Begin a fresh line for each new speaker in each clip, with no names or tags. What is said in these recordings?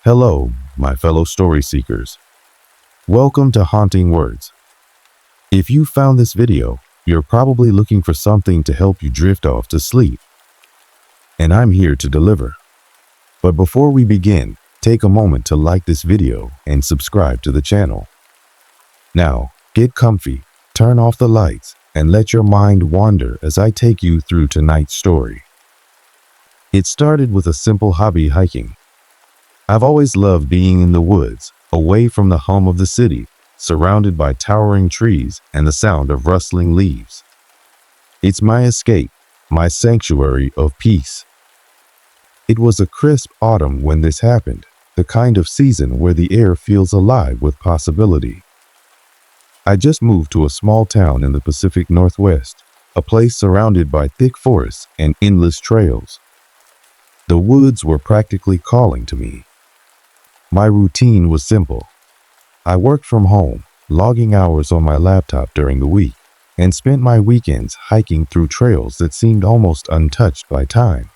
Hello, my fellow story seekers. Welcome to Haunting Words. If you found this video, you're probably looking for something to help you drift off to sleep. And I'm here to deliver. But before we begin, take a moment to like this video and subscribe to the channel. Now, get comfy, turn off the lights, and let your mind wander as I take you through tonight's story. It started with a simple hobby, hiking. I've always loved being in the woods, away from the hum of the city, surrounded by towering trees and the sound of rustling leaves. It's my escape, my sanctuary of peace. It was a crisp autumn when this happened, the kind of season where the air feels alive with possibility. I just moved to a small town in the Pacific Northwest, a place surrounded by thick forests and endless trails. The woods were practically calling to me. My routine was simple. I worked from home, logging hours on my laptop during the week, and spent my weekends hiking through trails that seemed almost untouched by time.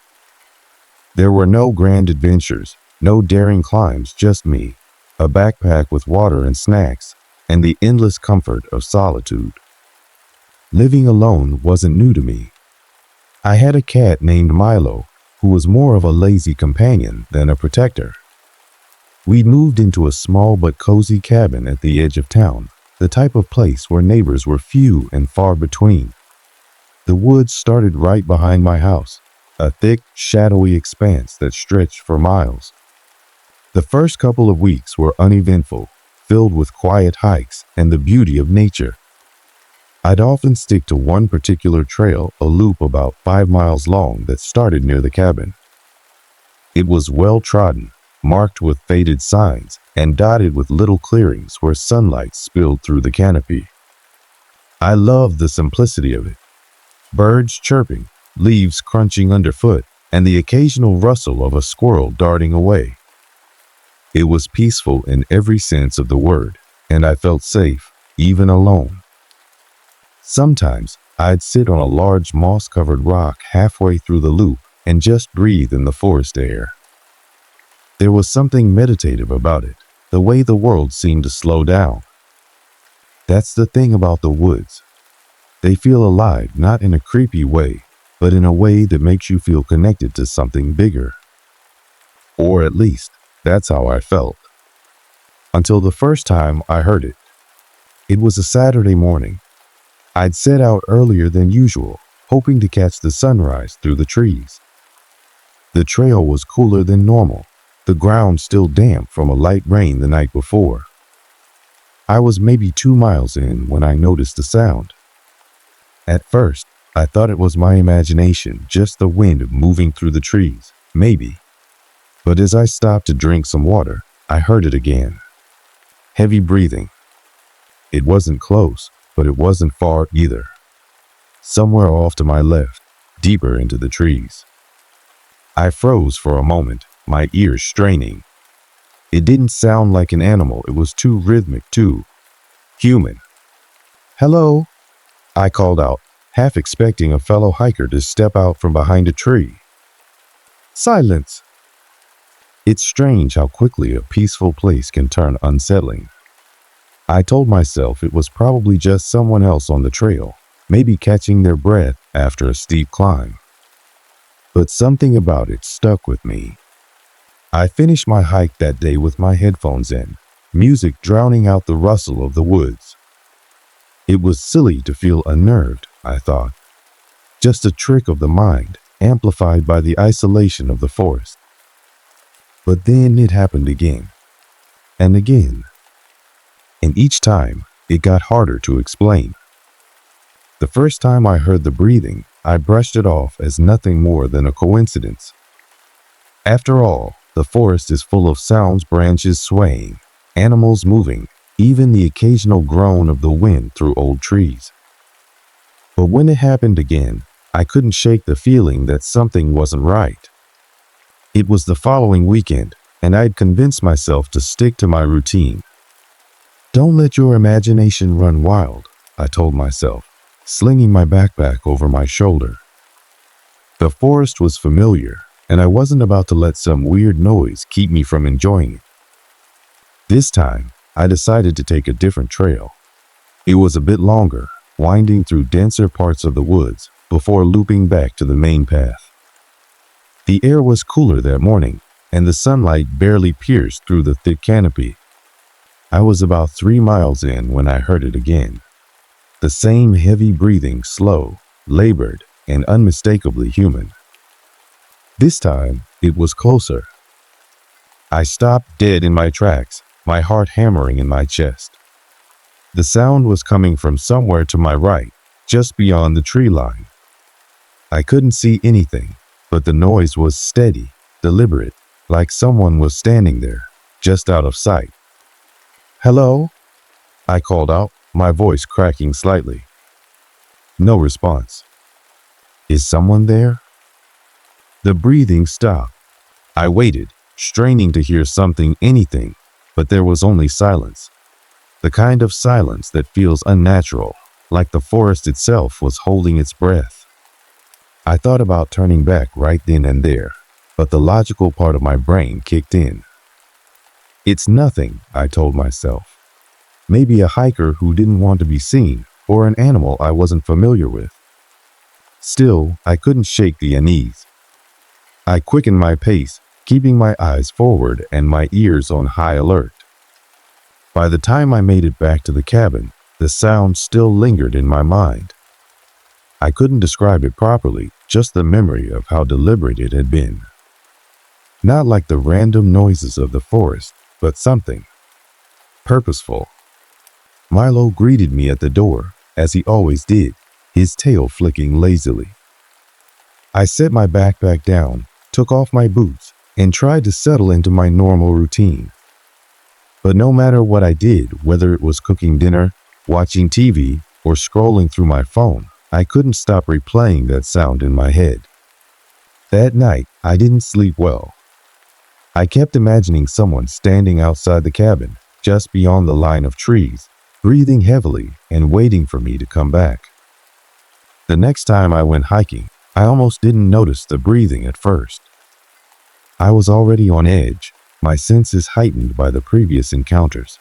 There were no grand adventures, no daring climbs, just me, a backpack with water and snacks, and the endless comfort of solitude. Living alone wasn't new to me. I had a cat named Milo, who was more of a lazy companion than a protector. We'd moved into a small but cozy cabin at the edge of town, the type of place where neighbors were few and far between. The woods started right behind my house, a thick, shadowy expanse that stretched for miles. The first couple of weeks were uneventful, filled with quiet hikes and the beauty of nature. I'd often stick to one particular trail, a loop about 5 miles long that started near the cabin. It was well trodden, marked with faded signs, and dotted with little clearings where sunlight spilled through the canopy. I loved the simplicity of it. Birds chirping, leaves crunching underfoot, and the occasional rustle of a squirrel darting away. It was peaceful in every sense of the word, and I felt safe, even alone. Sometimes I'd sit on a large moss-covered rock halfway through the loop and just breathe in the forest air. There was something meditative about it, the way the world seemed to slow down. That's the thing about the woods. They feel alive, not in a creepy way, but in a way that makes you feel connected to something bigger. Or at least, that's how I felt. Until the first time I heard it. It was a Saturday morning. I'd set out earlier than usual, hoping to catch the sunrise through the trees. The trail was cooler than normal, the ground still damp from a light rain the night before. I was maybe 2 miles in when I noticed the sound. At first, I thought it was my imagination, just the wind moving through the trees, maybe. But as I stopped to drink some water, I heard it again. Heavy breathing. It wasn't close, but it wasn't far either. Somewhere off to my left, deeper into the trees. I froze for a moment, my ears straining. It didn't sound like an animal, it was too rhythmic, too human. "Hello," I called out, half expecting a fellow hiker to step out from behind a tree. Silence. It's strange how quickly a peaceful place can turn unsettling. I told myself it was probably just someone else on the trail, maybe catching their breath after a steep climb. But something about it stuck with me. I finished my hike that day with my headphones in, music drowning out the rustle of the woods. It was silly to feel unnerved, I thought. Just a trick of the mind, amplified by the isolation of the forest. But then it happened again, and again. And each time, it got harder to explain. The first time I heard the breathing, I brushed it off as nothing more than a coincidence. After all, the forest is full of sounds, branches swaying, animals moving, even the occasional groan of the wind through old trees. But when it happened again, I couldn't shake the feeling that something wasn't right. It was the following weekend, and I'd convinced myself to stick to my routine. Don't let your imagination run wild, I told myself, slinging my backpack over my shoulder. The forest was familiar, and I wasn't about to let some weird noise keep me from enjoying it. This time, I decided to take a different trail. It was a bit longer, winding through denser parts of the woods before looping back to the main path. The air was cooler that morning, and the sunlight barely pierced through the thick canopy. I was about 3 miles in when I heard it again. The same heavy breathing, slow, labored, and unmistakably human. This time, it was closer. I stopped dead in my tracks, my heart hammering in my chest. The sound was coming from somewhere to my right, just beyond the tree line. I couldn't see anything, but the noise was steady, deliberate, like someone was standing there, just out of sight. "Hello?" I called out, my voice cracking slightly. No response. "Is someone there?" The breathing stopped. I waited, straining to hear something, anything, but there was only silence. The kind of silence that feels unnatural, like the forest itself was holding its breath. I thought about turning back right then and there, but the logical part of my brain kicked in. "It's nothing," I told myself. Maybe a hiker who didn't want to be seen, or an animal I wasn't familiar with. Still, I couldn't shake the unease. I quickened my pace, keeping my eyes forward and my ears on high alert. By the time I made it back to the cabin, the sound still lingered in my mind. I couldn't describe it properly, just the memory of how deliberate it had been. Not like the random noises of the forest, but something purposeful. Milo greeted me at the door, as he always did, his tail flicking lazily. I set my backpack down, took off my boots, and tried to settle into my normal routine. But no matter what I did, whether it was cooking dinner, watching TV, or scrolling through my phone, I couldn't stop replaying that sound in my head. That night, I didn't sleep well. I kept imagining someone standing outside the cabin, just beyond the line of trees, breathing heavily and waiting for me to come back. The next time I went hiking, I almost didn't notice the breathing at first. I was already on edge, my senses heightened by the previous encounters.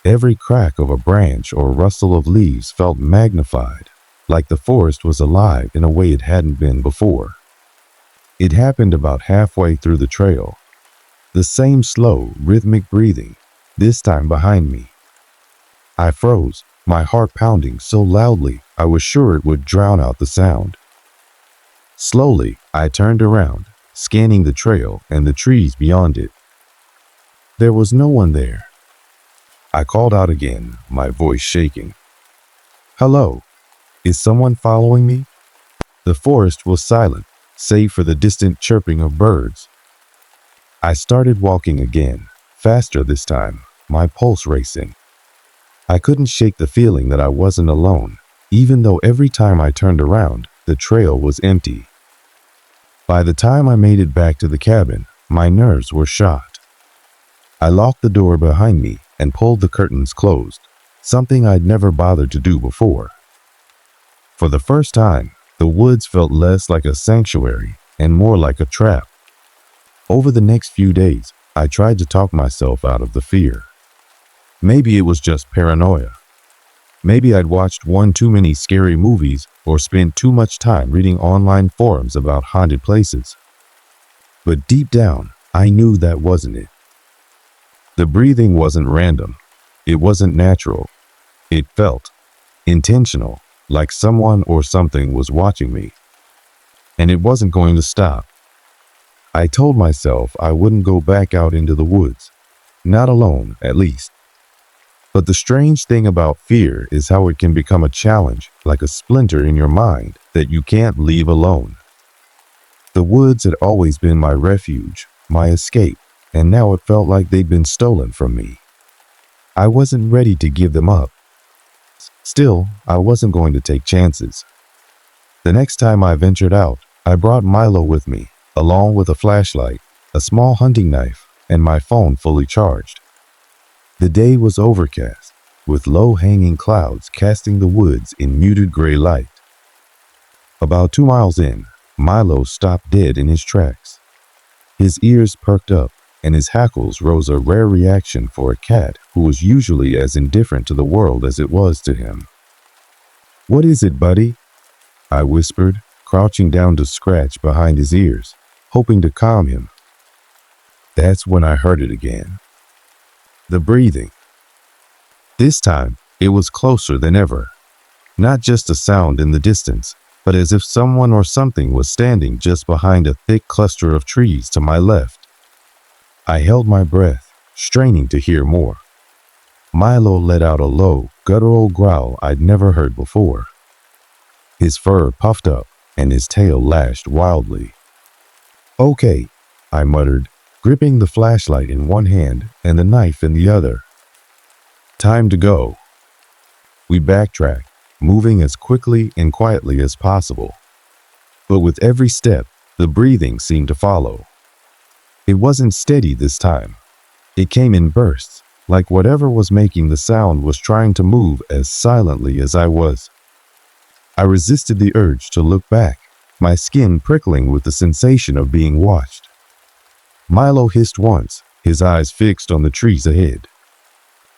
Every crack of a branch or rustle of leaves felt magnified, like the forest was alive in a way it hadn't been before. It happened about halfway through the trail. The same slow, rhythmic breathing, this time behind me. I froze, my heart pounding so loudly I was sure it would drown out the sound. Slowly, I turned around, scanning the trail and the trees beyond it. There was no one there. I called out again, my voice shaking. "Hello? Is someone following me?" The forest was silent, save for the distant chirping of birds. I started walking again, faster this time, my pulse racing. I couldn't shake the feeling that I wasn't alone, even though every time I turned around, the trail was empty. By the time I made it back to the cabin, my nerves were shot. I locked the door behind me and pulled the curtains closed, something I'd never bothered to do before. For the first time, the woods felt less like a sanctuary and more like a trap. Over the next few days, I tried to talk myself out of the fear. Maybe it was just paranoia. Maybe I'd watched one too many scary movies or spent too much time reading online forums about haunted places. But deep down, I knew that wasn't it. The breathing wasn't random. It wasn't natural. It felt intentional, like someone or something was watching me. And it wasn't going to stop. I told myself I wouldn't go back out into the woods. Not alone, at least. But the strange thing about fear is how it can become a challenge, like a splinter in your mind that you can't leave alone. The woods had always been my refuge, my escape, and now it felt like they'd been stolen from me. I wasn't ready to give them up. Still, I wasn't going to take chances. The next time I ventured out, I brought Milo with me, along with a flashlight, a small hunting knife, and my phone fully charged. The day was overcast, with low-hanging clouds casting the woods in muted gray light. About 2 miles in, Milo stopped dead in his tracks. His ears perked up, and his hackles rose, a rare reaction for a cat who was usually as indifferent to the world as it was to him. "What is it, buddy?" I whispered, crouching down to scratch behind his ears, hoping to calm him. That's when I heard it again. The breathing. This time, it was closer than ever. Not just a sound in the distance, but as if someone or something was standing just behind a thick cluster of trees to my left. I held my breath, straining to hear more. Milo let out a low, guttural growl I'd never heard before. His fur puffed up, and his tail lashed wildly. "Okay," I muttered, gripping the flashlight in one hand and the knife in the other. "Time to go." We backtracked, moving as quickly and quietly as possible. But with every step, the breathing seemed to follow. It wasn't steady this time. It came in bursts, like whatever was making the sound was trying to move as silently as I was. I resisted the urge to look back, my skin prickling with the sensation of being watched. Milo hissed once, his eyes fixed on the trees ahead.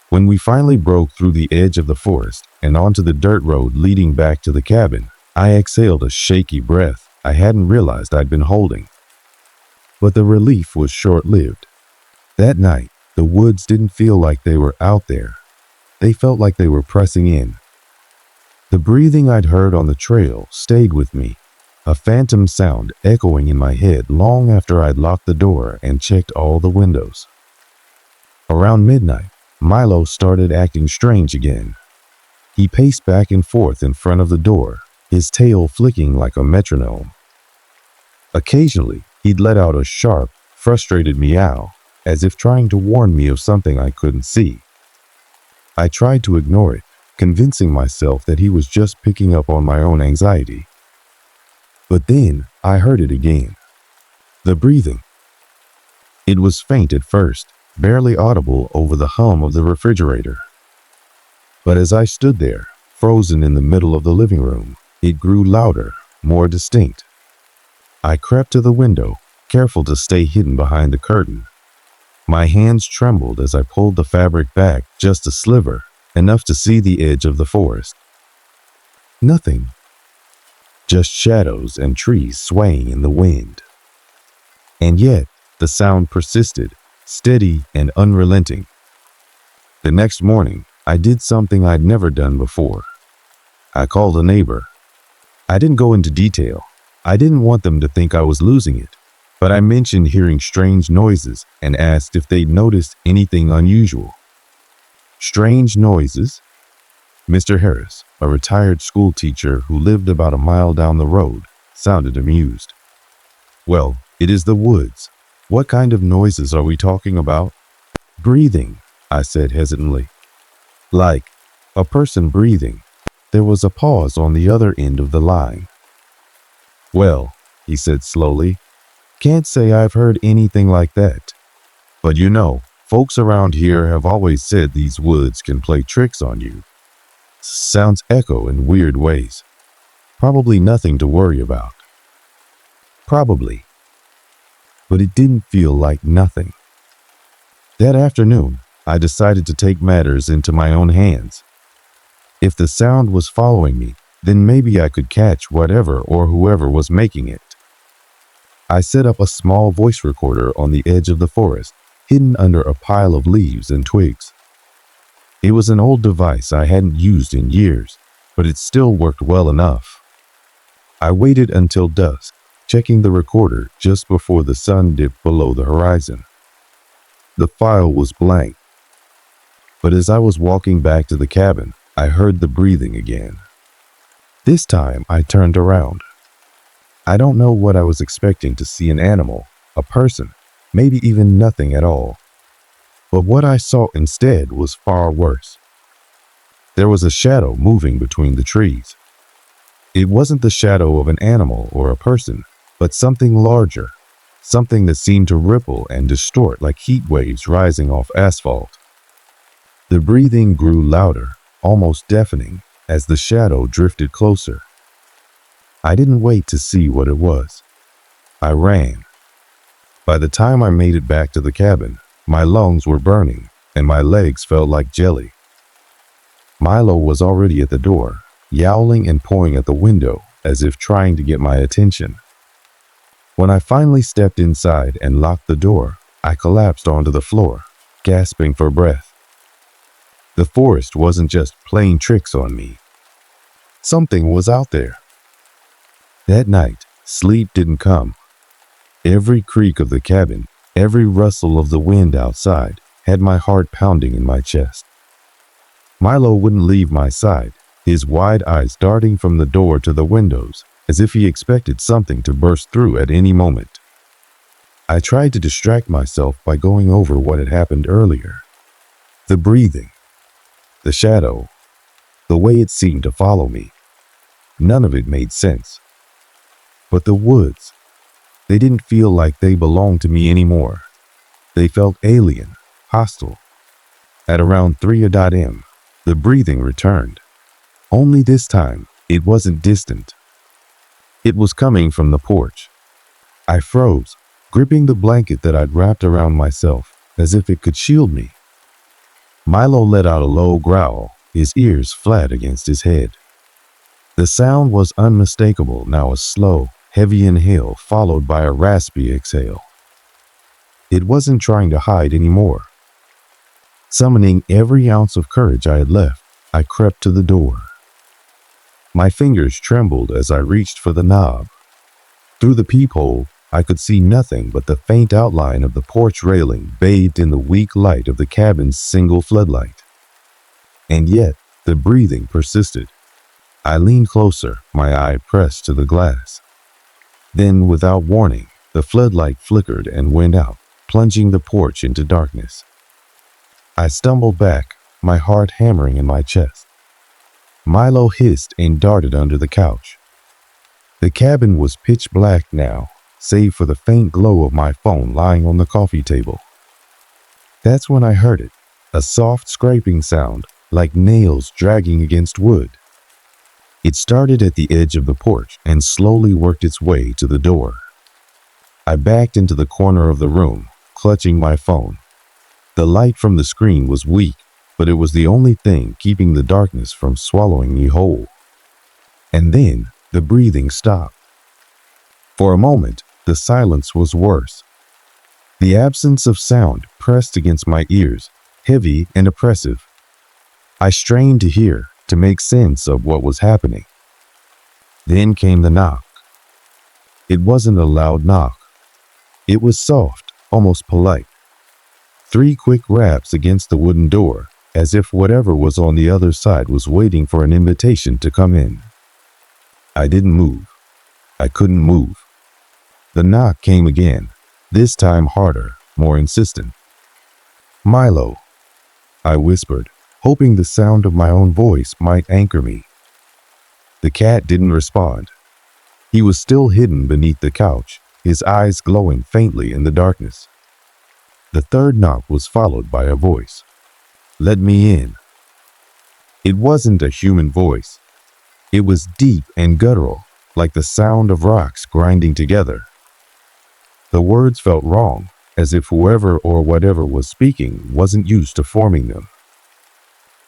When we finally broke through the edge of the forest and onto the dirt road leading back to the cabin, I exhaled a shaky breath I hadn't realized I'd been holding. But the relief was short-lived. That night, the woods didn't feel like they were out there. They felt like they were pressing in. The breathing I'd heard on the trail stayed with me, a phantom sound echoing in my head long after I'd locked the door and checked all the windows. Around midnight, Milo started acting strange again. He paced back and forth in front of the door, his tail flicking like a metronome. Occasionally, he'd let out a sharp, frustrated meow, as if trying to warn me of something I couldn't see. I tried to ignore it, convincing myself that he was just picking up on my own anxiety. But then I heard it again. The breathing. It was faint at first, barely audible over the hum of the refrigerator. But as I stood there, frozen in the middle of the living room, it grew louder, more distinct. I crept to the window, careful to stay hidden behind the curtain. My hands trembled as I pulled the fabric back just a sliver, enough to see the edge of the forest. Nothing. Just shadows and trees swaying in the wind. And yet, the sound persisted, steady and unrelenting. The next morning, I did something I'd never done before. I called a neighbor. I didn't go into detail. I didn't want them to think I was losing it, but I mentioned hearing strange noises and asked if they'd noticed anything unusual. Strange noises? Mr. Harris, a retired school teacher who lived about a mile down the road, sounded amused. "Well, it is the woods. What kind of noises are we talking about?" "Breathing," I said hesitantly. "Like a person breathing." There was a pause on the other end of the line. "Well," he said slowly, "can't say I've heard anything like that. But you know, folks around here have always said these woods can play tricks on you. Sounds echo in weird ways. Probably nothing to worry about." Probably. But it didn't feel like nothing. That afternoon, I decided to take matters into my own hands. If the sound was following me, then maybe I could catch whatever or whoever was making it. I set up a small voice recorder on the edge of the forest, hidden under a pile of leaves and twigs. It was an old device I hadn't used in years, but it still worked well enough. I waited until dusk, checking the recorder just before the sun dipped below the horizon. The file was blank. But as I was walking back to the cabin, I heard the breathing again. This time I turned around. I don't know what I was expecting to see: an animal, a person, maybe even nothing at all. But what I saw instead was far worse. There was a shadow moving between the trees. It wasn't the shadow of an animal or a person, but something larger, something that seemed to ripple and distort like heat waves rising off asphalt. The breathing grew louder, almost deafening, as the shadow drifted closer. I didn't wait to see what it was. I ran. By the time I made it back to the cabin, my lungs were burning and my legs felt like jelly. Milo was already at the door, yowling and pawing at the window as if trying to get my attention. When I finally stepped inside and locked the door, I collapsed onto the floor, gasping for breath. The forest wasn't just playing tricks on me. Something was out there. That night, sleep didn't come. Every creak of the cabin, every rustle of the wind outside had my heart pounding in my chest. Milo wouldn't leave my side, his wide eyes darting from the door to the windows as if he expected something to burst through at any moment. I tried to distract myself by going over what had happened earlier. The breathing, the shadow, the way it seemed to follow me. None of it made sense. But the woods, they didn't feel like they belonged to me anymore. They felt alien, hostile. At around 3 a.m., the breathing returned. Only this time, it wasn't distant. It was coming from the porch. I froze, gripping the blanket that I'd wrapped around myself, as if it could shield me. Milo let out a low growl, his ears flat against his head. The sound was unmistakable, now a slow, heavy inhale followed by a raspy exhale. It wasn't trying to hide anymore. Summoning every ounce of courage I had left, I crept to the door. My fingers trembled as I reached for the knob. Through the peephole, I could see nothing but the faint outline of the porch railing bathed in the weak light of the cabin's single floodlight. And yet, the breathing persisted. I leaned closer, my eye pressed to the glass. Then, without warning, the floodlight flickered and went out, plunging the porch into darkness. I stumbled back, my heart hammering in my chest. Milo hissed and darted under the couch. The cabin was pitch black now, save for the faint glow of my phone lying on the coffee table. That's when I heard it, a soft scraping sound, like nails dragging against wood. It started at the edge of the porch and slowly worked its way to the door. I backed into the corner of the room, clutching my phone. The light from the screen was weak, but it was the only thing keeping the darkness from swallowing me whole. And then the breathing stopped. For a moment, the silence was worse. The absence of sound pressed against my ears, heavy and oppressive. I strained to hear, to make sense of what was happening. Then came the knock. It wasn't a loud knock. It was soft, almost polite. 3 quick raps against the wooden door, as if whatever was on the other side was waiting for an invitation to come in. I didn't move. I couldn't move. The knock came again, this time harder, more insistent. "Milo," I whispered, hoping the sound of my own voice might anchor me. The cat didn't respond. He was still hidden beneath the couch, his eyes glowing faintly in the darkness. The third knock was followed by a voice. "Let me in." It wasn't a human voice. It was deep and guttural, like the sound of rocks grinding together. The words felt wrong, as if whoever or whatever was speaking wasn't used to forming them.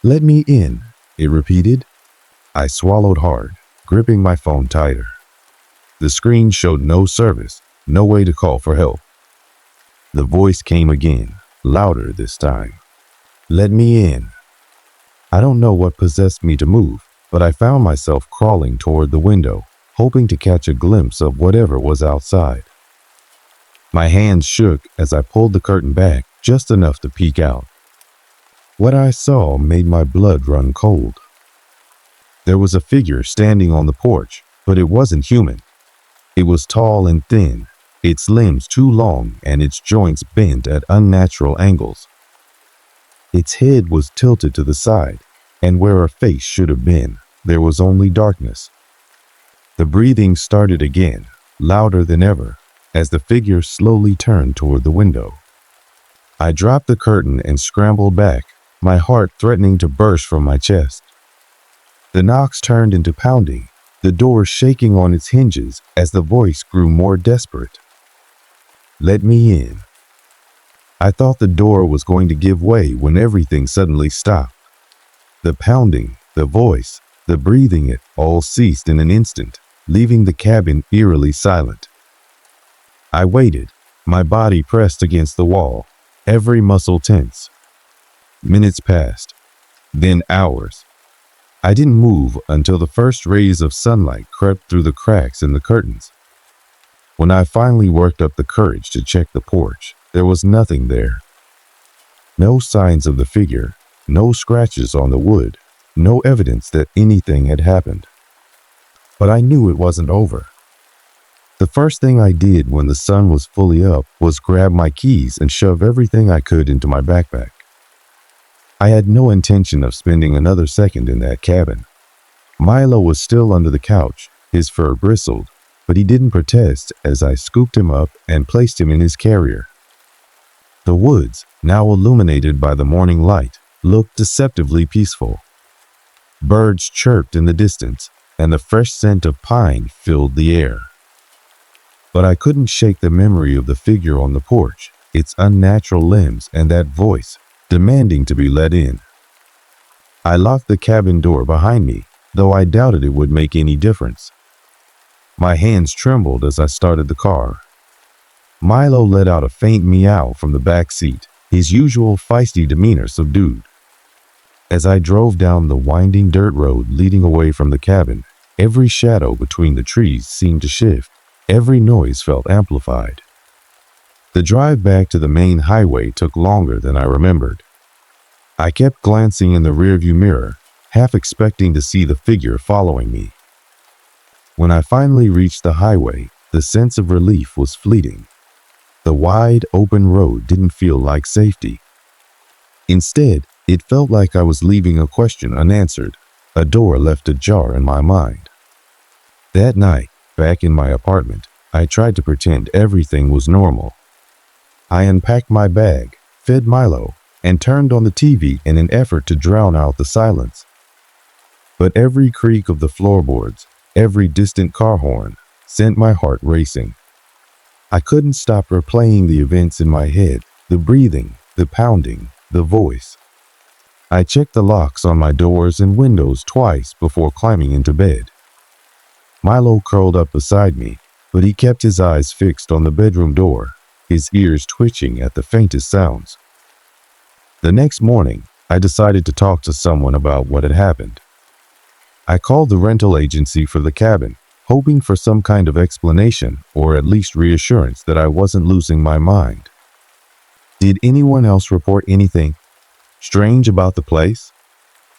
"Let me in," it repeated. I swallowed hard, gripping my phone tighter. The screen showed no service, no way to call for help. The voice came again, louder this time. "Let me in." I don't know what possessed me to move, but I found myself crawling toward the window, hoping to catch a glimpse of whatever was outside. My hands shook as I pulled the curtain back just enough to peek out. What I saw made my blood run cold. There was a figure standing on the porch, but it wasn't human. It was tall and thin, its limbs too long and its joints bent at unnatural angles. Its head was tilted to the side, and where a face should have been, there was only darkness. The breathing started again, louder than ever, as the figure slowly turned toward the window. I dropped the curtain and scrambled back, my heart threatening to burst from my chest. The knocks turned into pounding, the door shaking on its hinges as the voice grew more desperate. "Let me in." I thought the door was going to give way when everything suddenly stopped. The pounding, the voice, the breathing, it all ceased in an instant, leaving the cabin eerily silent. I waited, my body pressed against the wall, every muscle tense. Minutes passed, then hours. I didn't move until the first rays of sunlight crept through the cracks in the curtains. When I finally worked up the courage to check the porch, there was nothing there. No signs of the figure, no scratches on the wood, no evidence that anything had happened. But I knew it wasn't over. The first thing I did when the sun was fully up was grab my keys and shove everything I could into my backpack. I had no intention of spending another second in that cabin. Milo was still under the couch, his fur bristled, but he didn't protest as I scooped him up and placed him in his carrier. The woods, now illuminated by the morning light, looked deceptively peaceful. Birds chirped in the distance, and the fresh scent of pine filled the air. But I couldn't shake the memory of the figure on the porch, its unnatural limbs, and that voice, demanding to be let in. I locked the cabin door behind me, though I doubted it would make any difference. My hands trembled as I started the car. Milo let out a faint meow from the back seat, his usual feisty demeanor subdued. As I drove down the winding dirt road leading away from the cabin, every shadow between the trees seemed to shift. Every noise felt amplified. The drive back to the main highway took longer than I remembered. I kept glancing in the rearview mirror, half expecting to see the figure following me. When I finally reached the highway, the sense of relief was fleeting. The wide, open road didn't feel like safety. Instead, it felt like I was leaving a question unanswered, a door left ajar in my mind. That night, back in my apartment, I tried to pretend everything was normal. I unpacked my bag, fed Milo, and turned on the TV in an effort to drown out the silence. But every creak of the floorboards, every distant car horn, sent my heart racing. I couldn't stop replaying the events in my head, the breathing, the pounding, the voice. I checked the locks on my doors and windows twice before climbing into bed. Milo curled up beside me, but he kept his eyes fixed on the bedroom door, his ears twitching at the faintest sounds. The next morning, I decided to talk to someone about what had happened. I called the rental agency for the cabin, hoping for some kind of explanation or at least reassurance that I wasn't losing my mind. "Did anyone else report anything strange about the place?"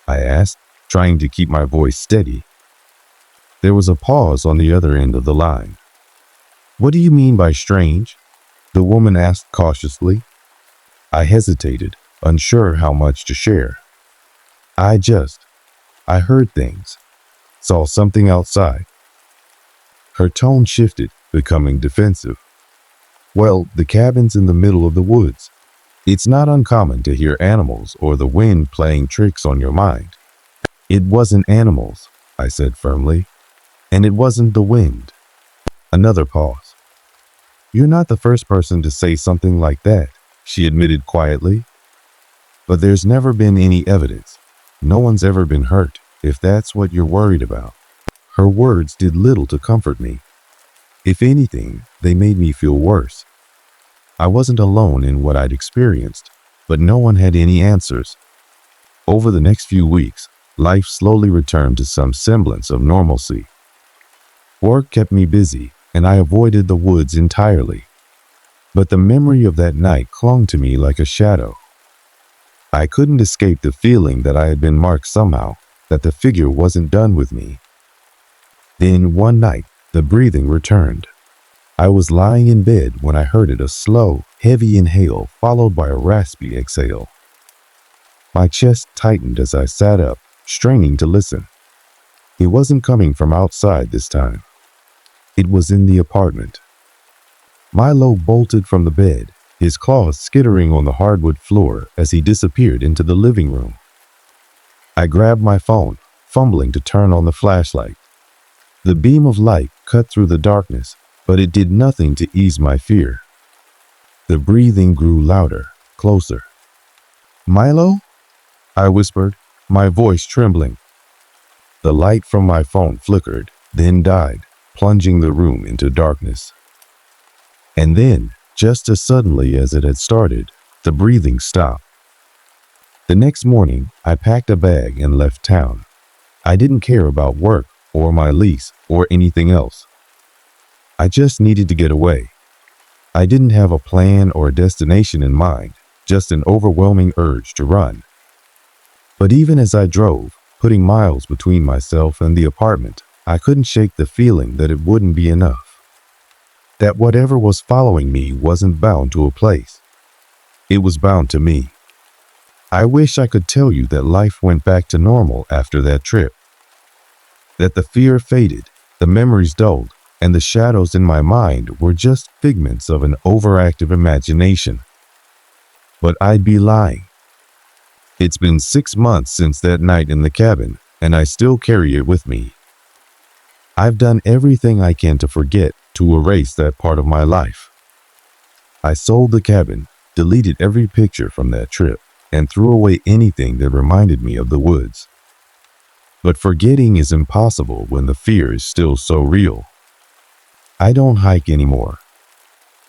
I asked, trying to keep my voice steady. There was a pause on the other end of the line. "What do you mean by strange?" the woman asked cautiously. I hesitated, unsure how much to share. I heard things, saw something outside." Her tone shifted, becoming defensive. "Well, the cabin's in the middle of the woods. It's not uncommon to hear animals or the wind playing tricks on your mind." "It wasn't animals," I said firmly, "and it wasn't the wind." Another pause. "You're not the first person to say something like that," she admitted quietly. "But there's never been any evidence. No one's ever been hurt, if that's what you're worried about." Her words did little to comfort me. If anything, they made me feel worse. I wasn't alone in what I'd experienced, but no one had any answers. Over the next few weeks, life slowly returned to some semblance of normalcy. Work kept me busy, and I avoided the woods entirely. But the memory of that night clung to me like a shadow. I couldn't escape the feeling that I had been marked somehow, that the figure wasn't done with me. Then one night, the breathing returned. I was lying in bed when I heard it, a slow, heavy inhale followed by a raspy exhale. My chest tightened as I sat up, straining to listen. It wasn't coming from outside this time. It was in the apartment. Milo bolted from the bed, his claws skittering on the hardwood floor as he disappeared into the living room. I grabbed my phone, fumbling to turn on the flashlight. The beam of light cut through the darkness, but it did nothing to ease my fear. The breathing grew louder, closer. "Milo?" I whispered, my voice trembling. The light from my phone flickered, then died, plunging the room into darkness. And then, just as suddenly as it had started, the breathing stopped. The next morning, I packed a bag and left town. I didn't care about work or my lease or anything else. I just needed to get away. I didn't have a plan or a destination in mind, just an overwhelming urge to run. But even as I drove, putting miles between myself and the apartment, I couldn't shake the feeling that it wouldn't be enough. That whatever was following me wasn't bound to a place. It was bound to me. I wish I could tell you that life went back to normal after that trip. That the fear faded, the memories dulled, and the shadows in my mind were just figments of an overactive imagination. But I'd be lying. It's been 6 months since that night in the cabin, and I still carry it with me. I've done everything I can to forget, to erase that part of my life. I sold the cabin, deleted every picture from that trip, and threw away anything that reminded me of the woods. But forgetting is impossible when the fear is still so real. I don't hike anymore.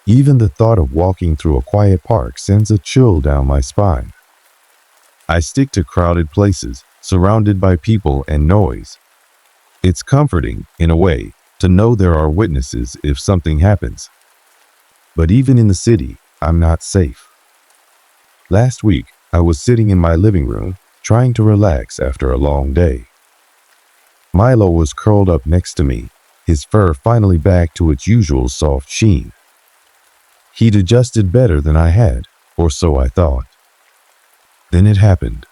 Even the thought of walking through a quiet park sends a chill down my spine. I stick to crowded places, surrounded by people and noise. It's comforting, in a way, to know there are witnesses if something happens. But even in the city, I'm not safe. Last week, I was sitting in my living room, trying to relax after a long day. Milo was curled up next to me, his fur finally back to its usual soft sheen. He'd adjusted better than I had, or so I thought. Then it happened.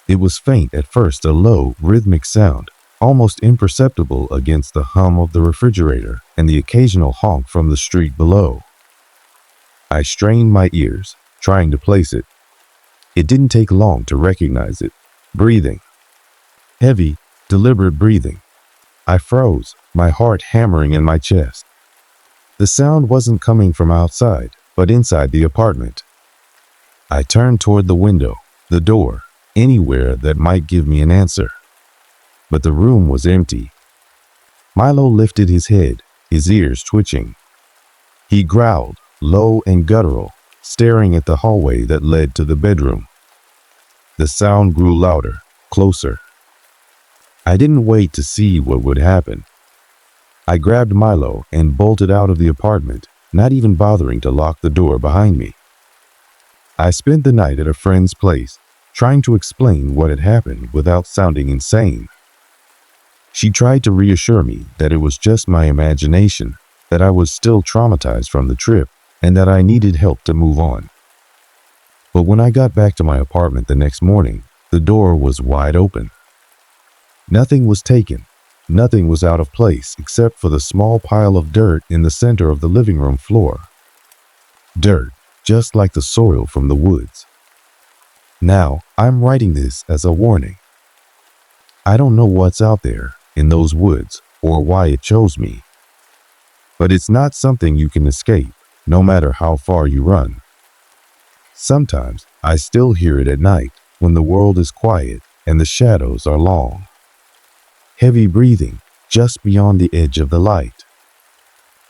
It was faint at first, a low, rhythmic sound, almost imperceptible against the hum of the refrigerator and the occasional honk from the street below. I strained my ears, trying to place it. It didn't take long to recognize it. Breathing. Heavy, deliberate breathing. I froze, my heart hammering in my chest. The sound wasn't coming from outside, but inside the apartment. I turned toward the window, the door, anywhere that might give me an answer. But the room was empty. Milo lifted his head, his ears twitching. He growled, low and guttural, staring at the hallway that led to the bedroom. The sound grew louder, closer. I didn't wait to see what would happen. I grabbed Milo and bolted out of the apartment, not even bothering to lock the door behind me. I spent the night at a friend's place, trying to explain what had happened without sounding insane. She tried to reassure me that it was just my imagination, that I was still traumatized from the trip, and that I needed help to move on. But when I got back to my apartment the next morning, the door was wide open. Nothing was taken. Nothing was out of place except for the small pile of dirt in the center of the living room floor. Dirt, just like the soil from the woods. Now, I'm writing this as a warning. I don't know what's out there in those woods or why it chose me. But it's not something you can escape, no matter how far you run. Sometimes I still hear it at night when the world is quiet and the shadows are long. Heavy breathing just beyond the edge of the light.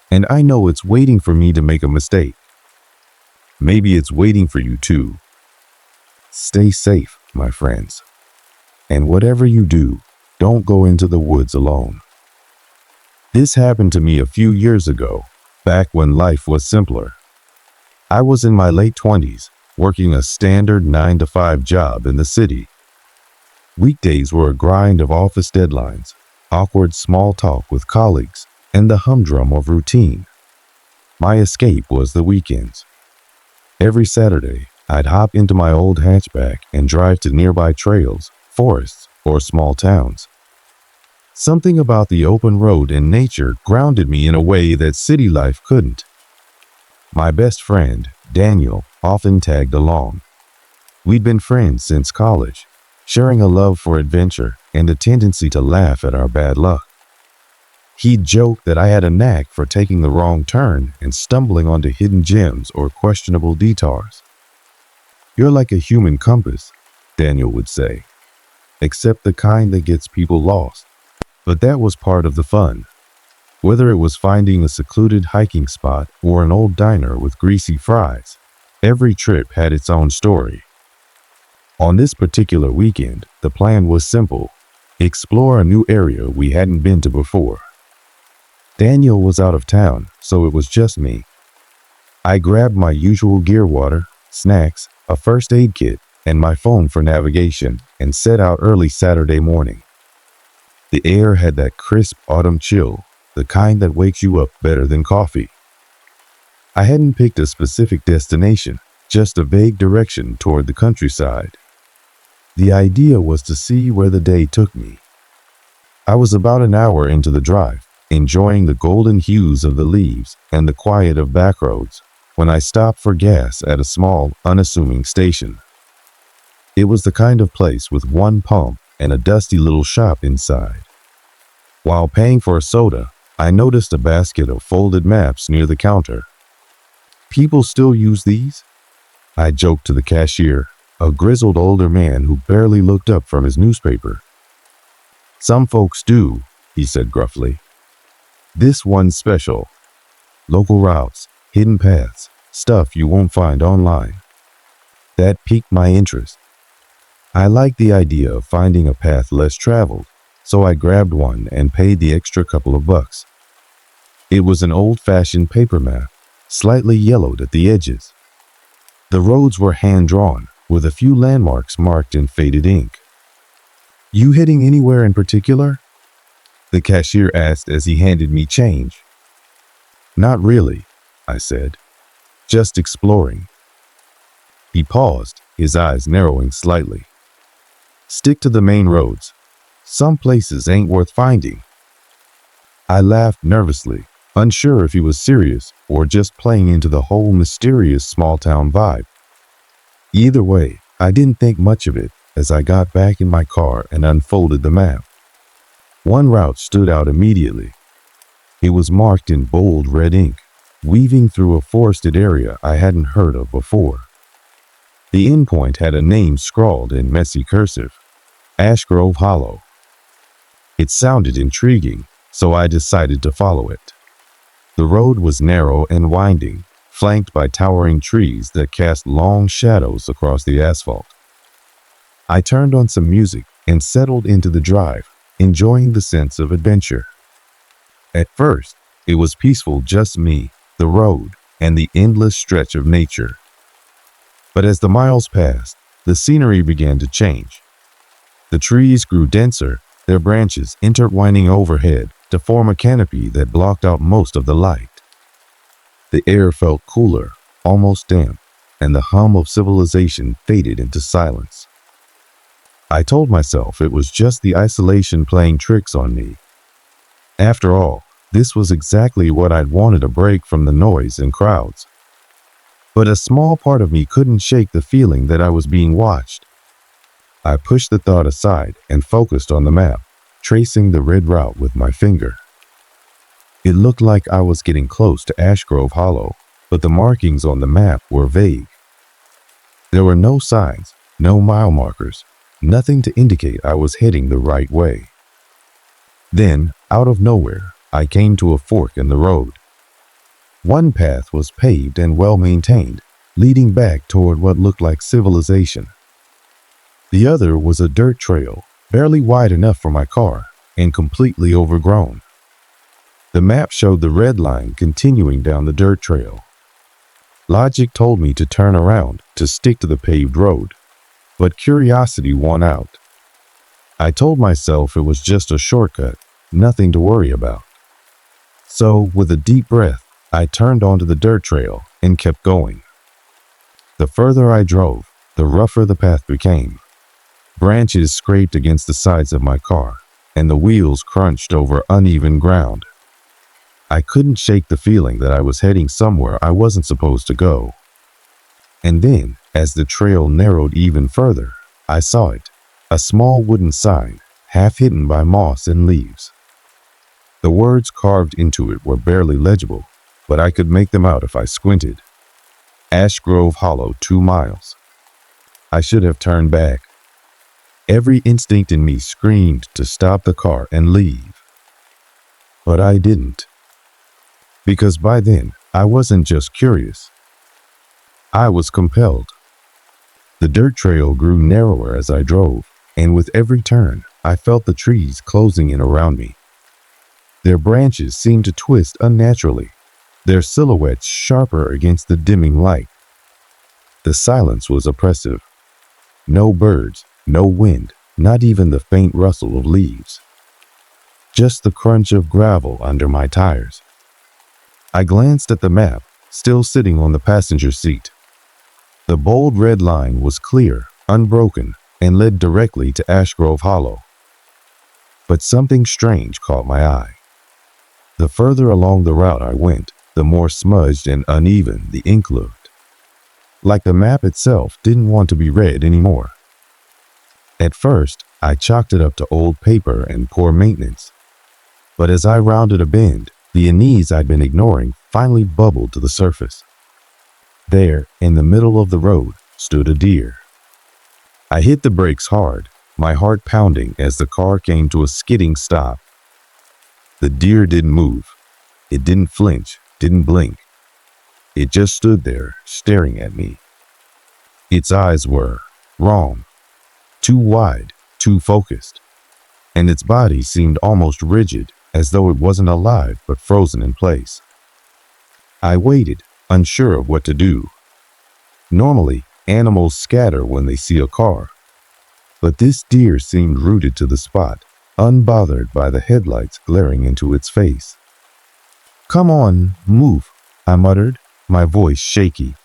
And I know it's waiting for me to make a mistake. Maybe it's waiting for you too. Stay safe, my friends. And whatever you do, don't go into the woods alone. This happened to me a few years ago, back when life was simpler. I was in my late 20s, working a standard 9-to-5 job in the city. Weekdays were a grind of office deadlines, awkward small talk with colleagues, and the humdrum of routine. My escape was the weekends. Every Saturday, I'd hop into my old hatchback and drive to nearby trails, forests, or small towns. Something about the open road and nature grounded me in a way that city life couldn't. My best friend, Daniel, often tagged along. We'd been friends since college, sharing a love for adventure and a tendency to laugh at our bad luck. He'd joke that I had a knack for taking the wrong turn and stumbling onto hidden gems or questionable detours. "You're like a human compass," Daniel would say, "except the kind that gets people lost." But that was part of the fun. Whether it was finding a secluded hiking spot or an old diner with greasy fries, every trip had its own story. On this particular weekend, the plan was simple: explore a new area we hadn't been to before. Daniel was out of town, so it was just me. I grabbed my usual gear: water, snacks, a first aid kit, and my phone for navigation, and set out early Saturday morning. The air had that crisp autumn chill, the kind that wakes you up better than coffee. I hadn't picked a specific destination, just a vague direction toward the countryside. The idea was to see where the day took me. I was about an hour into the drive, enjoying the golden hues of the leaves and the quiet of backroads, when I stopped for gas at a small, unassuming station. It was the kind of place with one pump and a dusty little shop inside. While paying for a soda, I noticed a basket of folded maps near the counter. "People still use these?" I joked to the cashier, a grizzled older man who barely looked up from his newspaper. "Some folks do," he said gruffly. "This one's special. Local routes, hidden paths, stuff you won't find online." That piqued my interest. I liked the idea of finding a path less traveled, so I grabbed one and paid the extra couple of bucks. It was an old-fashioned paper map, slightly yellowed at the edges. The roads were hand-drawn, with a few landmarks marked in faded ink. "You heading anywhere in particular?" the cashier asked as he handed me change. "Not really," I said. "Just exploring." He paused, his eyes narrowing slightly. "Stick to the main roads. Some places ain't worth finding." I laughed nervously, unsure if he was serious or just playing into the whole mysterious small-town vibe. Either way, I didn't think much of it as I got back in my car and unfolded the map. One route stood out immediately. It was marked in bold red ink, weaving through a forested area I hadn't heard of before. The endpoint had a name scrawled in messy cursive: Ash Grove Hollow. It sounded intriguing, so I decided to follow it. The road was narrow and winding, flanked by towering trees that cast long shadows across the asphalt. I turned on some music and settled into the drive, enjoying the sense of adventure. At first, it was peaceful: just me, the road, and the endless stretch of nature. But as the miles passed, the scenery began to change. The trees grew denser, their branches intertwining overhead to form a canopy that blocked out most of the light. The air felt cooler, almost damp, and the hum of civilization faded into silence. I told myself it was just the isolation playing tricks on me. After all, this was exactly what I'd wanted: a break from the noise and crowds. But a small part of me couldn't shake the feeling that I was being watched. I pushed the thought aside and focused on the map, tracing the red route with my finger. It looked like I was getting close to Ash Grove Hollow, but the markings on the map were vague. There were no signs, no mile markers, nothing to indicate I was heading the right way. Then, out of nowhere, I came to a fork in the road. One path was paved and well-maintained, leading back toward what looked like civilization. The other was a dirt trail, barely wide enough for my car, and completely overgrown. The map showed the red line continuing down the dirt trail. Logic told me to turn around, to stick to the paved road, but curiosity won out. I told myself it was just a shortcut, nothing to worry about. So, with a deep breath, I turned onto the dirt trail and kept going. The further I drove, the rougher the path became. Branches scraped against the sides of my car, and the wheels crunched over uneven ground. I couldn't shake the feeling that I was heading somewhere I wasn't supposed to go. And then, as the trail narrowed even further, I saw it, a small wooden sign, half hidden by moss and leaves. The words carved into it were barely legible, but I could make them out if I squinted. Ash Grove Hollow, 2 miles. I should have turned back. Every instinct in me screamed to stop the car and leave. But I didn't. Because by then, I wasn't just curious. I was compelled. The dirt trail grew narrower as I drove, and with every turn, I felt the trees closing in around me. Their branches seemed to twist unnaturally, their silhouettes sharper against the dimming light. The silence was oppressive. No birds, no wind, not even the faint rustle of leaves. Just the crunch of gravel under my tires. I glanced at the map, still sitting on the passenger seat. The bold red line was clear, unbroken, and led directly to Ash Grove Hollow. But something strange caught my eye. The further along the route I went, the more smudged and uneven the ink looked. Like the map itself didn't want to be read anymore. At first, I chalked it up to old paper and poor maintenance. But as I rounded a bend, the unease I'd been ignoring finally bubbled to the surface. There, in the middle of the road, stood a deer. I hit the brakes hard, my heart pounding as the car came to a skidding stop. The deer didn't move. It didn't flinch, didn't blink. It just stood there, staring at me. Its eyes were wrong, too wide, too focused, and its body seemed almost rigid, as though it wasn't alive but frozen in place. I waited, unsure of what to do. Normally, animals scatter when they see a car, but this deer seemed rooted to the spot, unbothered by the headlights glaring into its face. "Come on, move," I muttered, my voice shaky.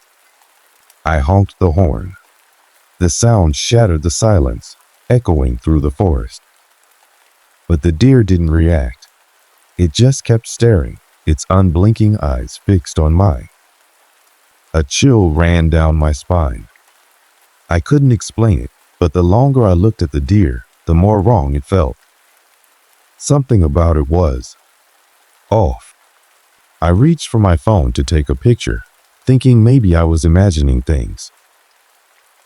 I honked the horn. The sound shattered the silence, echoing through the forest. But the deer didn't react. It just kept staring, its unblinking eyes fixed on mine. A chill ran down my spine. I couldn't explain it, but the longer I looked at the deer, the more wrong it felt. Something about it was off. I reached for my phone to take a picture, thinking maybe I was imagining things.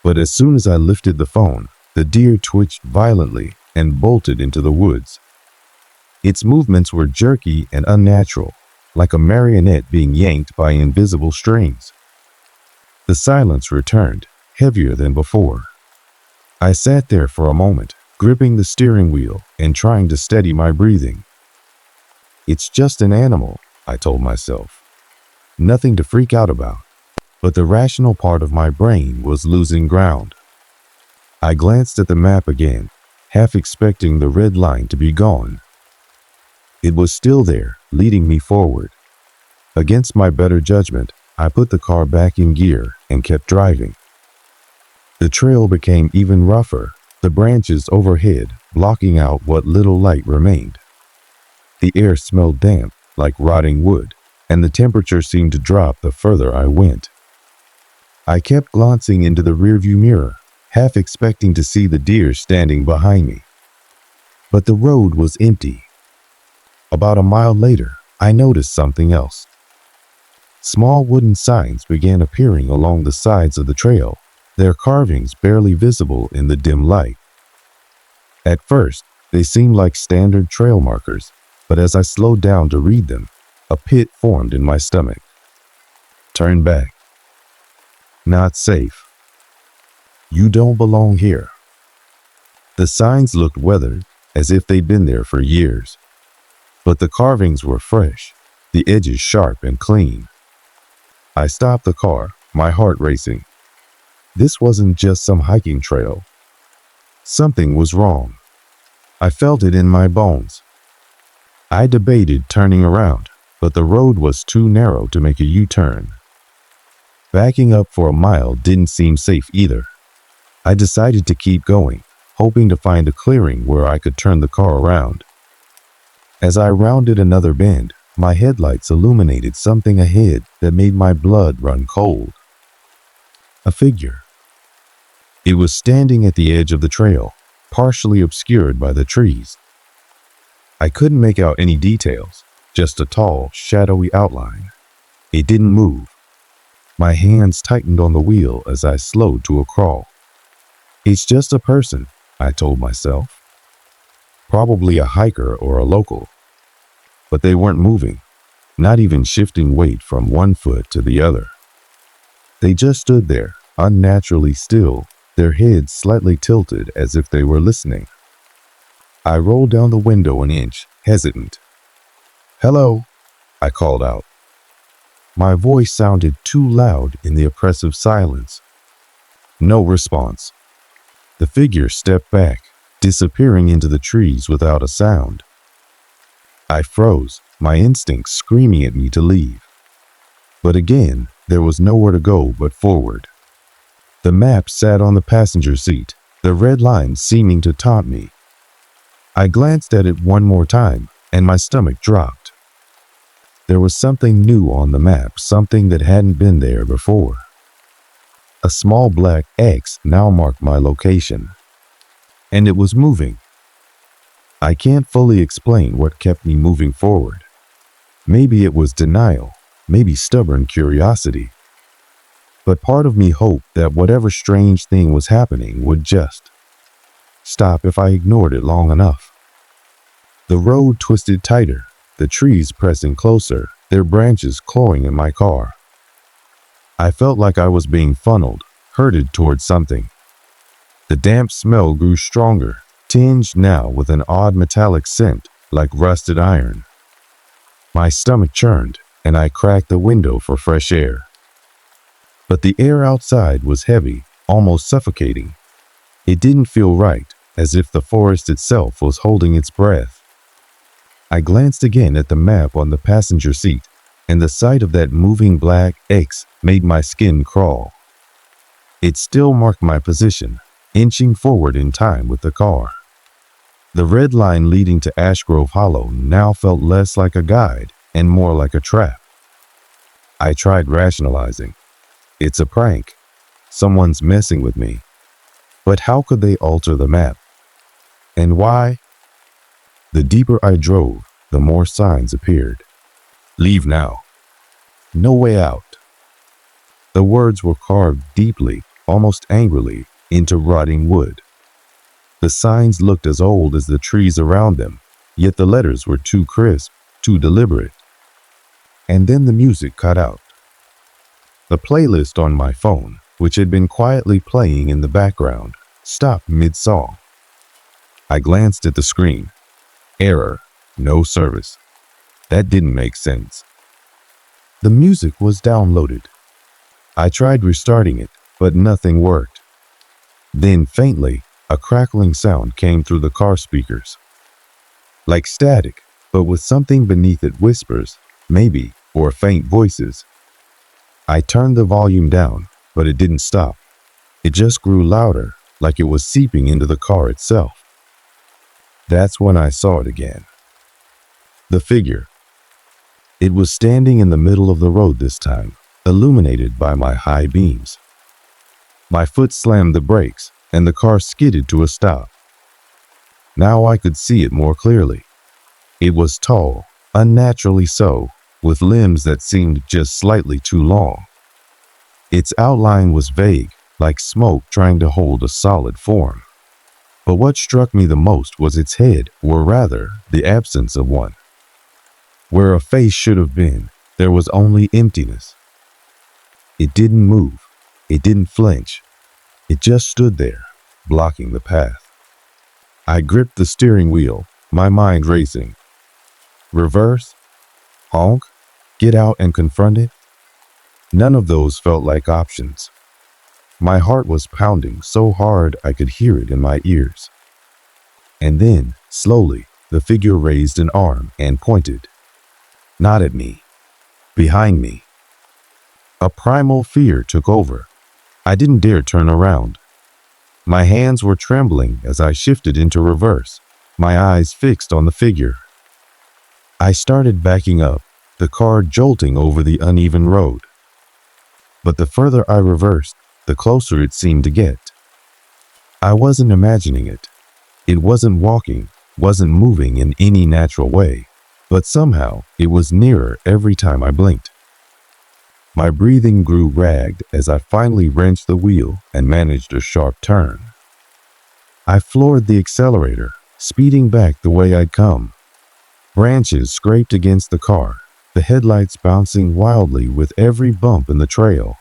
But as soon as I lifted the phone, the deer twitched violently and bolted into the woods. Its movements were jerky and unnatural, like a marionette being yanked by invisible strings. The silence returned, heavier than before. I sat there for a moment, gripping the steering wheel and trying to steady my breathing. It's just an animal, I told myself. Nothing to freak out about. But the rational part of my brain was losing ground. I glanced at the map again, half expecting the red line to be gone. It was still there, leading me forward. Against my better judgment, I put the car back in gear and kept driving. The trail became even rougher, the branches overhead blocking out what little light remained. The air smelled damp, like rotting wood, and the temperature seemed to drop the further I went. I kept glancing into the rearview mirror, half expecting to see the deer standing behind me. But the road was empty. About a mile later, I noticed something else. Small wooden signs began appearing along the sides of the trail, their carvings barely visible in the dim light. At first, they seemed like standard trail markers, but as I slowed down to read them, a pit formed in my stomach. Turn back. Not safe. You don't belong here. The signs looked weathered, as if they'd been there for years. But the carvings were fresh, the edges sharp and clean. I stopped the car, my heart racing. This wasn't just some hiking trail. Something was wrong. I felt it in my bones. I debated turning around, but the road was too narrow to make a U-turn. Backing up for a mile didn't seem safe either. I decided to keep going, hoping to find a clearing where I could turn the car around. As I rounded another bend, my headlights illuminated something ahead that made my blood run cold. A figure. It was standing at the edge of the trail, partially obscured by the trees. I couldn't make out any details, just a tall, shadowy outline. It didn't move. My hands tightened on the wheel as I slowed to a crawl. It's just a person, I told myself. Probably a hiker or a local. But they weren't moving, not even shifting weight from one foot to the other. They just stood there, unnaturally still, their heads slightly tilted as if they were listening. I rolled down the window an inch, hesitant. "Hello," I called out. My voice sounded too loud in the oppressive silence. No response. The figure stepped back, disappearing into the trees without a sound. I froze, my instincts screaming at me to leave. But again, there was nowhere to go but forward. The map sat on the passenger seat, the red line seeming to taunt me. I glanced at it one more time, and my stomach dropped. There was something new on the map, something that hadn't been there before. A small black X now marked my location. And it was moving. I can't fully explain what kept me moving forward. Maybe it was denial, maybe stubborn curiosity. But part of me hoped that whatever strange thing was happening would just stop if I ignored it long enough. The road twisted tighter, the trees pressing closer, their branches clawing at my car. I felt like I was being funneled, herded towards something. The damp smell grew stronger, tinged now with an odd metallic scent, like rusted iron. My stomach churned, and I cracked the window for fresh air. But the air outside was heavy, almost suffocating. It didn't feel right, as if the forest itself was holding its breath. I glanced again at the map on the passenger seat, and the sight of that moving black X made my skin crawl. It still marked my position, inching forward in time with the car. The red line leading to Ashgrove Hollow now felt less like a guide and more like a trap. I tried rationalizing. It's a prank. Someone's messing with me. But how could they alter the map? And why? The deeper I drove, the more signs appeared. Leave now. No way out. The words were carved deeply, almost angrily, into rotting wood. The signs looked as old as the trees around them, yet the letters were too crisp, too deliberate. And then the music cut out. The playlist on my phone, which had been quietly playing in the background, stopped mid-song. I glanced at the screen. Error, no service. That didn't make sense. The music was downloaded. I tried restarting it, but nothing worked. Then faintly, a crackling sound came through the car speakers. Like static, but with something beneath it whispers, maybe, or faint voices. I turned the volume down, but it didn't stop. It just grew louder, like it was seeping into the car itself. That's when I saw it again. The figure. It was standing in the middle of the road this time, illuminated by my high beams. My foot slammed the brakes, and the car skidded to a stop. Now I could see it more clearly. It was tall, unnaturally so, with limbs that seemed just slightly too long. Its outline was vague, like smoke trying to hold a solid form. But what struck me the most was its head, or rather, the absence of one. Where a face should have been, there was only emptiness. It didn't move. It didn't flinch. It just stood there, blocking the path. I gripped the steering wheel, my mind racing. Reverse? Honk? Get out and confront it? None of those felt like options. My heart was pounding so hard I could hear it in my ears. And then, slowly, the figure raised an arm and pointed. Not at me. Behind me. A primal fear took over. I didn't dare turn around. My hands were trembling as I shifted into reverse, my eyes fixed on the figure. I started backing up, the car jolting over the uneven road. But the further I reversed, the closer it seemed to get. I wasn't imagining it. It wasn't walking, wasn't moving in any natural way, but somehow it was nearer every time I blinked. My breathing grew ragged as I finally wrenched the wheel and managed a sharp turn. I floored the accelerator, speeding back the way I'd come. Branches scraped against the car, the headlights bouncing wildly with every bump in the trail.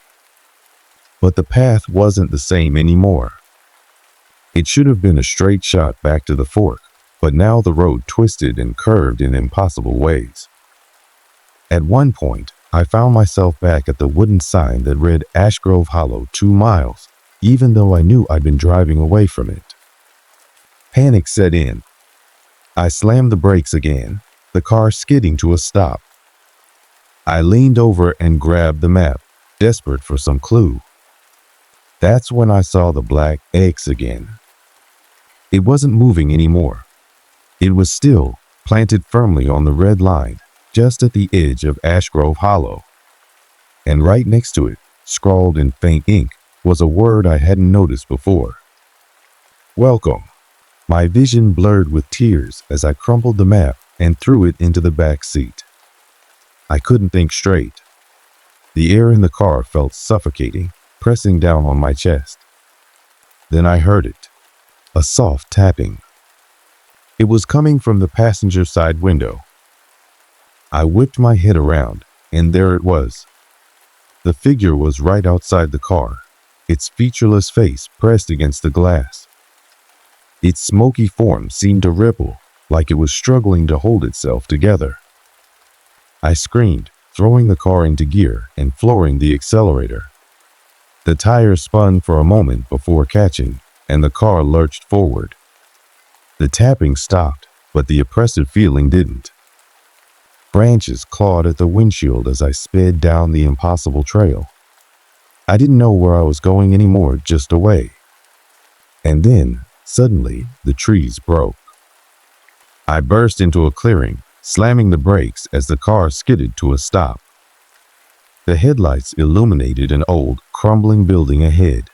But the path wasn't the same anymore. It should have been a straight shot back to the fork, but now the road twisted and curved in impossible ways. At one point, I found myself back at the wooden sign that read Ashgrove Hollow 2 miles, even though I knew I'd been driving away from it. Panic set in. I slammed the brakes again, the car skidding to a stop. I leaned over and grabbed the map, desperate for some clue. That's when I saw the black X again. It wasn't moving anymore. It was still planted firmly on the red line, just at the edge of Ashgrove Hollow. And right next to it, scrawled in faint ink, was a word I hadn't noticed before. Welcome. My vision blurred with tears as I crumpled the map and threw it into the back seat. I couldn't think straight. The air in the car felt suffocating, pressing down on my chest. Then I heard it, a soft tapping. It was coming from the passenger side window. I whipped my head around, and there it was. The figure was right outside the car, its featureless face pressed against the glass. Its smoky form seemed to ripple, like it was struggling to hold itself together. I screamed, throwing the car into gear and flooring the accelerator. The tires spun for a moment before catching, and the car lurched forward. The tapping stopped, but the oppressive feeling didn't. Branches clawed at the windshield as I sped down the impossible trail. I didn't know where I was going anymore, just away. And then, suddenly, the trees broke. I burst into a clearing, slamming the brakes as the car skidded to a stop. The headlights illuminated an old, crumbling building ahead.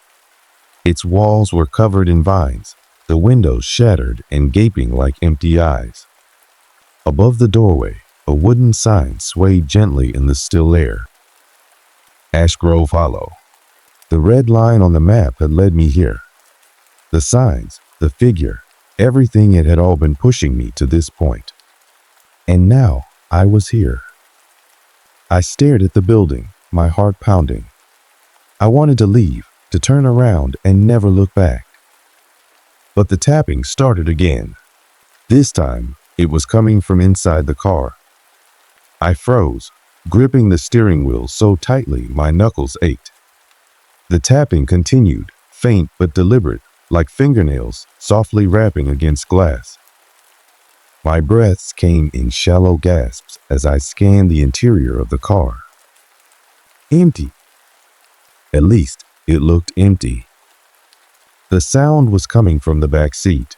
Its walls were covered in vines, the windows shattered and gaping like empty eyes. Above the doorway, a wooden sign swayed gently in the still air. Ashgrove Hollow. The red line on the map had led me here. The signs, the figure, everything it had all been pushing me to this point. And now I was here. I stared at the building, my heart pounding. I wanted to leave, to turn around and never look back. But the tapping started again. This time, it was coming from inside the car. I froze, gripping the steering wheel so tightly my knuckles ached. The tapping continued, faint but deliberate, like fingernails softly rapping against glass. My breaths came in shallow gasps as I scanned the interior of the car. Empty. At least, it looked empty. The sound was coming from the back seat.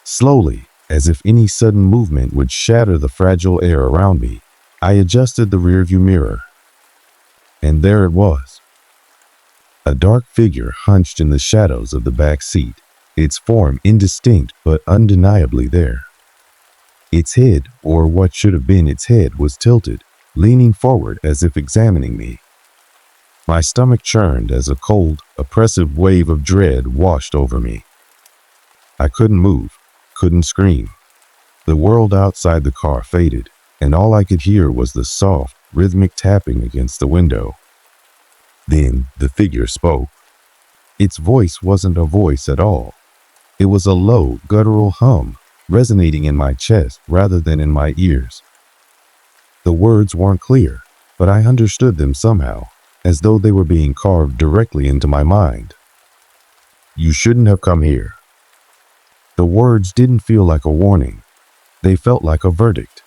Slowly, as if any sudden movement would shatter the fragile air around me, I adjusted the rearview mirror. And there it was. A dark figure hunched in the shadows of the back seat, its form indistinct but undeniably there. Its head, or what should have been its head, was tilted, leaning forward as if examining me. My stomach churned as a cold, oppressive wave of dread washed over me. I couldn't move, couldn't scream. The world outside the car faded, and all I could hear was the soft, rhythmic tapping against the window. Then the figure spoke. Its voice wasn't a voice at all. It was a low, guttural hum, resonating in my chest rather than in my ears. The words weren't clear, but I understood them somehow, as though they were being carved directly into my mind. You shouldn't have come here. The words didn't feel like a warning. They felt like a verdict.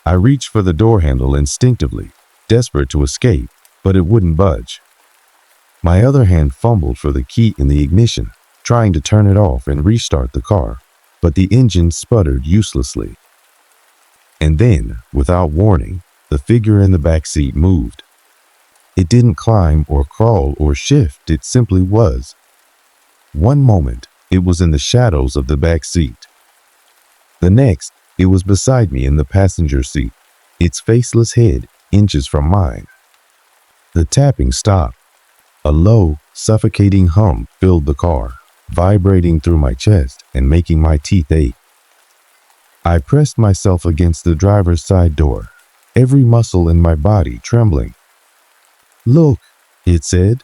I reached for the door handle instinctively, desperate to escape, but it wouldn't budge. My other hand fumbled for the key in the ignition, trying to turn it off and restart the car, but the engine sputtered uselessly. And then, without warning, the figure in the back seat moved. It didn't climb or crawl or shift, it simply was. One moment, it was in the shadows of the back seat. The next, it was beside me in the passenger seat, its faceless head inches from mine. The tapping stopped. A low, suffocating hum filled the car, vibrating through my chest and making my teeth ache. I pressed myself against the driver's side door, every muscle in my body trembling. "Look," it said.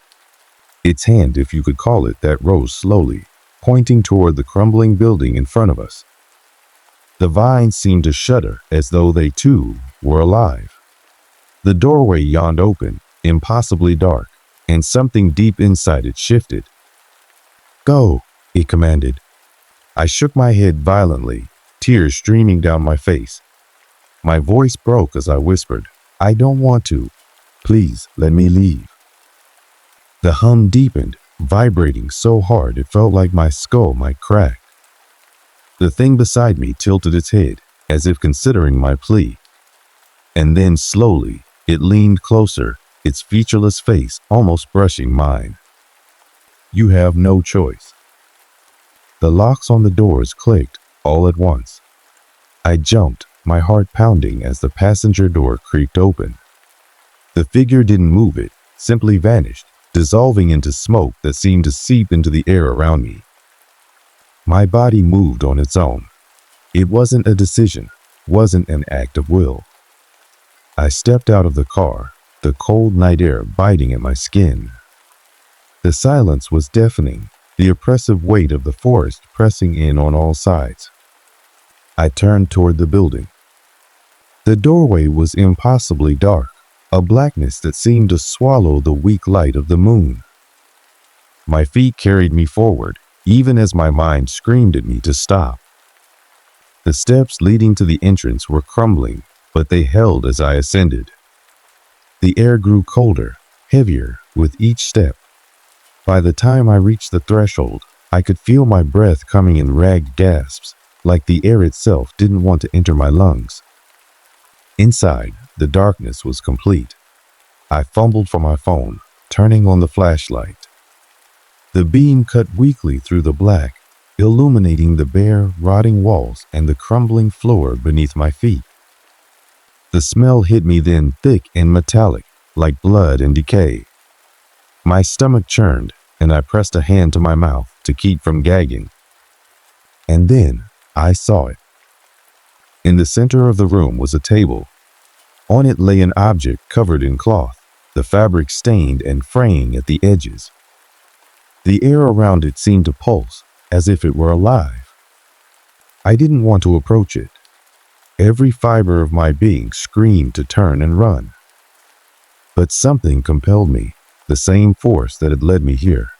Its hand, if you could call it that, rose slowly, pointing toward the crumbling building in front of us. The vines seemed to shudder as though they too were alive. The doorway yawned open, impossibly dark, and something deep inside it shifted. "Go," it commanded. I shook my head violently, tears streaming down my face. My voice broke as I whispered, "I don't want to. Please let me leave." The hum deepened, vibrating so hard it felt like my skull might crack. The thing beside me tilted its head, as if considering my plea. And then slowly, it leaned closer, its featureless face almost brushing mine. "You have no choice." The locks on the doors clicked all at once. I jumped, my heart pounding as the passenger door creaked open. The figure didn't move, it simply vanished, dissolving into smoke that seemed to seep into the air around me. My body moved on its own. It wasn't a decision, wasn't an act of will. I stepped out of the car, the cold night air biting at my skin. The silence was deafening, the oppressive weight of the forest pressing in on all sides. I turned toward the building. The doorway was impossibly dark, a blackness that seemed to swallow the weak light of the moon. My feet carried me forward, even as my mind screamed at me to stop. The steps leading to the entrance were crumbling, but they held as I ascended. The air grew colder, heavier with each step. By the time I reached the threshold, I could feel my breath coming in ragged gasps, like the air itself didn't want to enter my lungs. Inside, the darkness was complete. I fumbled for my phone, turning on the flashlight. The beam cut weakly through the black, illuminating the bare, rotting walls and the crumbling floor beneath my feet. The smell hit me then, thick and metallic, like blood and decay. My stomach churned, and I pressed a hand to my mouth to keep from gagging. And then I saw it. In the center of the room was a table. On it lay an object covered in cloth, the fabric stained and fraying at the edges. The air around it seemed to pulse, as if it were alive. I didn't want to approach it. Every fiber of my being screamed to turn and run. But something compelled me, the same force that had led me here.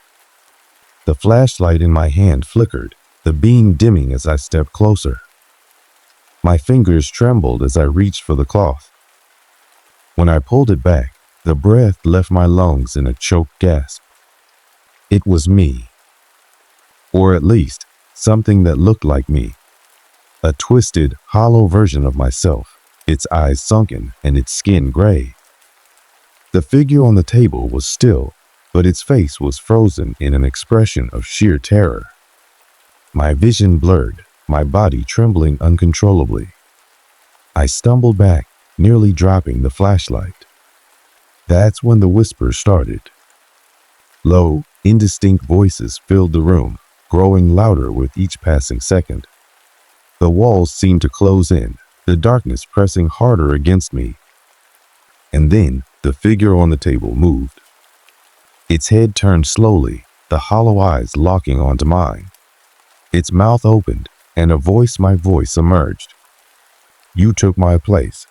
The flashlight in my hand flickered, the beam dimming as I stepped closer. My fingers trembled as I reached for the cloth. When I pulled it back, the breath left my lungs in a choked gasp. It was me. Or at least, something that looked like me. A twisted, hollow version of myself, its eyes sunken and its skin gray. The figure on the table was still, but its face was frozen in an expression of sheer terror. My vision blurred, my body trembling uncontrollably. I stumbled back, nearly dropping the flashlight. That's when the whisper started. Low, indistinct voices filled the room, growing louder with each passing second. The walls seemed to close in, the darkness pressing harder against me. And then the figure on the table moved. Its head turned slowly, the hollow eyes locking onto mine. Its mouth opened, and my voice emerged. "You took my place."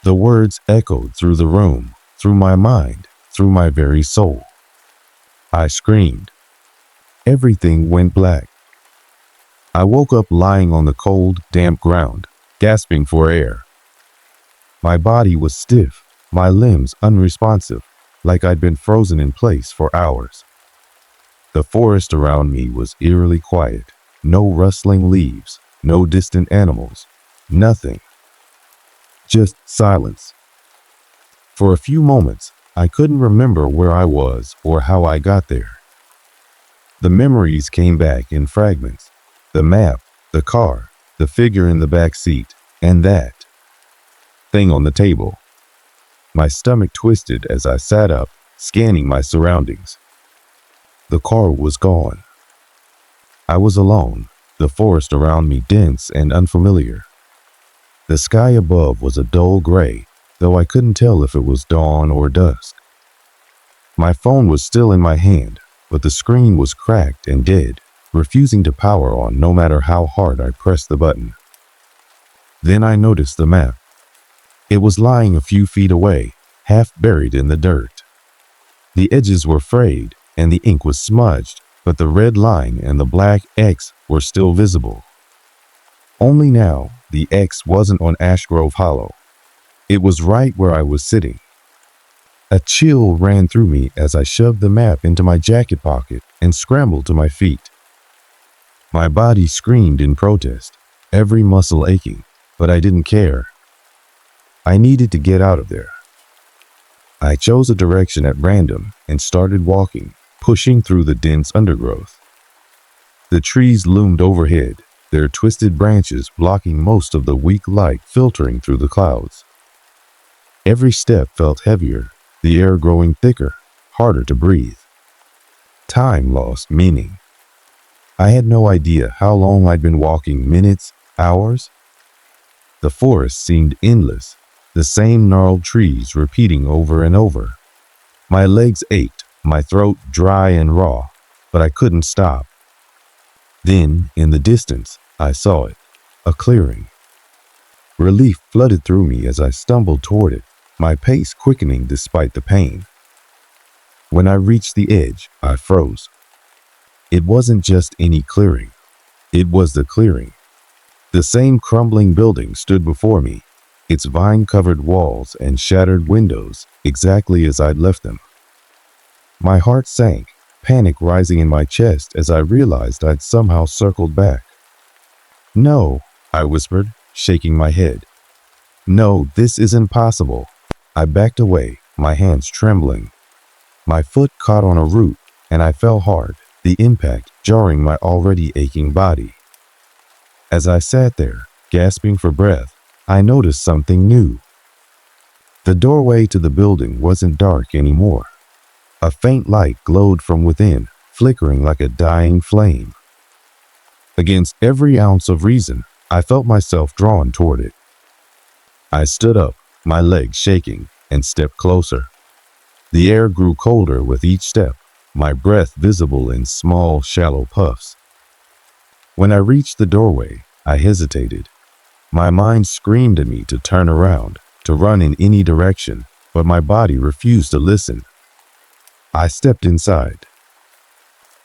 The words echoed through the room, through my mind, through my very soul. I screamed. Everything went black. I woke up lying on the cold, damp ground, gasping for air. My body was stiff, my limbs unresponsive, like I'd been frozen in place for hours. The forest around me was eerily quiet. No rustling leaves, no distant animals, nothing. Just silence. For a few moments, I couldn't remember where I was or how I got there. The memories came back in fragments. The map, the car, the figure in the back seat, and that thing on the table. My stomach twisted as I sat up, scanning my surroundings. The car was gone. I was alone, the forest around me dense and unfamiliar. The sky above was a dull gray, though I couldn't tell if it was dawn or dusk. My phone was still in my hand, but the screen was cracked and dead, refusing to power on no matter how hard I pressed the button. Then I noticed the map. It was lying a few feet away, half buried in the dirt. The edges were frayed and the ink was smudged, but the red line and the black X were still visible. Only now, the X wasn't on Ashgrove Hollow. It was right where I was sitting. A chill ran through me as I shoved the map into my jacket pocket and scrambled to my feet. My body screamed in protest, every muscle aching, but I didn't care. I needed to get out of there. I chose a direction at random and started walking, pushing through the dense undergrowth. The trees loomed overhead, their twisted branches blocking most of the weak light filtering through the clouds. Every step felt heavier, the air growing thicker, harder to breathe. Time lost meaning. I had no idea how long I'd been walking, minutes, hours. The forest seemed endless, the same gnarled trees repeating over and over. My legs ached, my throat dry and raw, but I couldn't stop. Then, in the distance, I saw it, a clearing. Relief flooded through me as I stumbled toward it, my pace quickening despite the pain. When I reached the edge, I froze. It wasn't just any clearing. It was the clearing. The same crumbling building stood before me, its vine-covered walls and shattered windows exactly as I'd left them. My heart sank, panic rising in my chest as I realized I'd somehow circled back. "No," I whispered, shaking my head. "No, this isn't possible." I backed away, my hands trembling. My foot caught on a root, and I fell hard, the impact jarring my already aching body. As I sat there, gasping for breath, I noticed something new. The doorway to the building wasn't dark anymore. A faint light glowed from within, flickering like a dying flame. Against every ounce of reason, I felt myself drawn toward it. I stood up, my legs shaking, and stepped closer. The air grew colder with each step, my breath visible in small, shallow puffs. When I reached the doorway, I hesitated. My mind screamed at me to turn around, to run in any direction, but my body refused to listen. I stepped inside.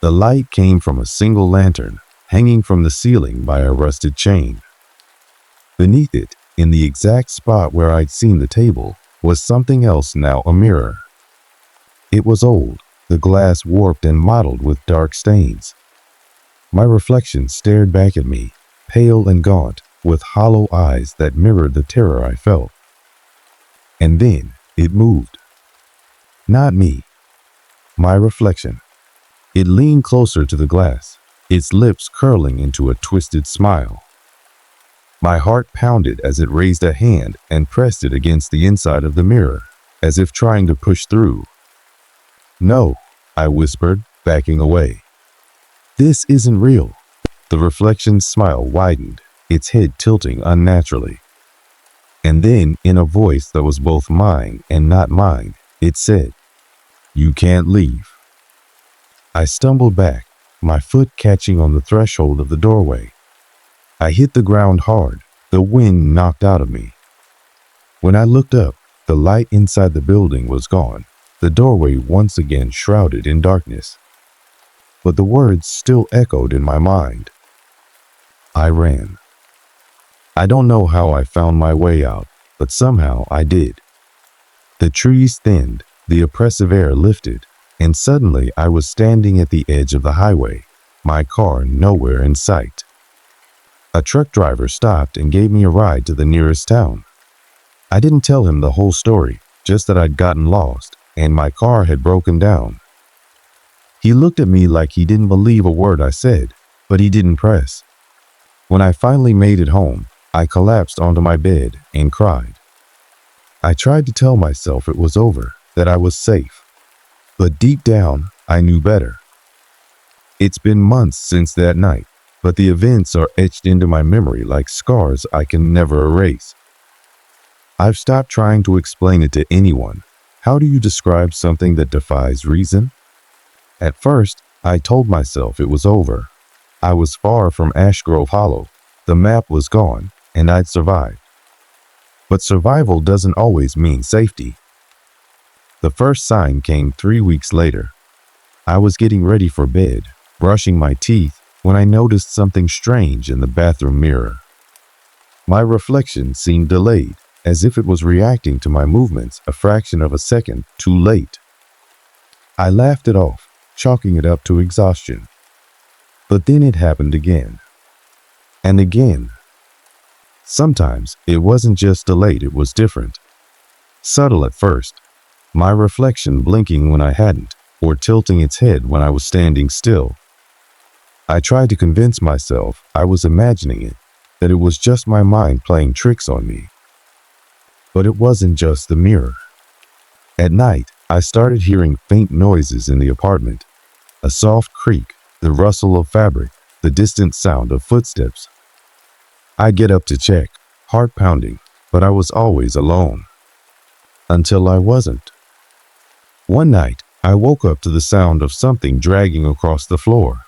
The light came from a single lantern, hanging from the ceiling by a rusted chain. Beneath it, in the exact spot where I'd seen the table, was something else, now a mirror. It was old, the glass warped and mottled with dark stains. My reflection stared back at me, pale and gaunt, with hollow eyes that mirrored the terror I felt. And then it moved. Not me. My reflection. It leaned closer to the glass, its lips curling into a twisted smile. My heart pounded as it raised a hand and pressed it against the inside of the mirror, as if trying to push through. "No," I whispered, backing away. "This isn't real." The reflection's smile widened, its head tilting unnaturally. And then, in a voice that was both mine and not mine, it said, "You can't leave." I stumbled back, my foot catching on the threshold of the doorway. I hit the ground hard, the wind knocked out of me. When I looked up, the light inside the building was gone, the doorway once again shrouded in darkness. But the words still echoed in my mind. I ran. I don't know how I found my way out, but somehow I did. The trees thinned, the oppressive air lifted, and suddenly I was standing at the edge of the highway, my car nowhere in sight. A truck driver stopped and gave me a ride to the nearest town. I didn't tell him the whole story, just that I'd gotten lost, and my car had broken down. He looked at me like he didn't believe a word I said, but he didn't press. When I finally made it home, I collapsed onto my bed and cried. I tried to tell myself it was over, that I was safe. But deep down, I knew better. It's been months since that night, but the events are etched into my memory like scars I can never erase. I've stopped trying to explain it to anyone. How do you describe something that defies reason? At first, I told myself it was over. I was far from Ash Grove Hollow. The map was gone, and I'd survived. But survival doesn't always mean safety. The first sign came 3 weeks later. I was getting ready for bed, brushing my teeth, when I noticed something strange in the bathroom mirror. My reflection seemed delayed, as if it was reacting to my movements a fraction of a second too late. I laughed it off, chalking it up to exhaustion. But then it happened again. And again. Sometimes it wasn't just delayed, it was different. Subtle at first, my reflection blinking when I hadn't, or tilting its head when I was standing still. I tried to convince myself I was imagining it, that it was just my mind playing tricks on me. But it wasn't just the mirror. At night, I started hearing faint noises in the apartment. A soft creak, the rustle of fabric, the distant sound of footsteps. I'd get up to check, heart pounding, but I was always alone. Until I wasn't. One night, I woke up to the sound of something dragging across the floor.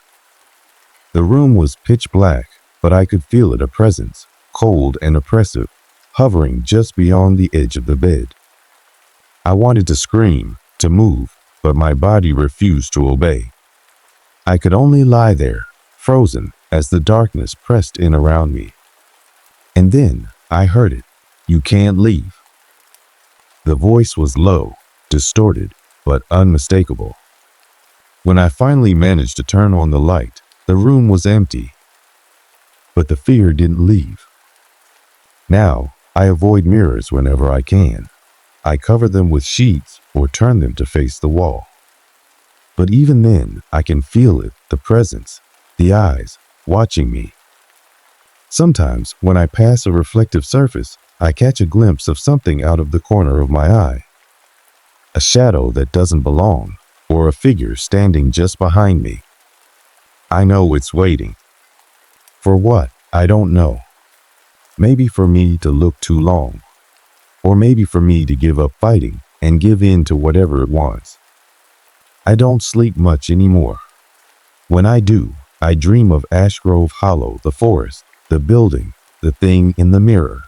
The room was pitch black, but I could feel it, a presence, cold and oppressive, hovering just beyond the edge of the bed. I wanted to scream, to move, but my body refused to obey. I could only lie there, frozen, as the darkness pressed in around me. And then I heard it. You can't leave. The voice was low, distorted, but unmistakable. When I finally managed to turn on the light, the room was empty. But the fear didn't leave. Now, I avoid mirrors whenever I can. I cover them with sheets or turn them to face the wall. But even then, I can feel it, the presence, the eyes, watching me. Sometimes, when I pass a reflective surface, I catch a glimpse of something out of the corner of my eye. A shadow that doesn't belong, or a figure standing just behind me. I know it's waiting. For what? I don't know. Maybe for me to look too long. Or maybe for me to give up fighting and give in to whatever it wants. I don't sleep much anymore. When I do, I dream of Ash Grove Hollow, the forest, the building, the thing in the mirror.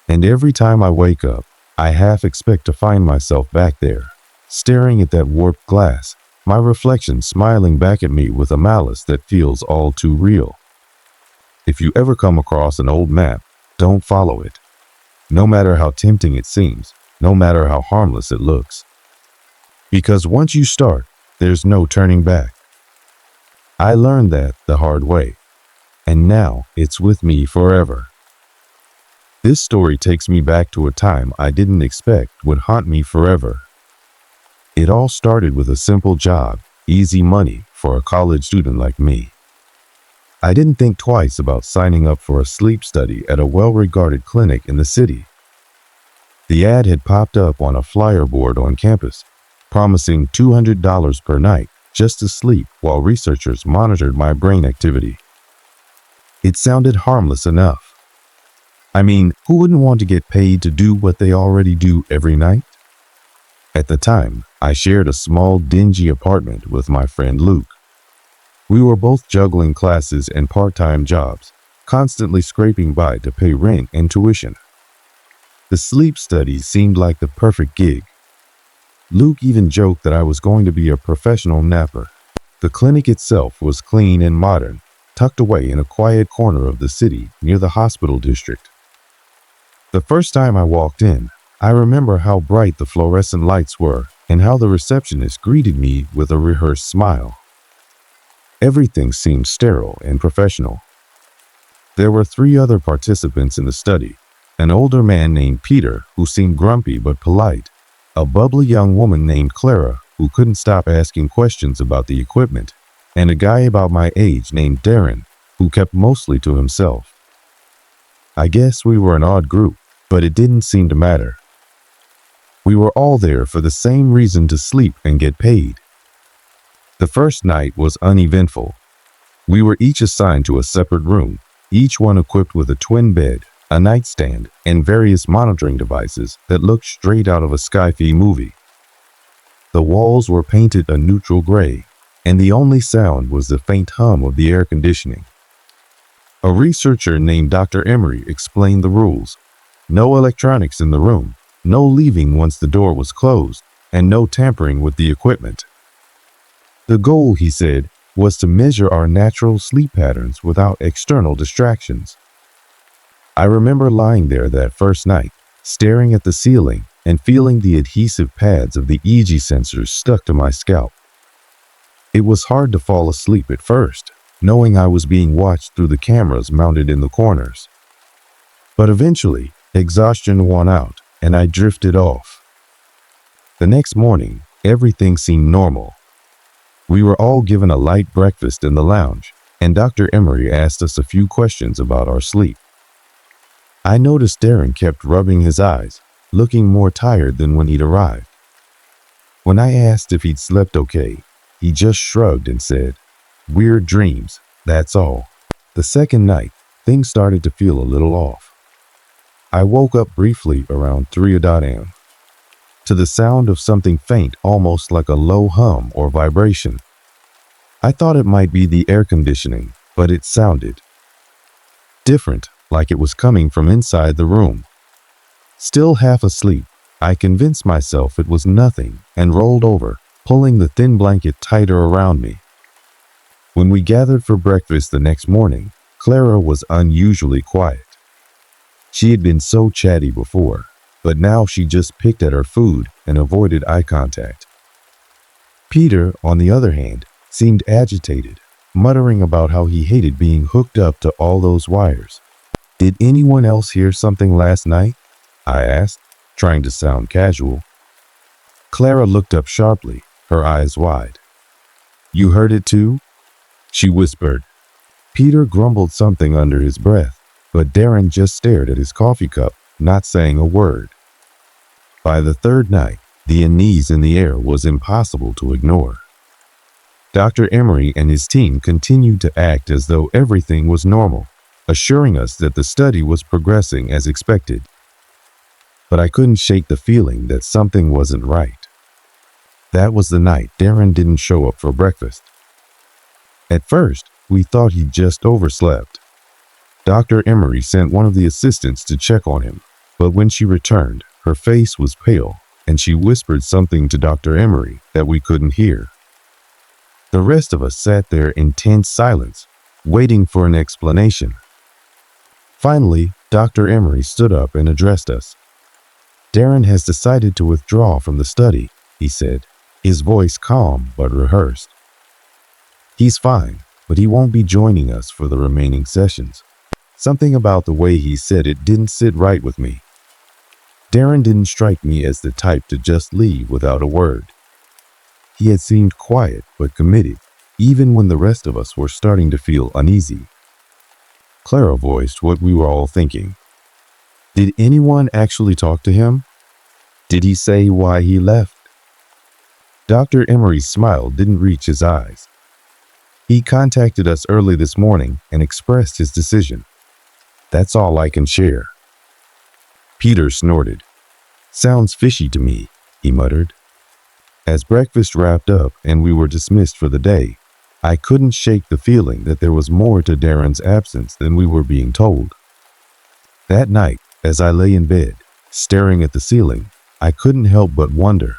And every time I wake up, I half expect to find myself back there, staring at that warped glass, my reflection smiling back at me with a malice that feels all too real. If you ever come across an old map, don't follow it. No matter how tempting it seems, no matter how harmless it looks. Because once you start, there's no turning back. I learned that the hard way. And now it's with me forever. This story takes me back to a time I didn't expect would haunt me forever. It all started with a simple job, easy money for a college student like me. I didn't think twice about signing up for a sleep study at a well-regarded clinic in the city. The ad had popped up on a flyer board on campus, promising $200 per night just to sleep while researchers monitored my brain activity. It sounded harmless enough. I mean, who wouldn't want to get paid to do what they already do every night? At the time, I shared a small, dingy apartment with my friend Luke. We were both juggling classes and part-time jobs, constantly scraping by to pay rent and tuition. The sleep study seemed like the perfect gig. Luke even joked that I was going to be a professional napper. The clinic itself was clean and modern, tucked away in a quiet corner of the city near the hospital district. The first time I walked in, I remember how bright the fluorescent lights were and how the receptionist greeted me with a rehearsed smile. Everything seemed sterile and professional. There were 3 other participants in the study, an older man named Peter who seemed grumpy but polite, a bubbly young woman named Clara who couldn't stop asking questions about the equipment, and a guy about my age named Darren, who kept mostly to himself. I guess we were an odd group, but it didn't seem to matter. We were all there for the same reason, to sleep and get paid. The first night was uneventful. We were each assigned to a separate room, each one equipped with a twin bed, a nightstand, and various monitoring devices that looked straight out of a sci-fi movie. The walls were painted a neutral gray, and the only sound was the faint hum of the air conditioning. A researcher named Dr. Emery explained the rules. No electronics in the room, no leaving once the door was closed, and no tampering with the equipment. The goal, he said, was to measure our natural sleep patterns without external distractions. I remember lying there that first night, staring at the ceiling and feeling the adhesive pads of the EEG sensors stuck to my scalp. It was hard to fall asleep at first, knowing I was being watched through the cameras mounted in the corners. But eventually, exhaustion won out, and I drifted off. The next morning, everything seemed normal. We were all given a light breakfast in the lounge, and Dr. Emery asked us a few questions about our sleep. I noticed Darren kept rubbing his eyes, looking more tired than when he'd arrived. When I asked if he'd slept okay, he just shrugged and said, "Weird dreams, that's all." The second night, things started to feel a little off. I woke up briefly around 3 a.m. to the sound of something faint, almost like a low hum or vibration. I thought it might be the air conditioning, but it sounded different, like it was coming from inside the room. Still half asleep, I convinced myself it was nothing and rolled over, pulling the thin blanket tighter around me. When we gathered for breakfast the next morning, Clara was unusually quiet. She had been so chatty before, but now she just picked at her food and avoided eye contact. Peter, on the other hand, seemed agitated, muttering about how he hated being hooked up to all those wires. "Did anyone else hear something last night?" I asked, trying to sound casual. Clara looked up sharply, her eyes wide. "You heard it too?" she whispered. Peter grumbled something under his breath, but Darren just stared at his coffee cup, not saying a word. By the third night, the unease in the air was impossible to ignore. Dr. Emery and his team continued to act as though everything was normal, assuring us that the study was progressing as expected. But I couldn't shake the feeling that something wasn't right. That was the night Darren didn't show up for breakfast. At first, we thought he'd just overslept. Dr. Emery sent one of the assistants to check on him, but when she returned, her face was pale, and she whispered something to Dr. Emery that we couldn't hear. The rest of us sat there in tense silence, waiting for an explanation. Finally, Dr. Emery stood up and addressed us. "Darren has decided to withdraw from the study," he said, his voice calm but rehearsed. "He's fine, but he won't be joining us for the remaining sessions." Something about the way he said it didn't sit right with me. Darren didn't strike me as the type to just leave without a word. He had seemed quiet but committed, even when the rest of us were starting to feel uneasy. Clara voiced what we were all thinking. "Did anyone actually talk to him? Did he say why he left?" Dr. Emery's smile didn't reach his eyes. "He contacted us early this morning and expressed his decision. That's all I can share." Peter snorted. "Sounds fishy to me," he muttered. As breakfast wrapped up and we were dismissed for the day, I couldn't shake the feeling that there was more to Darren's absence than we were being told. That night, as I lay in bed, staring at the ceiling, I couldn't help but wonder.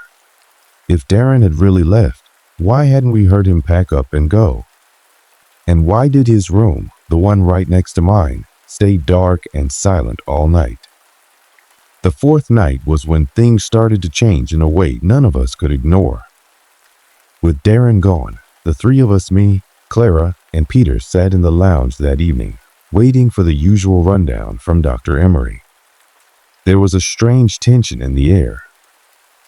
If Darren had really left, why hadn't we heard him pack up and go? And why did his room, the one right next to mine, stay dark and silent all night? The fourth night was when things started to change in a way none of us could ignore. With Darren gone, the three of us, me, Clara, and Peter, sat in the lounge that evening, waiting for the usual rundown from Dr. Emery. There was a strange tension in the air.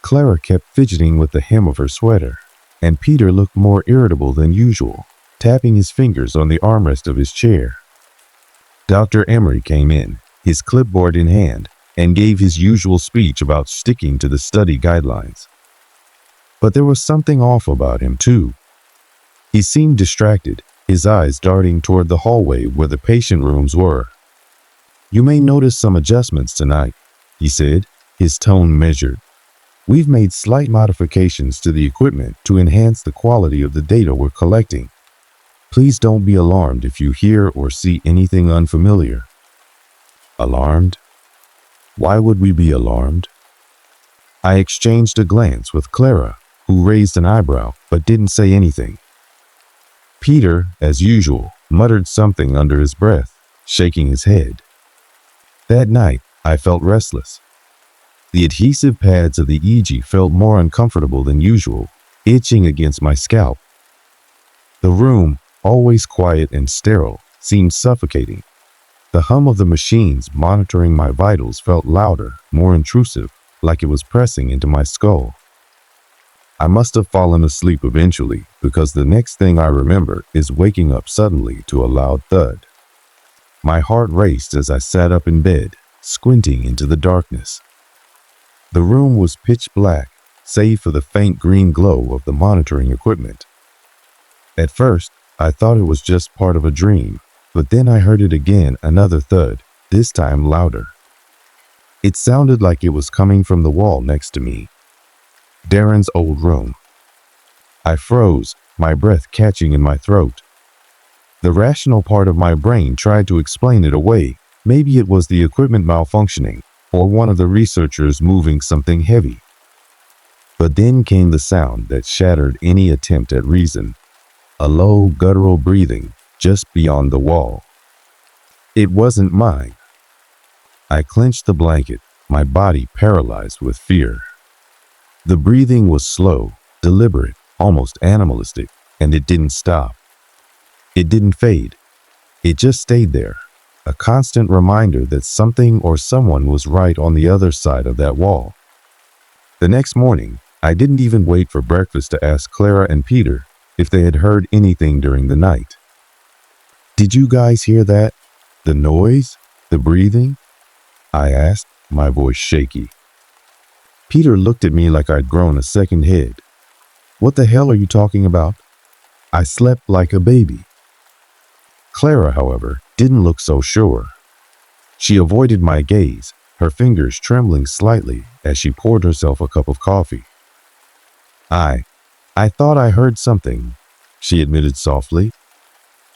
Clara kept fidgeting with the hem of her sweater, and Peter looked more irritable than usual, tapping his fingers on the armrest of his chair. Dr. Emery came in, his clipboard in hand, and gave his usual speech about sticking to the study guidelines. But there was something off about him, too. He seemed distracted, his eyes darting toward the hallway where the patient rooms were. "You may notice some adjustments tonight," he said, his tone measured. "We've made slight modifications to the equipment to enhance the quality of the data we're collecting. Please don't be alarmed if you hear or see anything unfamiliar." Alarmed? Why would we be alarmed? I exchanged a glance with Clara, who raised an eyebrow but didn't say anything. Peter, as usual, muttered something under his breath, shaking his head. That night, I felt restless. The adhesive pads of the EEG felt more uncomfortable than usual, itching against my scalp. The room, always quiet and sterile, seemed suffocating. The hum of the machines monitoring my vitals felt louder, more intrusive, like it was pressing into my skull. I must have fallen asleep eventually, because the next thing I remember is waking up suddenly to a loud thud. My heart raced as I sat up in bed, squinting into the darkness. The room was pitch black, save for the faint green glow of the monitoring equipment. At first, I thought it was just part of a dream, but then I heard it again, another thud, this time louder. It sounded like it was coming from the wall next to me. Darren's old room. I froze, my breath catching in my throat. The rational part of my brain tried to explain it away. Maybe it was the equipment malfunctioning, or one of the researchers moving something heavy. But then came the sound that shattered any attempt at reason. A low, guttural breathing just beyond the wall. It wasn't mine. I clenched the blanket, my body paralyzed with fear. The breathing was slow, deliberate, almost animalistic, and it didn't stop. It didn't fade. It just stayed there, a constant reminder that something or someone was right on the other side of that wall. The next morning, I didn't even wait for breakfast to ask Clara and Peter if they had heard anything during the night. "Did you guys hear that? The noise? The breathing?" I asked, my voice shaky. Peter looked at me like I'd grown a second head. "What the hell are you talking about? I slept like a baby." Clara, however, didn't look so sure. She avoided my gaze, her fingers trembling slightly as she poured herself a cup of coffee. I thought I heard something," she admitted softly.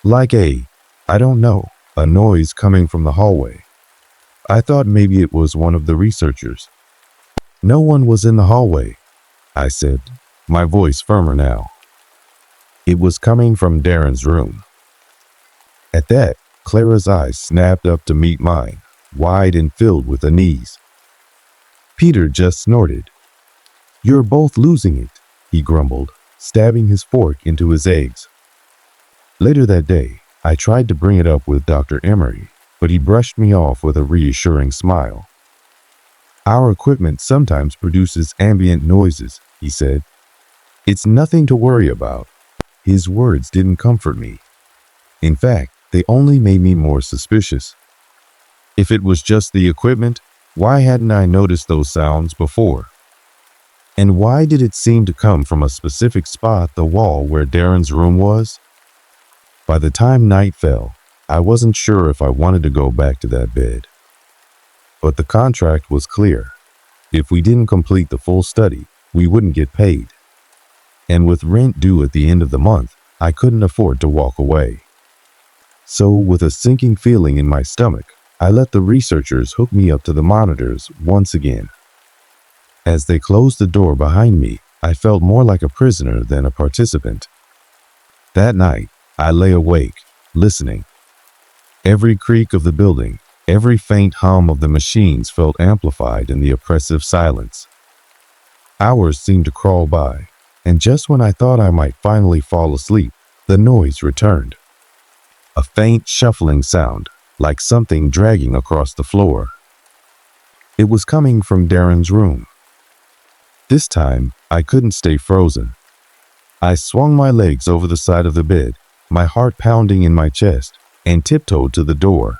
"Like I don't know, a noise coming from the hallway. I thought maybe it was one of the researchers." "No one was in the hallway," I said, my voice firmer now. It was coming from Darren's room. At that, Clara's eyes snapped up to meet mine, wide and filled with unease. Peter just snorted. "You're both losing it," he grumbled, stabbing his fork into his eggs. Later that day, I tried to bring it up with Dr. Emery, but he brushed me off with a reassuring smile. "Our equipment sometimes produces ambient noises," he said. "It's nothing to worry about." His words didn't comfort me. In fact, they only made me more suspicious. If it was just the equipment, why hadn't I noticed those sounds before? And why did it seem to come from a specific spot, the wall where Darren's room was? By the time night fell, I wasn't sure if I wanted to go back to that bed. But the contract was clear. If we didn't complete the full study, we wouldn't get paid. And with rent due at the end of the month, I couldn't afford to walk away. So, with a sinking feeling in my stomach, I let the researchers hook me up to the monitors once again. As they closed the door behind me, I felt more like a prisoner than a participant. That night, I lay awake, listening. Every creak of the building, every faint hum of the machines felt amplified in the oppressive silence. Hours seemed to crawl by, and just when I thought I might finally fall asleep, the noise returned. A faint shuffling sound, like something dragging across the floor. It was coming from Darren's room. This time, I couldn't stay frozen. I swung my legs over the side of the bed, my heart pounding in my chest, and tiptoed to the door.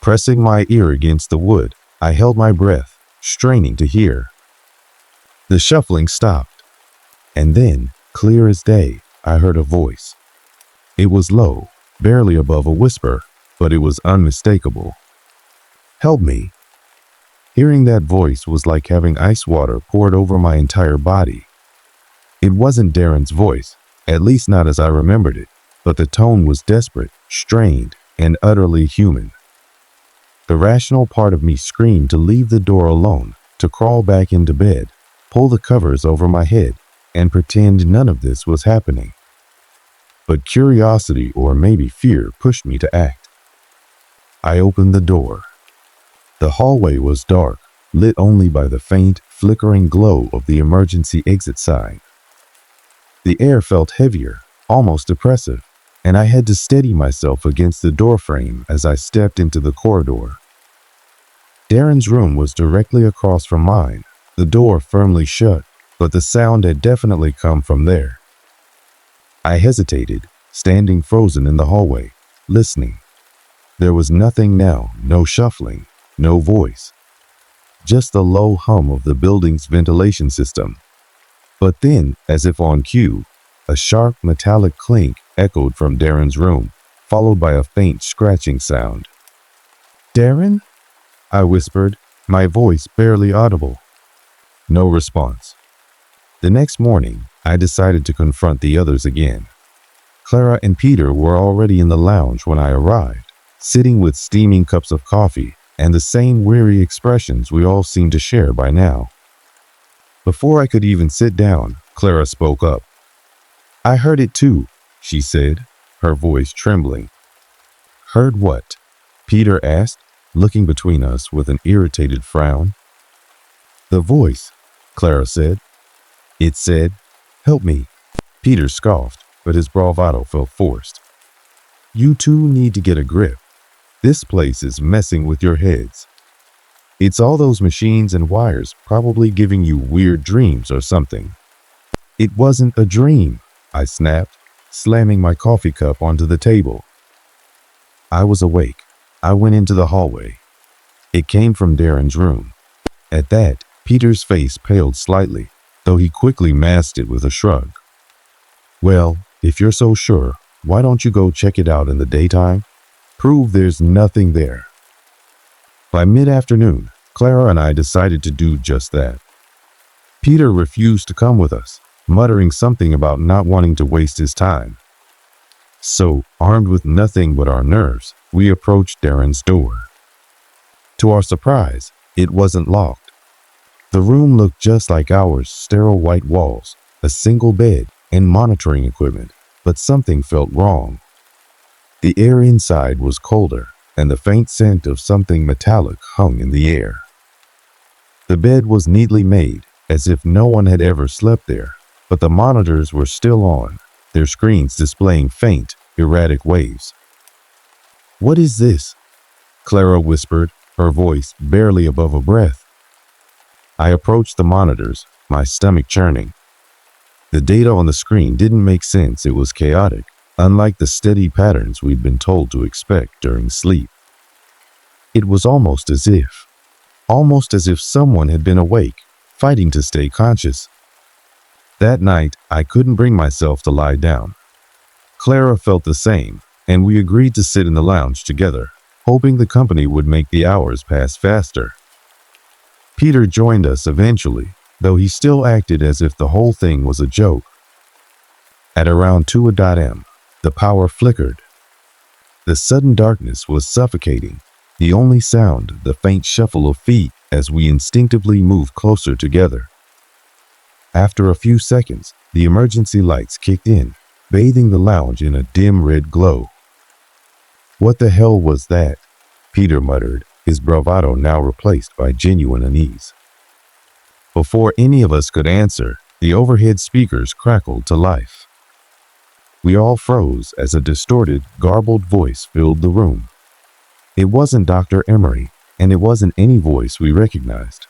Pressing my ear against the wood, I held my breath, straining to hear. The shuffling stopped, and then, clear as day, I heard a voice. It was low, barely above a whisper, but it was unmistakable. "Help me." Hearing that voice was like having ice water poured over my entire body. It wasn't Darren's voice, at least not as I remembered it, but the tone was desperate, strained, and utterly human. The rational part of me screamed to leave the door alone, to crawl back into bed, pull the covers over my head, and pretend none of this was happening. But curiosity, or maybe fear, pushed me to act. I opened the door. The hallway was dark, lit only by the faint, flickering glow of the emergency exit sign. The air felt heavier, almost oppressive, and I had to steady myself against the doorframe as I stepped into the corridor. Darren's room was directly across from mine, the door firmly shut, but the sound had definitely come from there. I hesitated, standing frozen in the hallway, listening. There was nothing now, no shuffling, no voice. Just the low hum of the building's ventilation system. But then, as if on cue, a sharp metallic clink echoed from Darren's room, followed by a faint scratching sound. "Darren?" I whispered, my voice barely audible. No response. The next morning, I decided to confront the others again. Clara and Peter were already in the lounge when I arrived, sitting with steaming cups of coffee and the same weary expressions we all seemed to share by now. Before I could even sit down, Clara spoke up. "I heard it too," she said, her voice trembling. "Heard what?" Peter asked, looking between us with an irritated frown. "The voice," Clara said. "It said, 'Help me.'" Peter scoffed, but his bravado felt forced. "You two need to get a grip. This place is messing with your heads. It's all those machines and wires probably giving you weird dreams or something." "It wasn't a dream," I snapped, slamming my coffee cup onto the table. I was awake. I went into the hallway. It came from Darren's room. At that, Peter's face paled slightly, though he quickly masked it with a shrug. "Well, if you're so sure, why don't you go check it out in the daytime? Prove there's nothing there." By mid-afternoon, Clara and I decided to do just that. Peter refused to come with us, muttering something about not wanting to waste his time. So, armed with nothing but our nerves, we approached Darren's door. To our surprise, it wasn't locked. The room looked just like ours, sterile white walls, a single bed, and monitoring equipment, but something felt wrong. The air inside was colder, and the faint scent of something metallic hung in the air. The bed was neatly made, as if no one had ever slept there, but the monitors were still on, their screens displaying faint, erratic waves. "What is this?" Clara whispered, her voice barely above a breath. I approached the monitors, my stomach churning. The data on the screen didn't make sense. It was chaotic, unlike the steady patterns we'd been told to expect during sleep. It was almost as if someone had been awake, fighting to stay conscious. That night, I couldn't bring myself to lie down. Clara felt the same, and we agreed to sit in the lounge together, hoping the company would make the hours pass faster. Peter joined us eventually, though he still acted as if the whole thing was a joke. At around 2 a.m., the power flickered. The sudden darkness was suffocating, the only sound the faint shuffle of feet as we instinctively moved closer together. After a few seconds, the emergency lights kicked in, bathing the lounge in a dim red glow. "What the hell was that?" Peter muttered, his bravado now replaced by genuine unease. Before any of us could answer, the overhead speakers crackled to life. We all froze as a distorted, garbled voice filled the room. It wasn't Dr. Emery, and it wasn't any voice we recognized.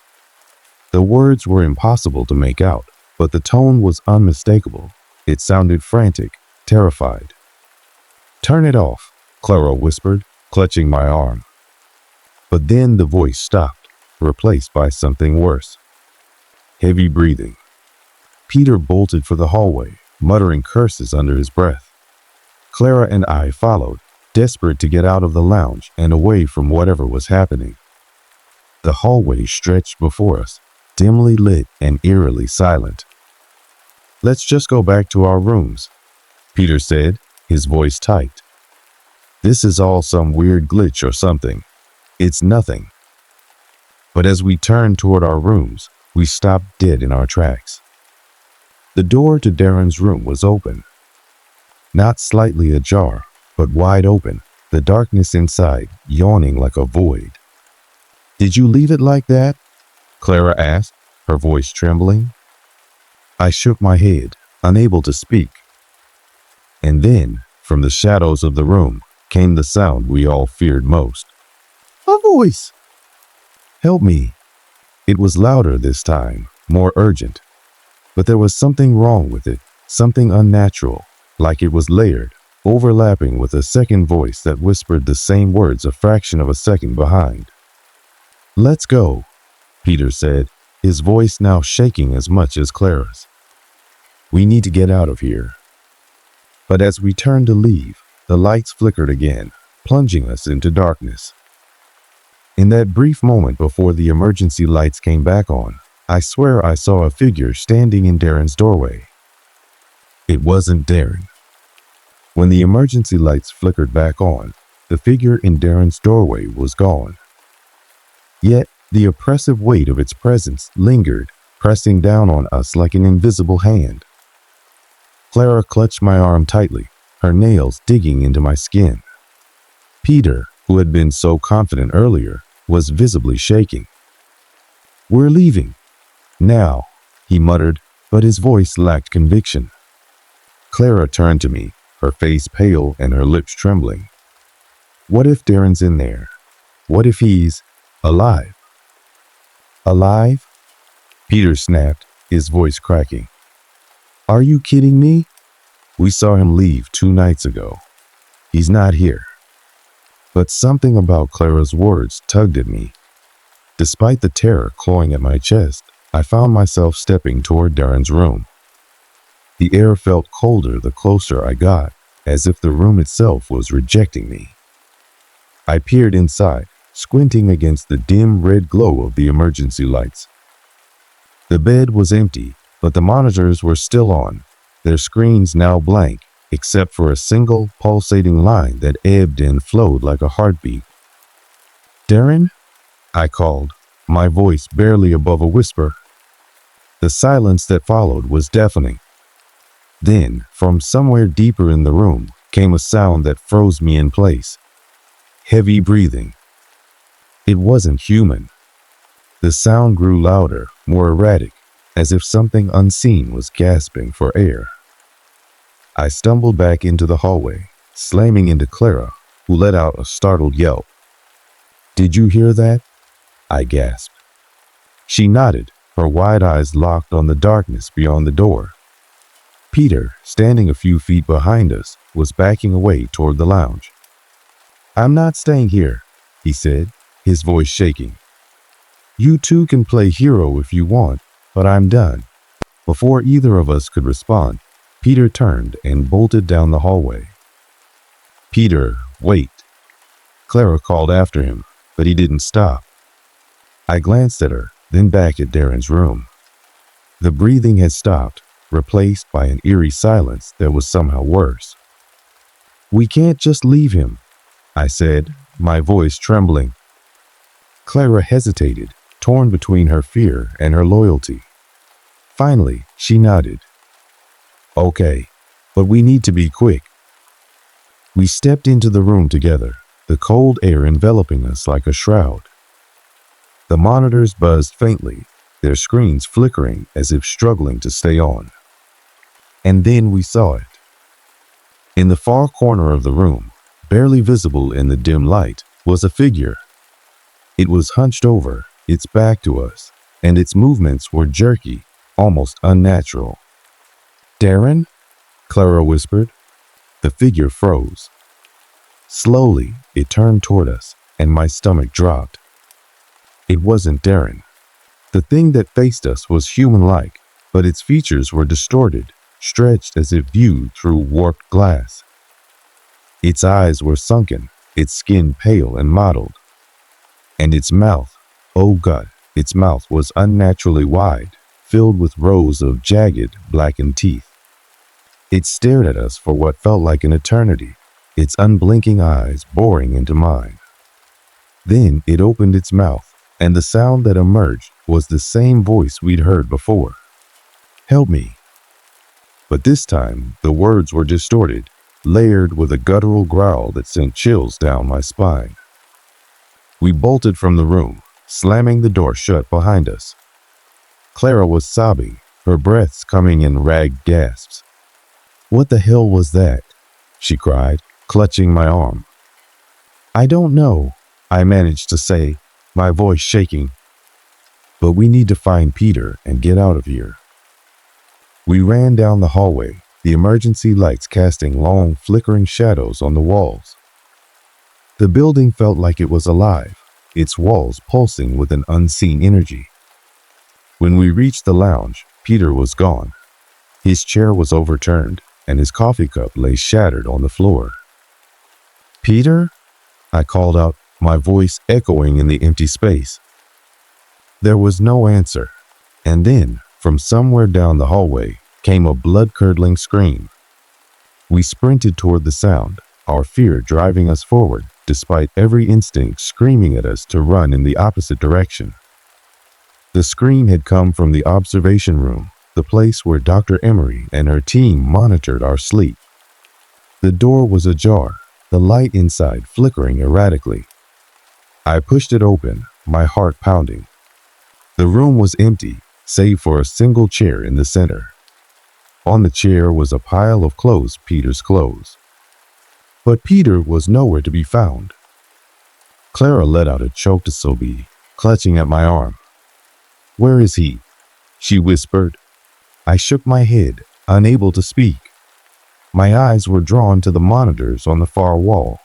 The words were impossible to make out, but the tone was unmistakable. It sounded frantic, terrified. "Turn it off," Clara whispered, clutching my arm. But then the voice stopped, replaced by something worse. Heavy breathing. Peter bolted for the hallway, muttering curses under his breath. Clara and I followed, desperate to get out of the lounge and away from whatever was happening. The hallway stretched before us, dimly lit and eerily silent. "Let's just go back to our rooms," Peter said, his voice tight. "This is all some weird glitch or something. It's nothing." But as we turned toward our rooms, we stopped dead in our tracks. The door to Darren's room was open. Not slightly ajar, but wide open, the darkness inside yawning like a void. "Did you leave it like that?" Clara asked, her voice trembling. I shook my head, unable to speak. And then, from the shadows of the room, came the sound we all feared most. "A voice!" "Help me!" It was louder this time, more urgent. But there was something wrong with it, something unnatural, like it was layered, overlapping with a second voice that whispered the same words a fraction of a second behind. "Let's go," Peter said, his voice now shaking as much as Clara's. "We need to get out of here." But as we turned to leave, the lights flickered again, plunging us into darkness. In that brief moment before the emergency lights came back on, I swear I saw a figure standing in Darren's doorway. It wasn't Darren. When the emergency lights flickered back on, the figure in Darren's doorway was gone. Yet the oppressive weight of its presence lingered, pressing down on us like an invisible hand. Clara clutched my arm tightly, her nails digging into my skin. Peter, who had been so confident earlier, was visibly shaking. "We're leaving. Now," he muttered, but his voice lacked conviction. Clara turned to me, her face pale and her lips trembling. "What if Darren's in there? What if he's alive?" "Alive?" Peter snapped, his voice cracking. "Are you kidding me? We saw him leave 2 nights ago. He's not here." But something about Clara's words tugged at me. Despite the terror clawing at my chest, I found myself stepping toward Darren's room. The air felt colder the closer I got, as if the room itself was rejecting me. I peered inside, squinting against the dim red glow of the emergency lights. The bed was empty, but the monitors were still on, their screens now blank, except for a single pulsating line that ebbed and flowed like a heartbeat. "Darren?" I called, my voice barely above a whisper. The silence that followed was deafening. Then, from somewhere deeper in the room, came a sound that froze me in place. Heavy breathing. It wasn't human. The sound grew louder, more erratic, as if something unseen was gasping for air. I stumbled back into the hallway, slamming into Clara, who let out a startled yelp. "Did you hear that?" I gasped. She nodded, her wide eyes locked on the darkness beyond the door. Peter, standing a few feet behind us, was backing away toward the lounge. "I'm not staying here," he said, his voice shaking. "You two can play hero if you want, but I'm done." Before either of us could respond, Peter turned and bolted down the hallway. "Peter, wait." Clara called after him, but he didn't stop. I glanced at her, then back at Darren's room. The breathing had stopped, replaced by an eerie silence that was somehow worse. "We can't just leave him," I said, my voice trembling. Clara hesitated, torn between her fear and her loyalty. Finally, she nodded. "Okay, but we need to be quick." We stepped into the room together, the cold air enveloping us like a shroud. The monitors buzzed faintly, their screens flickering as if struggling to stay on. And then we saw it. In the far corner of the room, barely visible in the dim light, was a figure. It was hunched over, its back to us, and its movements were jerky, almost unnatural. "Darren?" Clara whispered. The figure froze. Slowly, it turned toward us, and my stomach dropped. It wasn't Darren. The thing that faced us was human-like, but its features were distorted, stretched as if viewed through warped glass. Its eyes were sunken, its skin pale and mottled. And its mouth, oh God, its mouth was unnaturally wide, filled with rows of jagged, blackened teeth. It stared at us for what felt like an eternity, its unblinking eyes boring into mine. Then it opened its mouth, and the sound that emerged was the same voice we'd heard before. "Help me." But this time, the words were distorted, layered with a guttural growl that sent chills down my spine. We bolted from the room, slamming the door shut behind us. Clara was sobbing, her breaths coming in ragged gasps. "What the hell was that?" she cried, clutching my arm. "I don't know," I managed to say, my voice shaking. "But we need to find Peter and get out of here." We ran down the hallway, the emergency lights casting long, flickering shadows on the walls. The building felt like it was alive, its walls pulsing with an unseen energy. When we reached the lounge, Peter was gone. His chair was overturned, and his coffee cup lay shattered on the floor. "Peter?" I called out, my voice echoing in the empty space. There was no answer, and then, from somewhere down the hallway, came a blood-curdling scream. We sprinted toward the sound, our fear driving us forward, despite every instinct screaming at us to run in the opposite direction. The scream had come from the observation room, the place where Dr. Emery and her team monitored our sleep. The door was ajar, the light inside flickering erratically. I pushed it open, my heart pounding. The room was empty, save for a single chair in the center. On the chair was a pile of clothes, Peter's clothes. But Peter was nowhere to be found. Clara let out a choked sob, clutching at my arm. "Where is he?" she whispered. I shook my head, unable to speak. My eyes were drawn to the monitors on the far wall.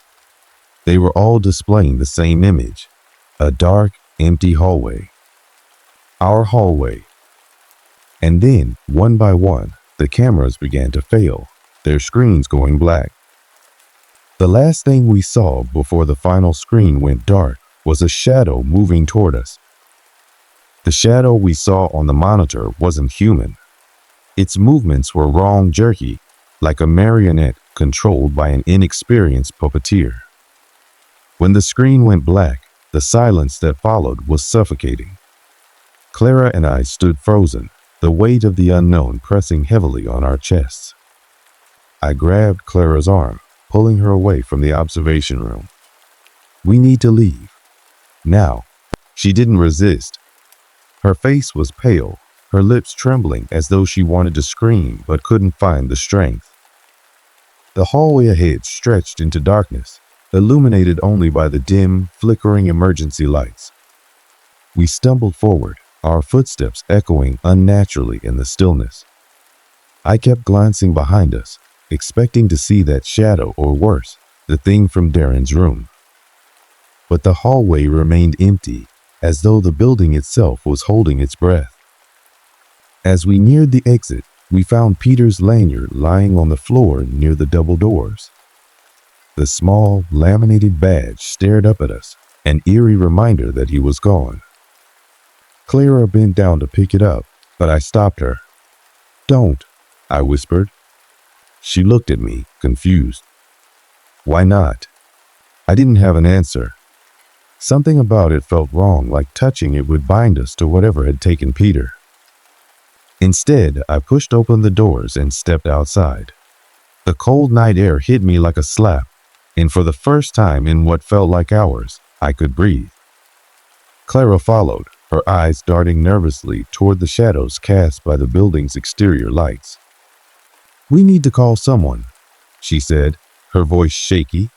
They were all displaying the same image, a dark, empty hallway. Our hallway. And then, one by one, the cameras began to fail, their screens going black. The last thing we saw before the final screen went dark was a shadow moving toward us. The shadow we saw on the monitor wasn't human. Its movements were raw and jerky, like a marionette controlled by an inexperienced puppeteer. When the screen went black, the silence that followed was suffocating. Clara and I stood frozen, the weight of the unknown pressing heavily on our chests. I grabbed Clara's arm, pulling her away from the observation room. "We need to leave. Now." She didn't resist. Her face was pale, her lips trembling as though she wanted to scream but couldn't find the strength. The hallway ahead stretched into darkness, illuminated only by the dim, flickering emergency lights. We stumbled forward, our footsteps echoing unnaturally in the stillness. I kept glancing behind us, expecting to see that shadow or worse, the thing from Darren's room. But the hallway remained empty, as though the building itself was holding its breath. As we neared the exit, we found Peter's lanyard lying on the floor near the double doors. The small, laminated badge stared up at us, an eerie reminder that he was gone. Clara bent down to pick it up, but I stopped her. "Don't," I whispered. She looked at me, confused. "Why not?" I didn't have an answer. Something about it felt wrong, like touching it would bind us to whatever had taken Peter. Instead, I pushed open the doors and stepped outside. The cold night air hit me like a slap, and for the first time in what felt like hours, I could breathe. Clara followed, her eyes darting nervously toward the shadows cast by the building's exterior lights. "We need to call someone," she said, her voice shaky.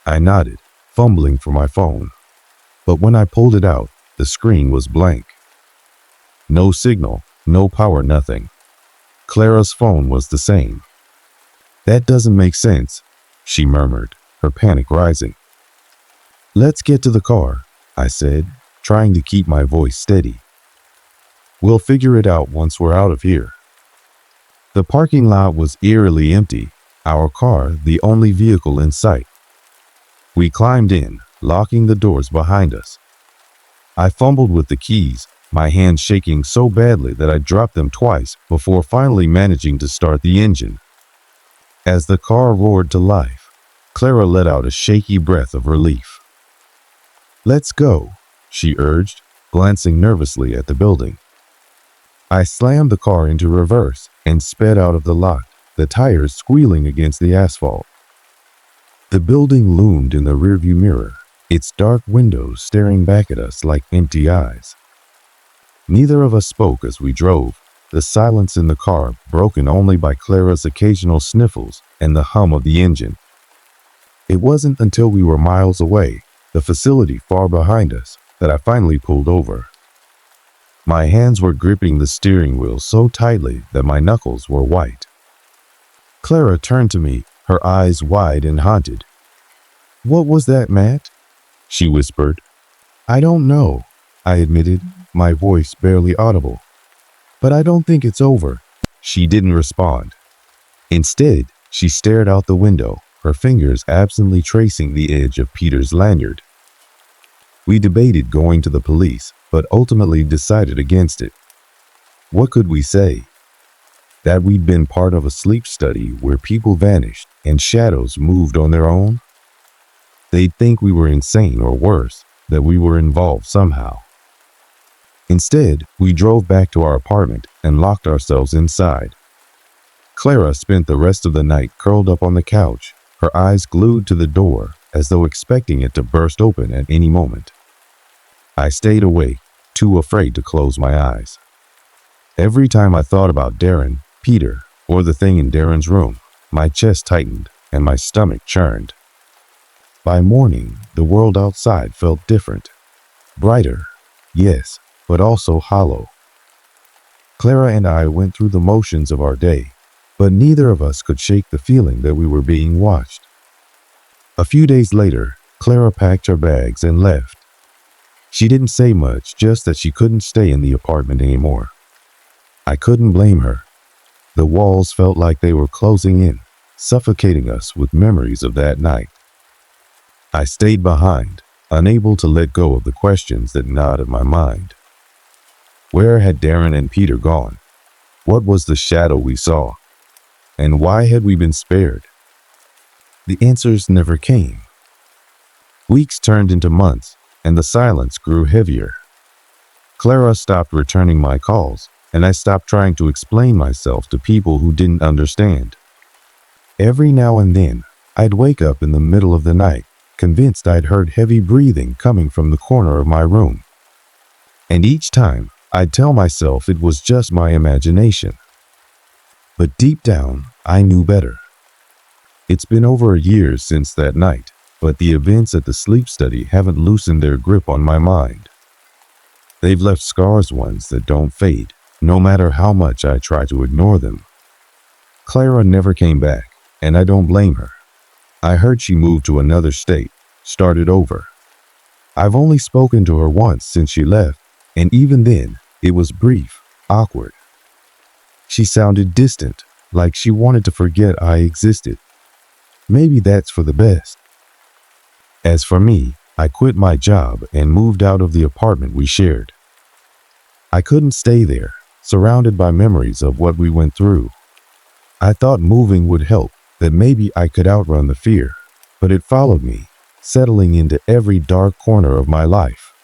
I nodded, fumbling for my phone. But when I pulled it out, the screen was blank. No signal, no power, nothing. Clara's phone was the same. "That doesn't make sense," she murmured. her panic rising. "Let's get to the car," I said, trying to keep my voice steady. "We'll figure it out once we're out of here." The parking lot was eerily empty, our car the only vehicle in sight. We climbed in, locking the doors behind us. I fumbled with the keys, my hands shaking so badly that I dropped them twice before finally managing to start the engine. As the car roared to life, Clara let out a shaky breath of relief. "Let's go," she urged, glancing nervously at the building. I slammed the car into reverse and sped out of the lot, the tires squealing against the asphalt. The building loomed in the rearview mirror, its dark windows staring back at us like empty eyes. Neither of us spoke as we drove, the silence in the car broken only by Clara's occasional sniffles and the hum of the engine. It wasn't until we were miles away, the facility far behind us, that I finally pulled over. My hands were gripping the steering wheel so tightly that my knuckles were white. Clara turned to me, her eyes wide and haunted. "What was that, Matt?" she whispered. "I don't know," I admitted, my voice barely audible. "But I don't think it's over." She didn't respond. Instead, she stared out the window, her fingers absently tracing the edge of Peter's lanyard. We debated going to the police, but ultimately decided against it. What could we say? That we'd been part of a sleep study where people vanished and shadows moved on their own? They'd think we were insane, or worse, that we were involved somehow. Instead, we drove back to our apartment and locked ourselves inside. Clara spent the rest of the night curled up on the couch, her eyes glued to the door as though expecting it to burst open at any moment. I stayed awake, too afraid to close my eyes. Every time I thought about Darren, Peter, or the thing in Darren's room, my chest tightened and my stomach churned. By morning, the world outside felt different. Brighter, yes, but also hollow. Clara and I went through the motions of our day, but neither of us could shake the feeling that we were being watched. A few days later, Clara packed her bags and left. She didn't say much, just that she couldn't stay in the apartment anymore. I couldn't blame her. The walls felt like they were closing in, suffocating us with memories of that night. I stayed behind, unable to let go of the questions that gnawed at my mind. Where had Darren and Peter gone? What was the shadow we saw? And why had we been spared? The answers never came. Weeks turned into months, and the silence grew heavier. Clara stopped returning my calls, and I stopped trying to explain myself to people who didn't understand. Every now and then, I'd wake up in the middle of the night, convinced I'd heard heavy breathing coming from the corner of my room. And each time, I'd tell myself it was just my imagination. But deep down, I knew better. It's been over a year since that night, but the events at the sleep study haven't loosened their grip on my mind. They've left scars, ones that don't fade, no matter how much I try to ignore them. Clara never came back, and I don't blame her. I heard she moved to another state, started over. I've only spoken to her once since she left, and even then, it was brief, awkward. She sounded distant, like she wanted to forget I existed. Maybe that's for the best. As for me, I quit my job and moved out of the apartment we shared. I couldn't stay there, surrounded by memories of what we went through. I thought moving would help, that maybe I could outrun the fear, but it followed me, settling into every dark corner of my life.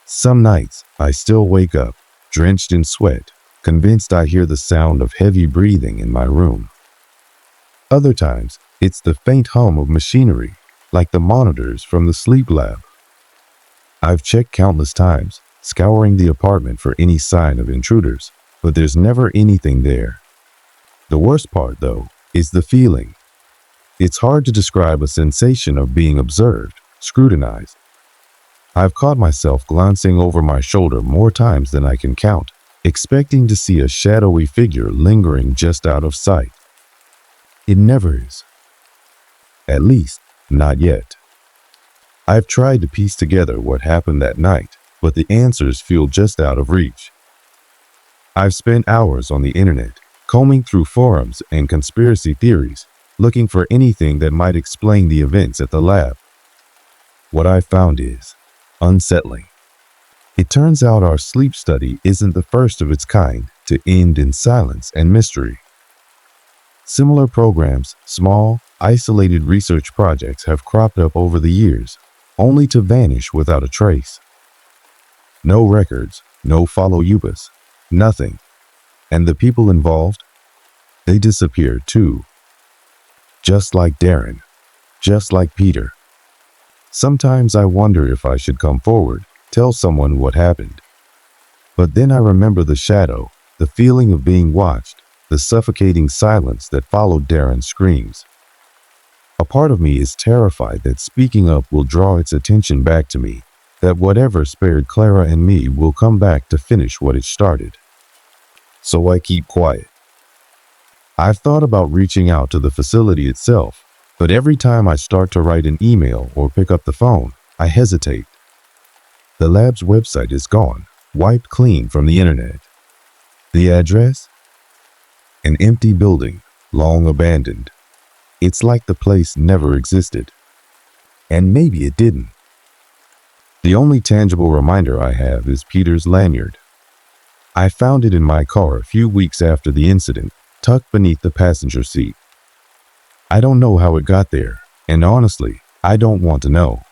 Some nights, I still wake up, drenched in sweat, convinced I hear the sound of heavy breathing in my room. Other times, it's the faint hum of machinery, like the monitors from the sleep lab. I've checked countless times, scouring the apartment for any sign of intruders, but there's never anything there. The worst part, though, is the feeling. It's hard to describe a sensation of being observed, scrutinized. I've caught myself glancing over my shoulder more times than I can count, expecting to see a shadowy figure lingering just out of sight. It never is. At least, Not yet. I've tried to piece together what happened that night, but the answers feel just out of reach. I've spent hours on the internet, combing through forums and conspiracy theories, looking for anything that might explain the events at the lab. What I found is unsettling. It turns out our sleep study isn't the first of its kind to end in silence and mystery. Similar programs, small, isolated research projects have cropped up over the years, only to vanish without a trace. No records, no follow-ups, nothing. And the people involved? They disappeared too. Just like Darren, just like Peter. Sometimes I wonder if I should come forward, tell someone what happened. But then I remember the shadow, the feeling of being watched, the suffocating silence that followed Darren's screams. A part of me is terrified that speaking up will draw its attention back to me, that whatever spared Clara and me will come back to finish what it started. So I keep quiet. I've thought about reaching out to the facility itself, but every time I start to write an email or pick up the phone, I hesitate. The lab's website is gone, wiped clean from the internet. The address? An empty building, long abandoned. It's like the place never existed. And maybe it didn't. The only tangible reminder I have is Peter's lanyard. I found it in my car a few weeks after the incident, tucked beneath the passenger seat. I don't know how it got there, and honestly, I don't want to know.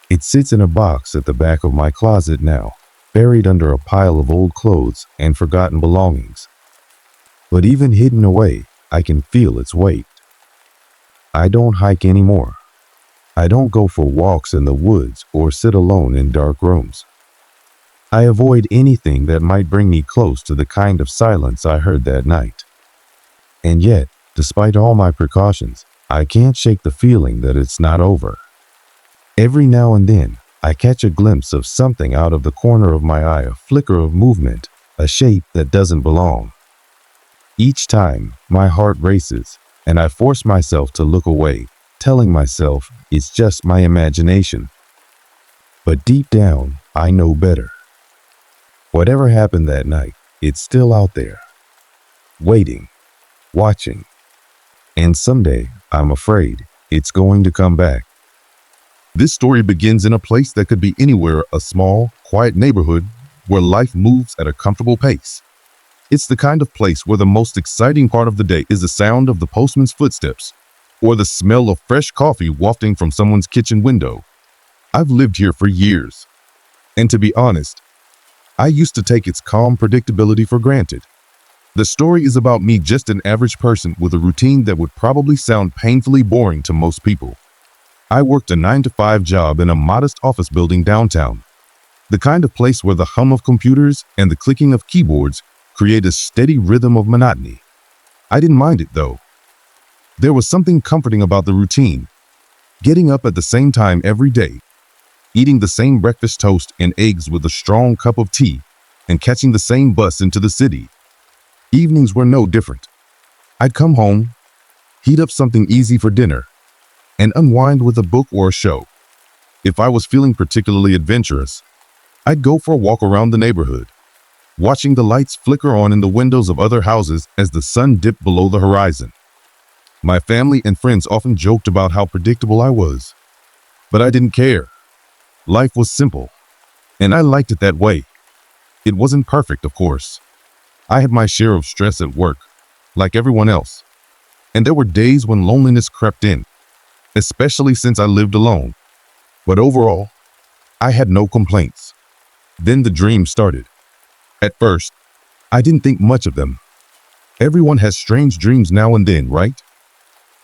It sits in a box at the back of my closet now, buried under a pile of old clothes and forgotten belongings. But even hidden away, I can feel its weight. I don't hike anymore. I don't go for walks in the woods or sit alone in dark rooms. I avoid anything that might bring me close to the kind of silence I heard that night. And yet, despite all my precautions, I can't shake the feeling that it's not over. Every now and then, I catch a glimpse of something out of the corner of my eye, a flicker of movement, a shape that doesn't belong. Each time, my heart races, and I force myself to look away, telling myself it's just my imagination. But deep down, I know better. Whatever happened that night, it's still out there, waiting, watching. And someday, I'm afraid, it's going to come back.
This story begins in a place that could be anywhere, a small, quiet neighborhood where life moves at a comfortable pace. It's the kind of place where the most exciting part of the day is the sound of the postman's footsteps or the smell of fresh coffee wafting from someone's kitchen window. I've lived here for years, and to be honest, I used to take its calm predictability for granted. The story is about me, just an average person with a routine that would probably sound painfully boring to most people. I worked a 9-to-5 job in a modest office building downtown, the kind of place where the hum of computers and the clicking of keyboards create a steady rhythm of monotony. I didn't mind it though. There was something comforting about the routine, getting up at the same time every day, eating the same breakfast toast and eggs with a strong cup of tea, and catching the same bus into the city. Evenings were no different. I'd come home, heat up something easy for dinner, and unwind with a book or a show. If I was feeling particularly adventurous, I'd go for a walk around the neighborhood, watching the lights flicker on in the windows of other houses as the sun dipped below the horizon. My family and friends often joked about how predictable I was, but I didn't care. Life was simple, and I liked it that way. It wasn't perfect, of course. I had my share of stress at work, like everyone else, and there were days when loneliness crept in, especially since I lived alone. But overall, I had no complaints. Then the dream started. At first, I didn't think much of them. Everyone has strange dreams now and then, right?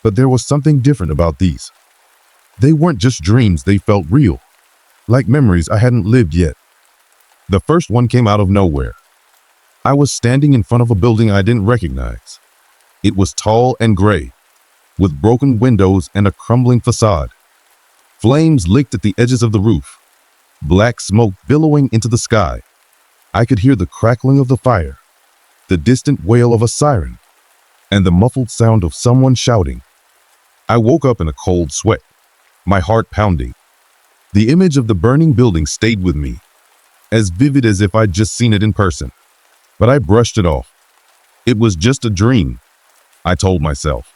But there was something different about these. They weren't just dreams, they felt real, like memories I hadn't lived yet. The first one came out of nowhere. I was standing in front of a building I didn't recognize. It was tall and gray, with broken windows and a crumbling facade. Flames licked at the edges of the roof, black smoke billowing into the sky. I could hear the crackling of the fire, the distant wail of a siren, and the muffled sound of someone shouting. I woke up in a cold sweat, my heart pounding. The image of the burning building stayed with me, as vivid as if I'd just seen it in person. But I brushed it off. It was just a dream, I told myself.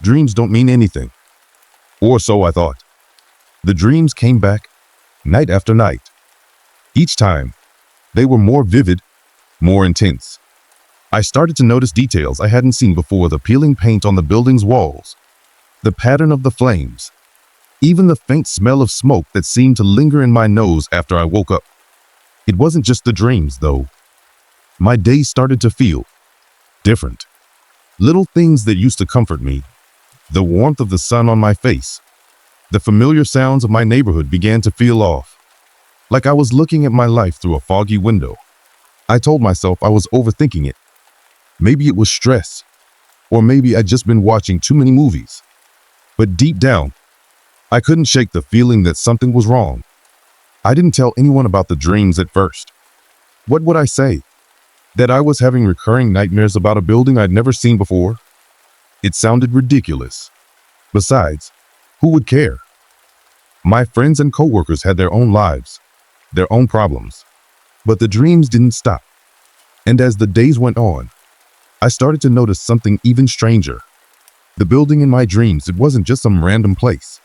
Dreams don't mean anything. Or so I thought. The dreams came back, night after night. Each time, they were more vivid, more intense. I started to notice details I hadn't seen before: the peeling paint on the building's walls, the pattern of the flames, even the faint smell of smoke that seemed to linger in my nose after I woke up. It wasn't just the dreams, though. My days started to feel different. Little things that used to comfort me, the warmth of the sun on my face, the familiar sounds of my neighborhood began to feel off, like I was looking at my life through a foggy window. I told myself I was overthinking it. Maybe it was stress, or maybe I'd just been watching too many movies. But deep down, I couldn't shake the feeling that something was wrong. I didn't tell anyone about the dreams at first. What would I say? That I was having recurring nightmares about a building I'd never seen before? It sounded ridiculous. Besides, who would care? My friends and coworkers had their own lives, their own problems. But the dreams didn't stop. And as the days went on, I started to notice something even stranger. The building in my dreams, it wasn't just some random place.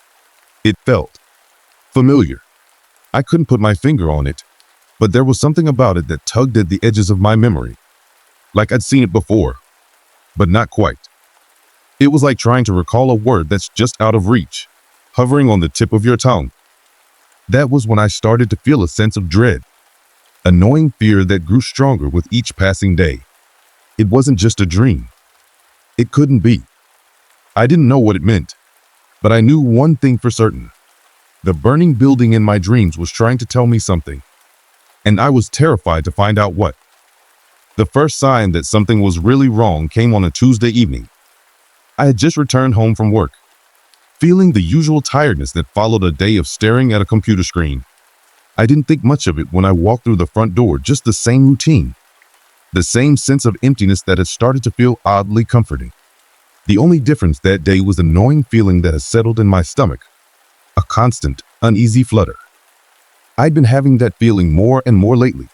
It felt familiar. I couldn't put my finger on it, but there was something about it that tugged at the edges of my memory. Like I'd seen it before, but not quite. It was like trying to recall a word that's just out of reach, hovering on the tip of your tongue. That was when I started to feel a sense of dread, a gnawing fear that grew stronger with each passing day. It wasn't just a dream. It couldn't be. I didn't know what it meant, but I knew one thing for certain. The burning building in my dreams was trying to tell me something, and I was terrified to find out what. The first sign that something was really wrong came on a Tuesday evening. I had just returned home from work, feeling the usual tiredness that followed a day of staring at a computer screen. I didn't think much of it when I walked through the front door, just the same routine, the same sense of emptiness that had started to feel oddly comforting. The only difference that day was the gnawing feeling that had settled in my stomach, a constant, uneasy flutter. I'd been having that feeling more and more lately,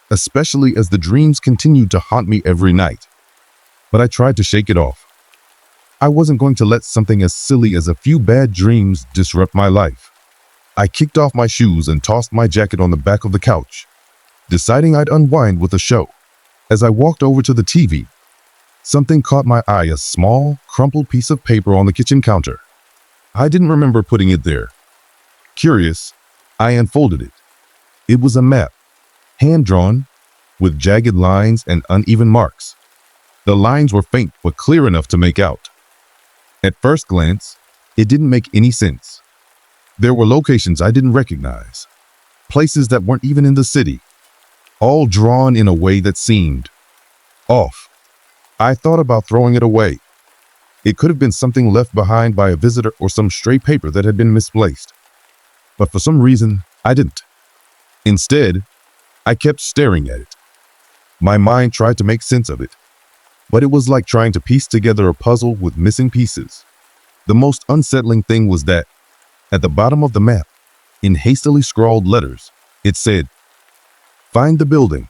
especially as the dreams continued to haunt me every night. But I tried to shake it off. I wasn't going to let something as silly as a few bad dreams disrupt my life. I kicked off my shoes and tossed my jacket on the back of the couch, deciding I'd unwind with a show. As I walked over to the TV, something caught my eye: a small, crumpled piece of paper on the kitchen counter. I didn't remember putting it there. Curious, I unfolded it. It was a map, hand-drawn, with jagged lines and uneven marks. The lines were faint but clear enough to make out. At first glance, it didn't make any sense. There were locations I didn't recognize, places that weren't even in the city, all drawn in a way that seemed off. I thought about throwing it away. It could have been something left behind by a visitor or some stray paper that had been misplaced. But for some reason, I didn't. Instead, I kept staring at it. My mind tried to make sense of it, but it was like trying to piece together a puzzle with missing pieces. The most unsettling thing was that, at the bottom of the map, in hastily scrawled letters, it said, "Find the building.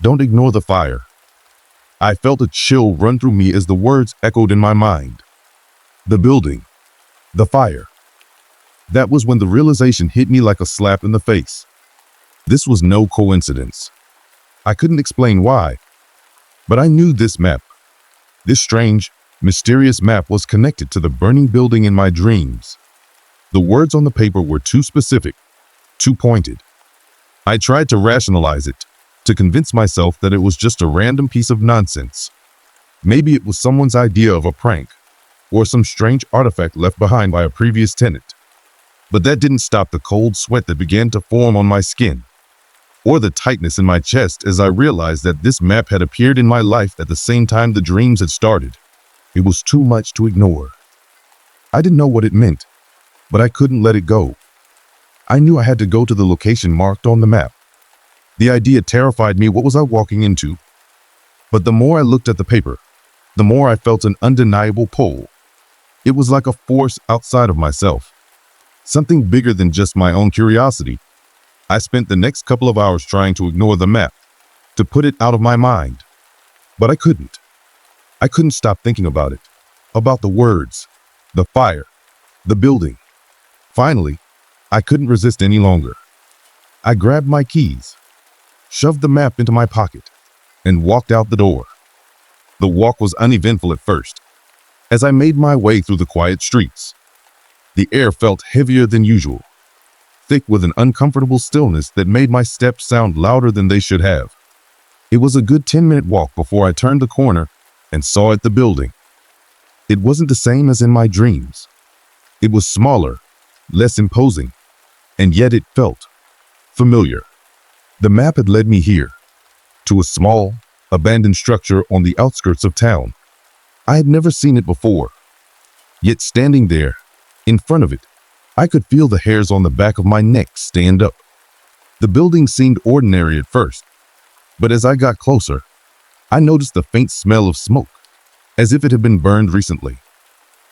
Don't ignore the fire." I felt a chill run through me as the words echoed in my mind. The building. The fire. That was when the realization hit me like a slap in the face. This was no coincidence. I couldn't explain why, but I knew this map, this strange, mysterious map, was connected to the burning building in my dreams. The words on the paper were too specific, too pointed. I tried to rationalize it, to convince myself that it was just a random piece of nonsense. Maybe it was someone's idea of a prank, or some strange artifact left behind by a previous tenant. But that didn't stop the cold sweat that began to form on my skin, or the tightness in my chest as I realized that this map had appeared in my life at the same time the dreams had started. It was too much to ignore. I didn't know what it meant, but I couldn't let it go. I knew I had to go to the location marked on the map. The idea terrified me. What was I walking into? But the more I looked at the paper, the more I felt an undeniable pull. It was like a force outside of myself, something bigger than just my own curiosity. I spent the next couple of hours trying to ignore the map, to put it out of my mind. But I couldn't. I couldn't stop thinking about it, about the words, the fire, the building. Finally, I couldn't resist any longer. I grabbed my keys, shoved the map into my pocket, and walked out the door. The walk was uneventful at first. As I made my way through the quiet streets, the air felt heavier than usual, thick with an uncomfortable stillness that made my steps sound louder than they should have. It was a good 10-minute walk before I turned the corner and saw the building. It wasn't the same as in my dreams. It was smaller, less imposing, and yet it felt familiar. The map had led me here, to a small, abandoned structure on the outskirts of town. I had never seen it before. Yet standing there, in front of it, I could feel the hairs on the back of my neck stand up. The building seemed ordinary at first, but as I got closer, I noticed the faint smell of smoke, as if it had been burned recently.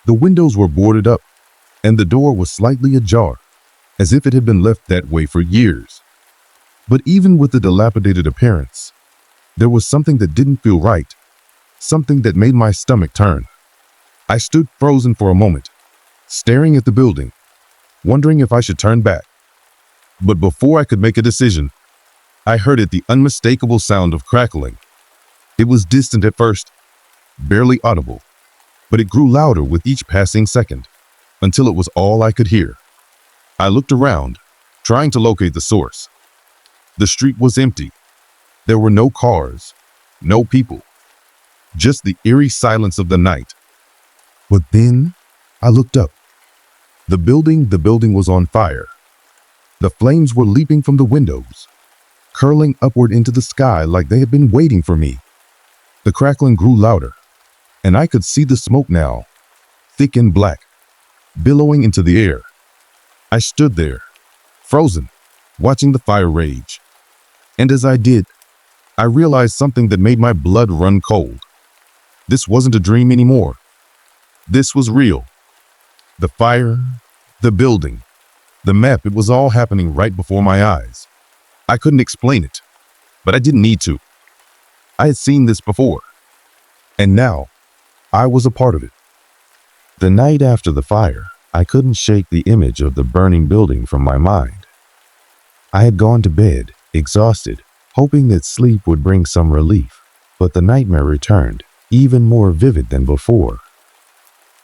The windows were boarded up, and the door was slightly ajar, as if it had been left that way for years. But even with the dilapidated appearance, there was something that didn't feel right, something that made my stomach turn. I stood frozen for a moment, staring at the building, wondering if I should turn back. But before I could make a decision, I heard the unmistakable sound of crackling. It was distant at first, barely audible, but it grew louder with each passing second, until it was all I could hear. I looked around, trying to locate the source. The street was empty. There were no cars, no people, just the eerie silence of the night. But then I looked up. The building was on fire. The flames were leaping from the windows, curling upward into the sky like they had been waiting for me. The crackling grew louder, and I could see the smoke now, thick and black, billowing into the air. I stood there, frozen, watching the fire rage. And as I did, I realized something that made my blood run cold. This wasn't a dream anymore. This was real. The fire, the building, the map, it was all happening right before my eyes. I couldn't explain it, but I didn't need to. I had seen this before, and now I was a part of it.
The night after the fire, I couldn't shake the image of the burning building from my mind. I had gone to bed, exhausted, hoping that sleep would bring some relief, but the nightmare returned, even more vivid than before.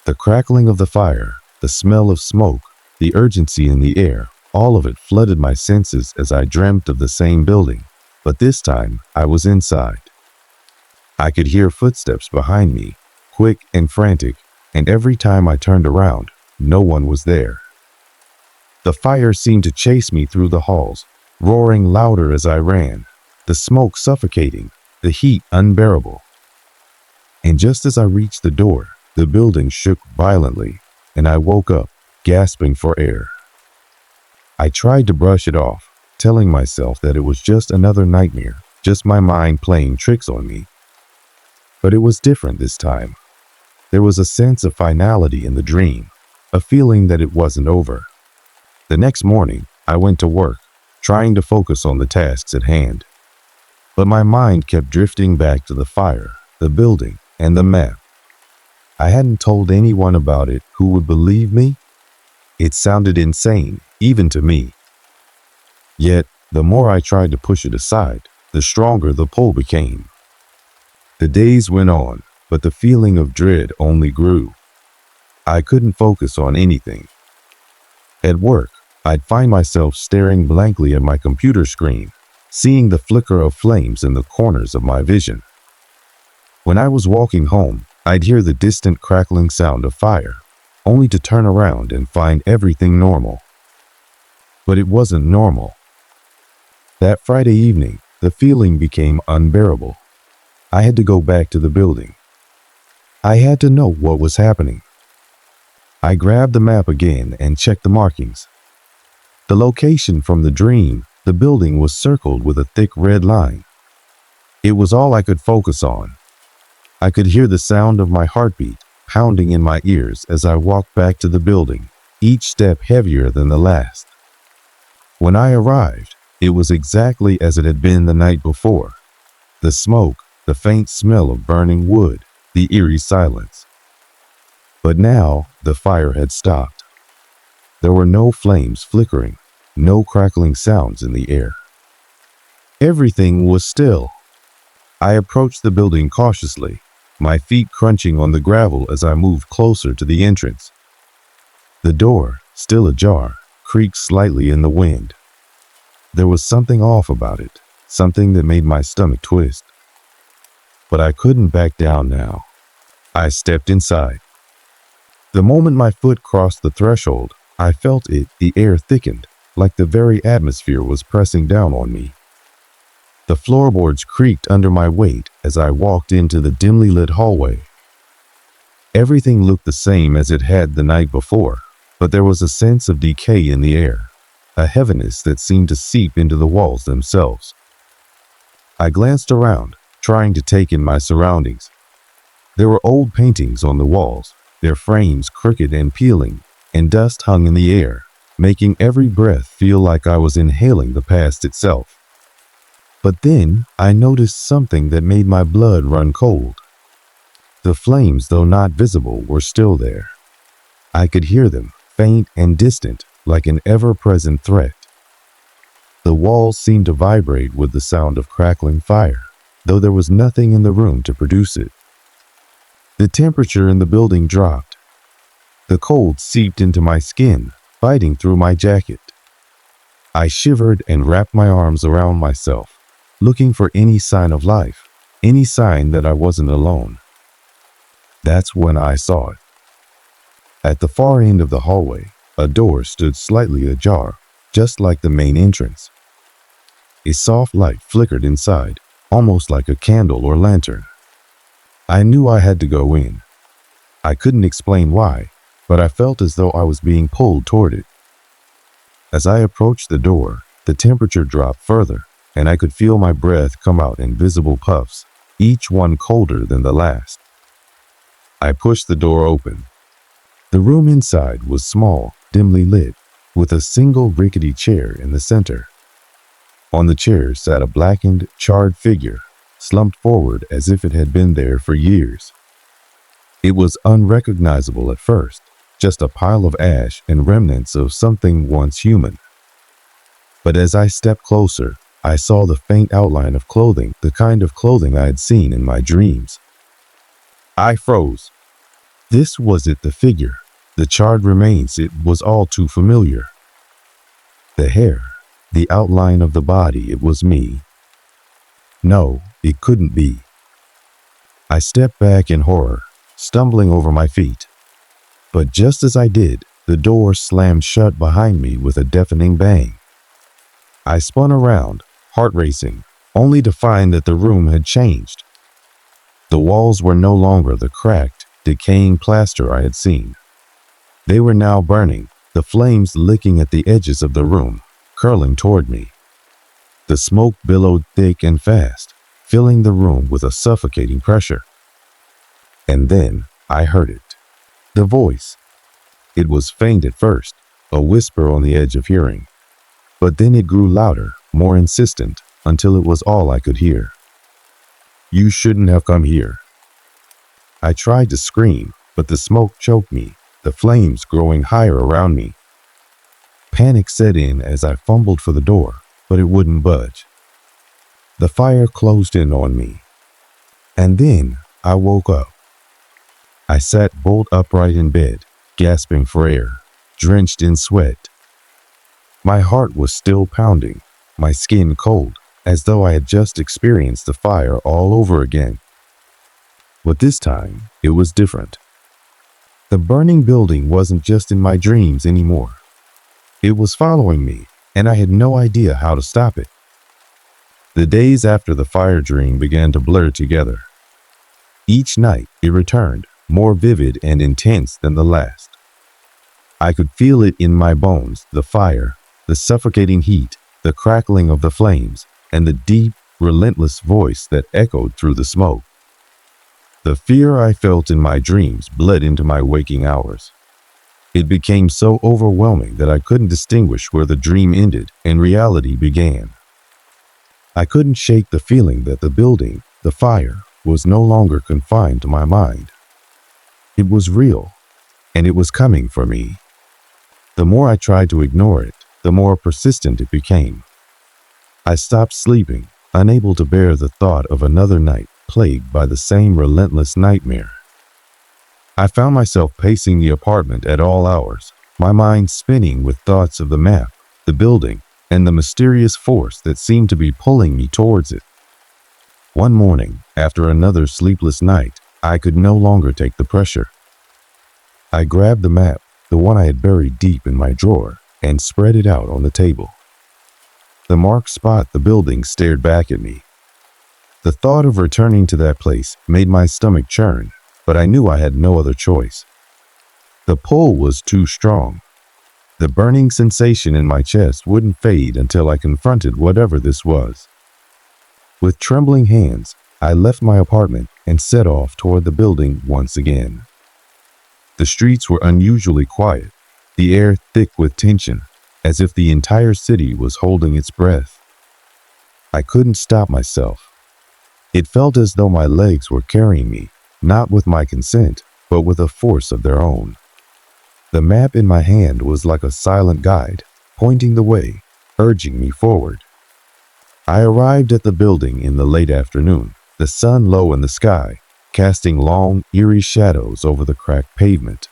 The crackling of the fire, the smell of smoke, the urgency in the air, all of it flooded my senses as I dreamt of the same building, but this time I was inside. I could hear footsteps behind me, quick and frantic, and every time I turned around, no one was there. The fire seemed to chase me through the halls, roaring louder as I ran, the smoke suffocating, the heat unbearable. And just as I reached the door, the building shook violently, and I woke up, gasping for air. I tried to brush it off, telling myself that it was just another nightmare, just my mind playing tricks on me. But it was different this time. There was a sense of finality in the dream, a feeling that it wasn't over. The next morning, I went to work, trying to focus on the tasks at hand. But my mind kept drifting back to the fire, the building, and the map. I hadn't told anyone about it who would believe me. It sounded insane, even to me. Yet, the more I tried to push it aside, the stronger the pull became. The days went on, but the feeling of dread only grew. I couldn't focus on anything. At work, I'd find myself staring blankly at my computer screen, seeing the flicker of flames in the corners of my vision. When I was walking home, I'd hear the distant crackling sound of fire, only to turn around and find everything normal. But it wasn't normal. That Friday evening, the feeling became unbearable. I had to go back to the building. I had to know what was happening. I grabbed the map again and checked the markings. The location from the dream, the building was circled with a thick red line. It was all I could focus on. I could hear the sound of my heartbeat, pounding in my ears as I walked back to the building, each step heavier than the last. When I arrived, it was exactly as it had been the night before. The smoke, the faint smell of burning wood, the eerie silence. But now the fire had stopped. There were no flames flickering, no crackling sounds in the air. Everything was still. I approached the building cautiously, my feet crunching on the gravel as I moved closer to the entrance. The door, still ajar, creaked slightly in the wind. There was something off about it, something that made my stomach twist. But I couldn't back down now. I stepped inside. The moment my foot crossed the threshold, I felt it, the air thickened, like the very atmosphere was pressing down on me. The floorboards creaked under my weight as I walked into the dimly lit hallway. Everything looked the same as it had the night before, but there was a sense of decay in the air, a heaviness that seemed to seep into the walls themselves. I glanced around, trying to take in my surroundings. There were old paintings on the walls, their frames crooked and peeling, and dust hung in the air, making every breath feel like I was inhaling the past itself. But then I noticed something that made my blood run cold. The flames, though not visible, were still there. I could hear them, faint and distant, like an ever-present threat. The walls seemed to vibrate with the sound of crackling fire, though there was nothing in the room to produce it. The temperature in the building dropped. The cold seeped into my skin, biting through my jacket. I shivered and wrapped my arms around myself, looking for any sign of life, any sign that I wasn't alone. That's when I saw it. At the far end of the hallway, a door stood slightly ajar, just like the main entrance. A soft light flickered inside, almost like a candle or lantern. I knew I had to go in. I couldn't explain why, but I felt as though I was being pulled toward it. As I approached the door, the temperature dropped further, and I could feel my breath come out in visible puffs, each one colder than the last. I pushed the door open. The room inside was small, dimly lit, with a single rickety chair in the center. On the chair sat a blackened, charred figure, slumped forward as if it had been there for years. It was unrecognizable at first, just a pile of ash and remnants of something once human. But as I stepped closer, I saw the faint outline of clothing, the kind of clothing I had seen in my dreams. I froze. This was it, the figure, the charred remains. It was all too familiar. The hair, the outline of the body, it was me. No, it couldn't be. I stepped back in horror, stumbling over my feet. But just as I did, the door slammed shut behind me with a deafening bang. I spun around, heart racing, only to find that the room had changed. The walls were no longer the cracked, decaying plaster I had seen. They were now burning, the flames licking at the edges of the room, curling toward me. The smoke billowed thick and fast, filling the room with a suffocating pressure. And then I heard it. The voice. It was faint at first, a whisper on the edge of hearing. But then it grew louder, more insistent, until it was all I could hear. You shouldn't have come here. I tried to scream, but the smoke choked me, the flames growing higher around me. Panic set in as I fumbled for the door, but it wouldn't budge. The fire closed in on me. And then I woke up. I sat bolt upright in bed, gasping for air, drenched in sweat. My heart was still pounding, my skin cold, as though I had just experienced the fire all over again. But this time, it was different. The burning building wasn't just in my dreams anymore. It was following me, and I had no idea how to stop it. The days after the fire dream began to blur together. Each night, it returned, more vivid and intense than the last. I could feel it in my bones, the fire, the suffocating heat, the crackling of the flames, and the deep, relentless voice that echoed through the smoke. The fear I felt in my dreams bled into my waking hours. It became so overwhelming that I couldn't distinguish where the dream ended and reality began. I couldn't shake the feeling that the building, the fire, was no longer confined to my mind. It was real, and it was coming for me. The more I tried to ignore it, the more persistent it became. I stopped sleeping, unable to bear the thought of another night plagued by the same relentless nightmare. I found myself pacing the apartment at all hours, my mind spinning with thoughts of the map, the building, and the mysterious force that seemed to be pulling me towards it. One morning, after another sleepless night, I could no longer take the pressure. I grabbed the map, the one I had buried deep in my drawer, and spread it out on the table. The marked spot the building stared back at me. The thought of returning to that place made my stomach churn, but I knew I had no other choice. The pull was too strong. The burning sensation in my chest wouldn't fade until I confronted whatever this was. With trembling hands, I left my apartment and set off toward the building once again. The streets were unusually quiet, the air thick with tension, as if the entire city was holding its breath. I couldn't stop myself. It felt as though my legs were carrying me, not with my consent, but with a force of their own. The map in my hand was like a silent guide, pointing the way, urging me forward. I arrived at the building in the late afternoon, the sun low in the sky, casting long, eerie shadows over the cracked pavement.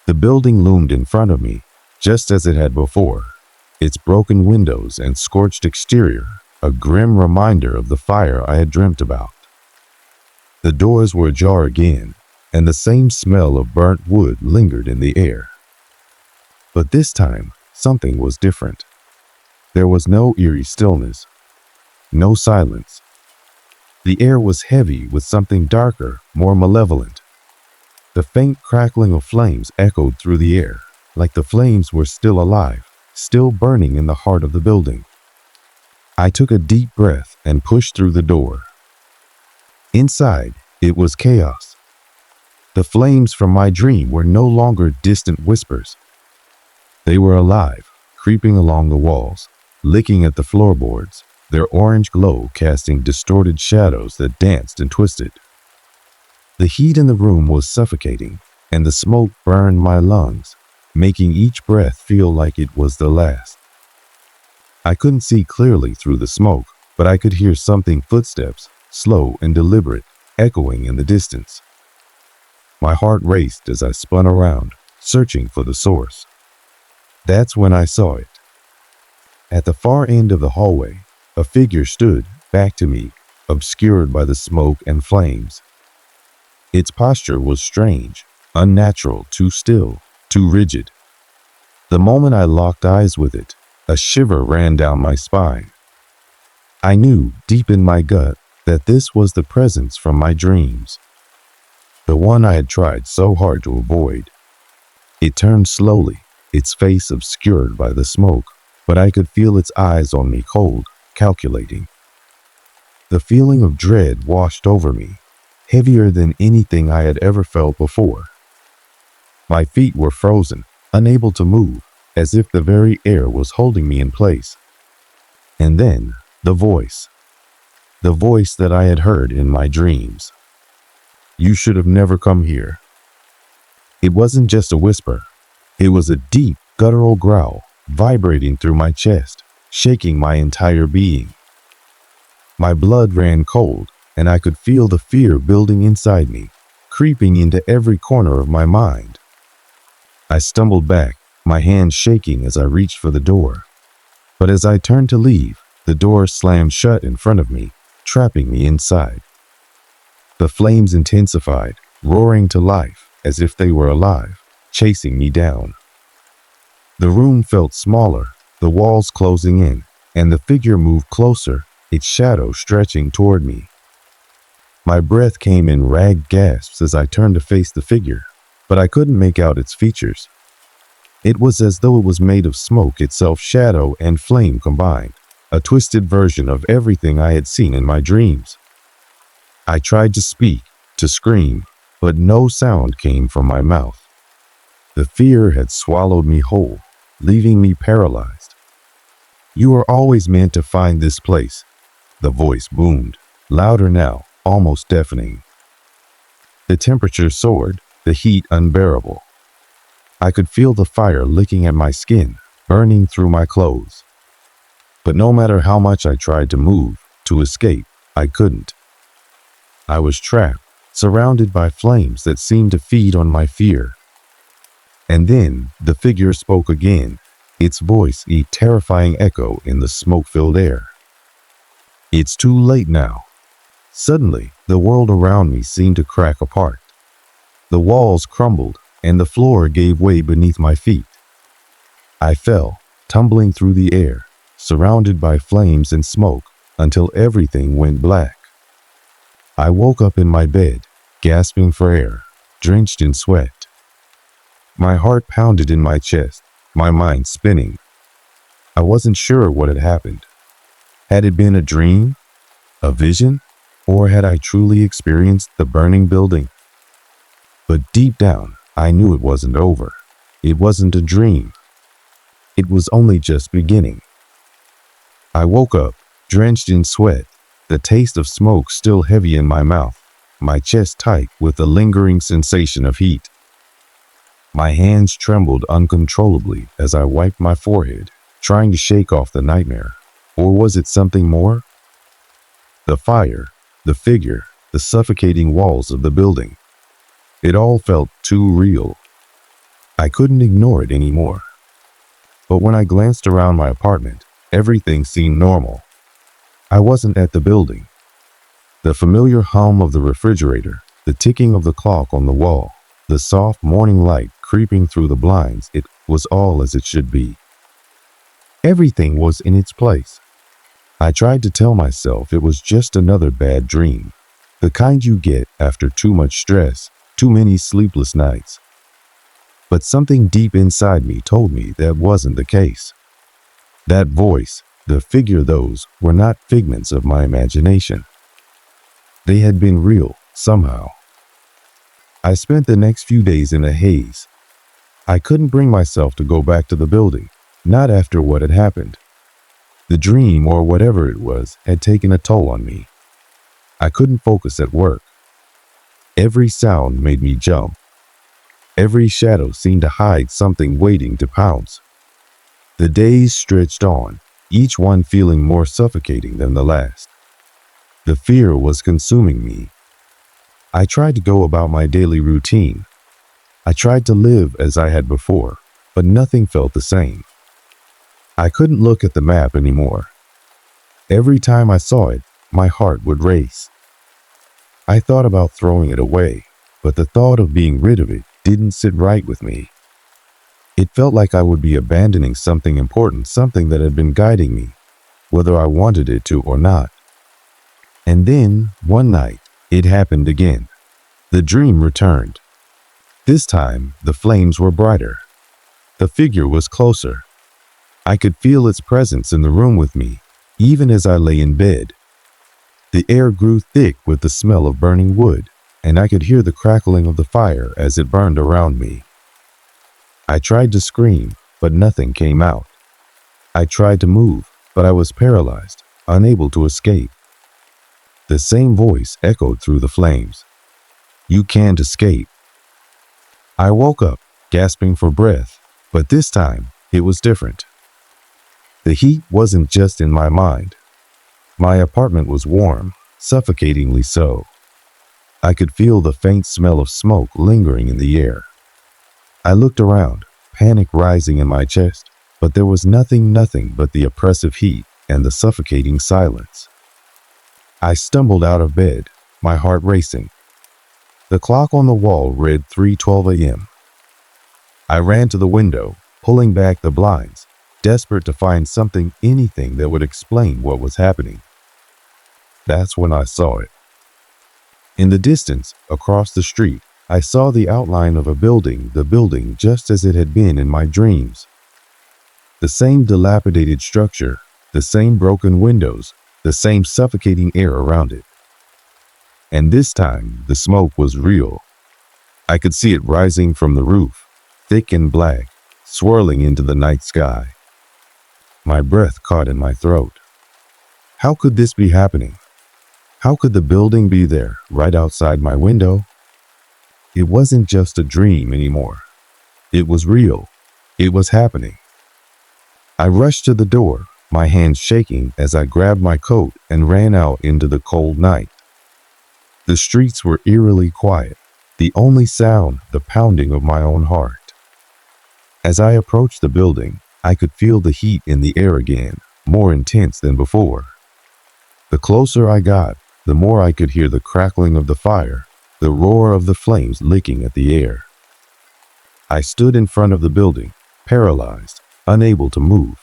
The building loomed in front of me, just as it had before, its broken windows and scorched exterior, a grim reminder of the fire I had dreamt about. The doors were ajar again, and the same smell of burnt wood lingered in the air. But this time, something was different. There was no eerie stillness, no silence. The air was heavy with something darker, more malevolent. The faint crackling of flames echoed through the air, like the flames were still alive, still burning in the heart of the building. I took a deep breath and pushed through the door. Inside, it was chaos. The flames from my dream were no longer distant whispers. They were alive, creeping along the walls, licking at the floorboards, their orange glow casting distorted shadows that danced and twisted. The heat in the room was suffocating, and the smoke burned my lungs, making each breath feel like it was the last. I couldn't see clearly through the smoke, but I could hear something footsteps, slow and deliberate, echoing in the distance. My heart raced as I spun around, searching for the source. That's when I saw it. At the far end of the hallway, a figure stood, back to me, obscured by the smoke and flames. Its posture was strange, unnatural, too still, too rigid. The moment I locked eyes with it, a shiver ran down my spine. I knew, deep in my gut, that this was the presence from my dreams. The one I had tried so hard to avoid. It turned slowly, its face obscured by the smoke, but I could feel its eyes on me cold, calculating. The feeling of dread washed over me, heavier than anything I had ever felt before. My feet were frozen, unable to move, as if the very air was holding me in place. And then, the voice that I had heard in my dreams. You should have never come here. It wasn't just a whisper. It was a deep, guttural growl, vibrating through my chest, shaking my entire being. My blood ran cold, and I could feel the fear building inside me, creeping into every corner of my mind. I stumbled back, my hands shaking as I reached for the door. But as I turned to leave, the door slammed shut in front of me, trapping me inside. The flames intensified, roaring to life as if they were alive, chasing me down. The room felt smaller, the walls closing in, and the figure moved closer, its shadow stretching toward me. My breath came in ragged gasps as I turned to face the figure, but I couldn't make out its features. It was as though it was made of smoke itself, shadow and flame combined, a twisted version of everything I had seen in my dreams. I tried to speak, to scream, but no sound came from my mouth. The fear had swallowed me whole, leaving me paralyzed. "You are always meant to find this place," the voice boomed, louder now, almost deafening. The temperature soared, the heat unbearable. I could feel the fire licking at my skin, burning through my clothes. But no matter how much I tried to move, to escape, I couldn't. I was trapped, surrounded by flames that seemed to feed on my fear. And then the figure spoke again, its voice a terrifying echo in the smoke-filled air. "It's too late now." Suddenly, the world around me seemed to crack apart. The walls crumbled, and the floor gave way beneath my feet. I fell, tumbling through the air, surrounded by flames and smoke, until everything went black. I woke up in my bed, gasping for air, drenched in sweat. My heart pounded in my chest, my mind spinning. I wasn't sure what had happened. Had it been a dream, a vision, or had I truly experienced the burning building? But deep down, I knew it wasn't over. It wasn't a dream. It was only just beginning. I woke up, drenched in sweat, the taste of smoke still heavy in my mouth, my chest tight with a lingering sensation of heat. My hands trembled uncontrollably as I wiped my forehead, trying to shake off the nightmare. Or was it something more? The fire, the figure, the suffocating walls of the building. It all felt too real. I couldn't ignore it anymore. But when I glanced around my apartment, everything seemed normal. I wasn't at the building. The familiar hum of the refrigerator, the ticking of the clock on the wall, the soft morning light creeping through the blinds, it was all as it should be. Everything was in its place. I tried to tell myself it was just another bad dream, the kind you get after too much stress, too many sleepless nights. But something deep inside me told me that wasn't the case. That voice, the figure, those were not figments of my imagination. They had been real, somehow. I spent the next few days in a haze. I couldn't bring myself to go back to the building, not after what had happened. The dream, or whatever it was, had taken a toll on me. I couldn't focus at work. Every sound made me jump. Every shadow seemed to hide something waiting to pounce. The days stretched on, each one feeling more suffocating than the last. The fear was consuming me. I tried to go about my daily routine. I tried to live as I had before, but nothing felt the same. I couldn't look at the map anymore. Every time I saw it, my heart would race. I thought about throwing it away, but the thought of being rid of it didn't sit right with me. It felt like I would be abandoning something important, something that had been guiding me, whether I wanted it to or not. And then, one night, it happened again. The dream returned. This time, the flames were brighter. The figure was closer. I could feel its presence in the room with me, even as I lay in bed. The air grew thick with the smell of burning wood, and I could hear the crackling of the fire as it burned around me. I tried to scream, but nothing came out. I tried to move, but I was paralyzed, unable to escape. The same voice echoed through the flames. "You can't escape." I woke up, gasping for breath, but this time it was different. The heat wasn't just in my mind. My apartment was warm, suffocatingly so. I could feel the faint smell of smoke lingering in the air. I looked around, panic rising in my chest, but there was nothing but the oppressive heat and the suffocating silence. I stumbled out of bed, my heart racing. The clock on the wall read 3:12 a.m. I ran to the window, pulling back the blinds, desperate to find something, anything that would explain what was happening. That's when I saw it. In the distance, across the street, I saw the outline of a building, the building just as it had been in my dreams. The same dilapidated structure, the same broken windows, the same suffocating air around it. and this time the smoke was real. I could see it rising from the roof, thick and black, swirling into the night sky. My breath caught in my throat. How could this be happening? How could the building be there, right outside my window? It wasn't just a dream anymore. It was real. It was happening. I rushed to the door, my hands shaking as I grabbed my coat and ran out into the cold night. The streets were eerily quiet, the only sound the pounding of my own heart. As I approached the building, I could feel the heat in the air again, more intense than before. The closer I got, the more I could hear the crackling of the fire, the roar of the flames licking at the air. I stood in front of the building, paralyzed, unable to move.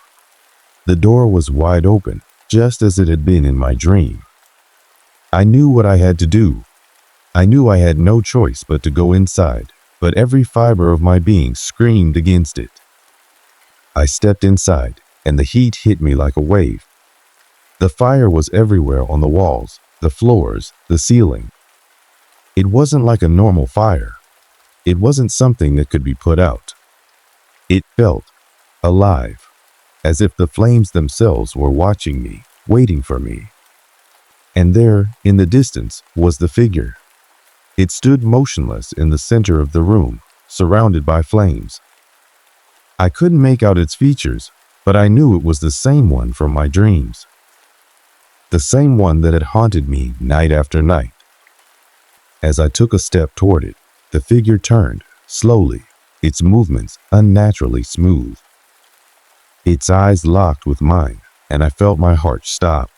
The door was wide open, just as it had been in my dream. I knew what I had to do. I knew I had no choice but to go inside, but every fiber of my being screamed against it. I stepped inside, and the heat hit me like a wave. The fire was everywhere on the walls, the floors, the ceiling. It wasn't like a normal fire. It wasn't something that could be put out. It felt alive, as if the flames themselves were watching me, waiting for me. And there, in the distance, was the figure. It stood motionless in the center of the room, surrounded by flames. I couldn't make out its features, but I knew it was the same one from my dreams. The same one that had haunted me night after night. As I took a step toward it, the figure turned, slowly, its movements unnaturally smooth. Its eyes locked with mine, and I felt my heart stop.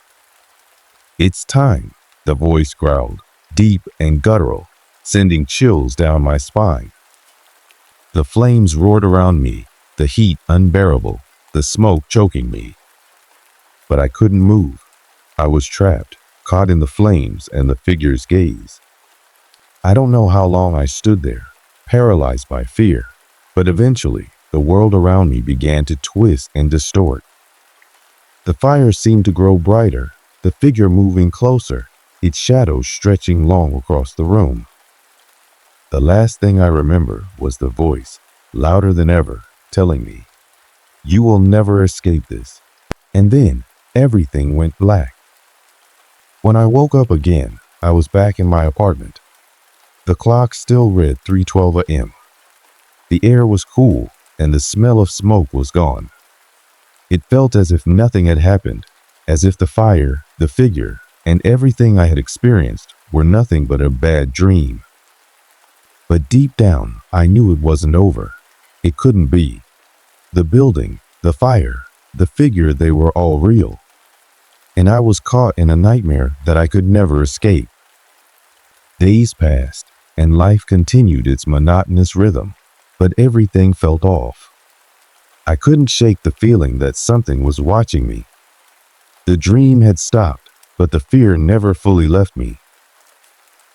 "It's time," the voice growled, deep and guttural, sending chills down my spine. The flames roared around me, the heat unbearable, the smoke choking me. But I couldn't move. I was trapped, caught in the flames and the figure's gaze. I don't know how long I stood there, paralyzed by fear, but eventually the world around me began to twist and distort. The fire seemed to grow brighter, the figure moving closer, its shadows stretching long across the room. The last thing I remember was the voice, louder than ever, telling me, "You will never escape this." And then everything went black. When I woke up again, I was back in my apartment. The clock still read 3:12 a.m. The air was cool, and the smell of smoke was gone. It felt as if nothing had happened, as if the fire, the figure, and everything I had experienced were nothing but a bad dream. But deep down, I knew it wasn't over. It couldn't be. The building, the fire, the figure, they were all real. And I was caught in a nightmare that I could never escape. Days passed, and life continued its monotonous rhythm, but everything felt off. I couldn't shake the feeling that something was watching me. The dream had stopped, but the fear never fully left me.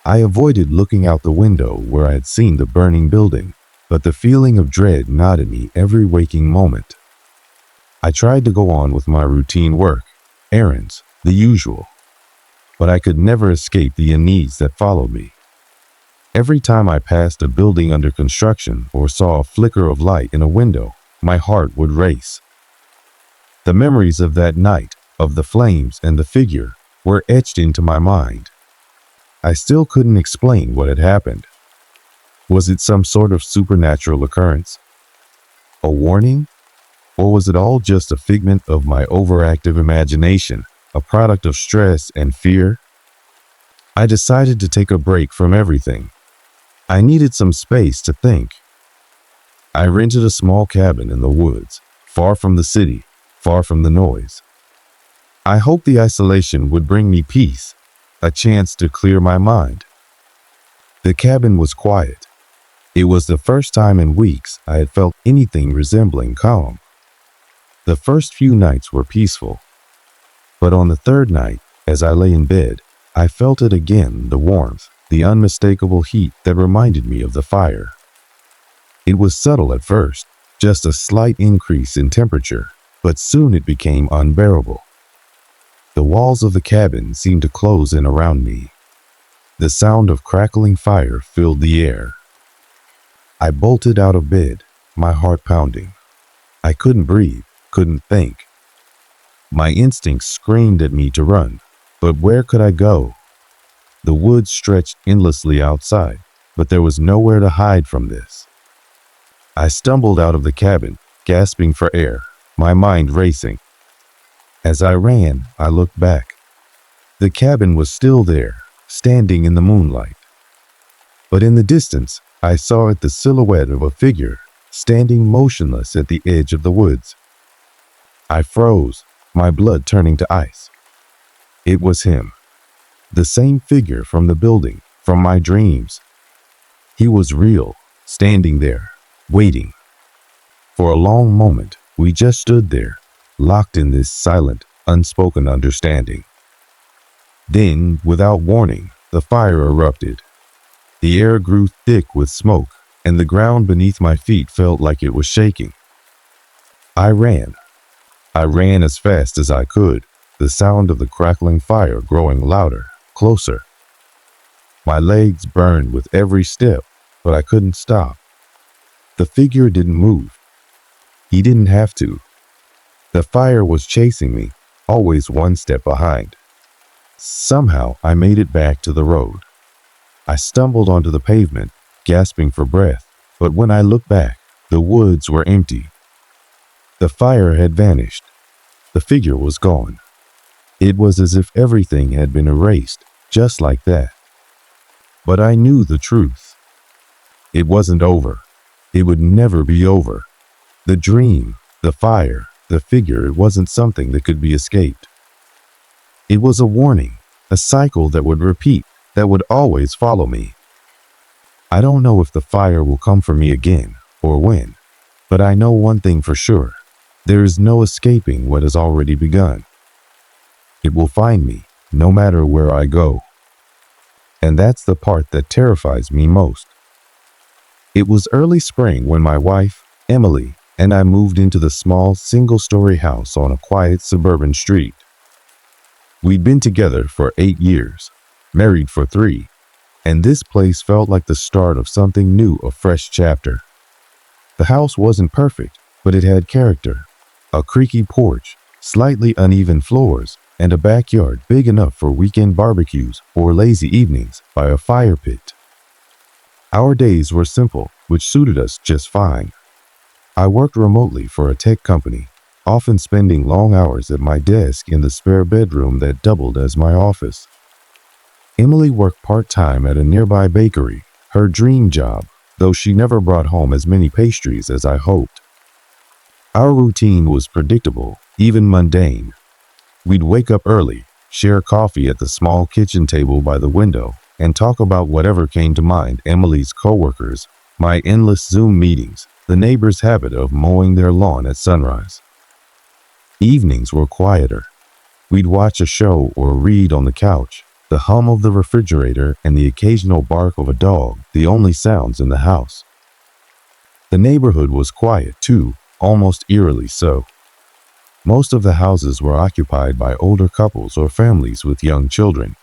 I avoided looking out the window where I had seen the burning building, but the feeling of dread gnawed at me every waking moment. I tried to go on with my routine work, errands, the usual, but I could never escape the unease that followed me. Every time I passed a building under construction or saw a flicker of light in a window, my heart would race. The memories of that night, of the flames and the figure, were etched into my mind. I still couldn't explain what had happened. Was it some sort of supernatural occurrence? A warning? Or was it all just a figment of my overactive imagination, a product of stress and fear? I decided to take a break from everything. I needed some space to think. I rented a small cabin in the woods, far from the city, far from the noise. I hoped the isolation would bring me peace, a chance to clear my mind. The cabin was quiet. It was the first time in weeks I had felt anything resembling calm. The first few nights were peaceful, but on the third night, as I lay in bed, I felt it again, the warmth, the unmistakable heat that reminded me of the fire. It was subtle at first, just a slight increase in temperature, but soon it became unbearable. The walls of the cabin seemed to close in around me. The sound of crackling fire filled the air. I bolted out of bed, my heart pounding. I couldn't breathe, couldn't think. My instincts screamed at me to run, but where could I go? The woods stretched endlessly outside, but there was nowhere to hide from this. I stumbled out of the cabin, gasping for air, my mind racing. As I ran, I looked back. The cabin was still there, standing in the moonlight. But in the distance, I saw it the silhouette of a figure, standing motionless at the edge of the woods. I froze, my blood turning to ice. It was him. The same figure from the building, from my dreams. He was real, standing there, waiting. For a long moment, we just stood there, locked in this silent, unspoken understanding. Then, without warning, the fire erupted. The air grew thick with smoke, and the ground beneath my feet felt like it was shaking. I ran. I ran as fast as I could, the sound of the crackling fire growing louder, closer. My legs burned with every step, but I couldn't stop. The figure didn't move. He didn't have to. The fire was chasing me, always one step behind. Somehow, I made it back to the road. I stumbled onto the pavement, gasping for breath, but when I looked back, the woods were empty. The fire had vanished. The figure was gone. It was as if everything had been erased, just like that. But I knew the truth. It wasn't over. It would never be over. The dream, the fire, the figure, it wasn't something that could be escaped. It was a warning, a cycle that would repeat, that would always follow me. I don't know if the fire will come for me again, or when, but I know one thing for sure. There is no escaping what has already begun. It will find me, no matter where I go. And that's the part that terrifies me most. It was early spring when my wife, Emily, and I moved into the small single-story house on a quiet suburban street. We'd been together for 8 years, married for 3, and this place felt like the start of something new, a fresh chapter. The house wasn't perfect, but it had character. A creaky porch, slightly uneven floors, and a backyard big enough for weekend barbecues or lazy evenings by a fire pit. Our days were simple, which suited us just fine. I worked remotely for a tech company, often spending long hours at my desk in the spare bedroom that doubled as my office. Emily worked part-time at a nearby bakery, her dream job, though she never brought home as many pastries as I hoped. Our routine was predictable, even mundane. We'd wake up early, share coffee at the small kitchen table by the window, and talk about whatever came to mind: Emily's coworkers, my endless Zoom meetings, the neighbors' habit of mowing their lawn at sunrise. Evenings were quieter. We'd watch a show or read on the couch, the hum of the refrigerator and the occasional bark of a dog, the only sounds in the house. The neighborhood was quiet too, almost eerily so. Most of the houses were occupied by older couples or families with young children.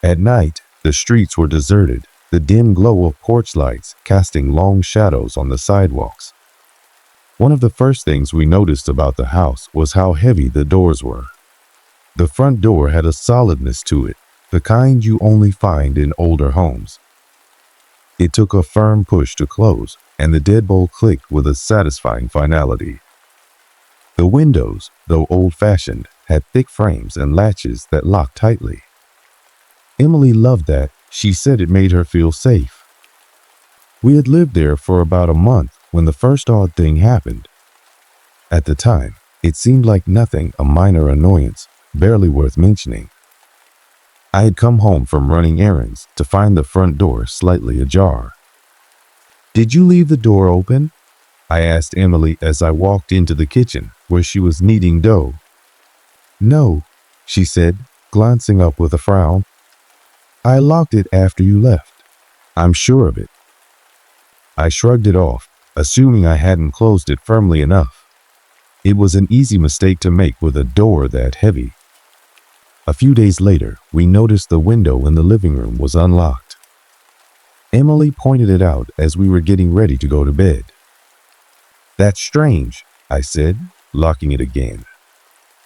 At night, the streets were deserted, the dim glow of porch lights casting long shadows on the sidewalks. One of the first things we noticed about the house was how heavy the doors were. The front door had a solidness to it, the kind you only find in older homes. It took a firm push to close, and the deadbolt clicked with a satisfying finality. The windows, though old-fashioned, had thick frames and latches that locked tightly. Emily loved that. She said it made her feel safe. We had lived there for about a month when the first odd thing happened. At the time, it seemed like nothing, a minor annoyance, barely worth mentioning. I had come home from running errands to find the front door slightly ajar. "Did you leave the door open?" I asked Emily as I walked into the kitchen where she was kneading dough. "No," she said, glancing up with a frown. "I locked it after you left. I'm sure of it." I shrugged it off, assuming I hadn't closed it firmly enough. It was an easy mistake to make with a door that heavy. A few days later, we noticed the window in the living room was unlocked. Emily pointed it out as we were getting ready to go to bed. "That's strange," I said, locking it again.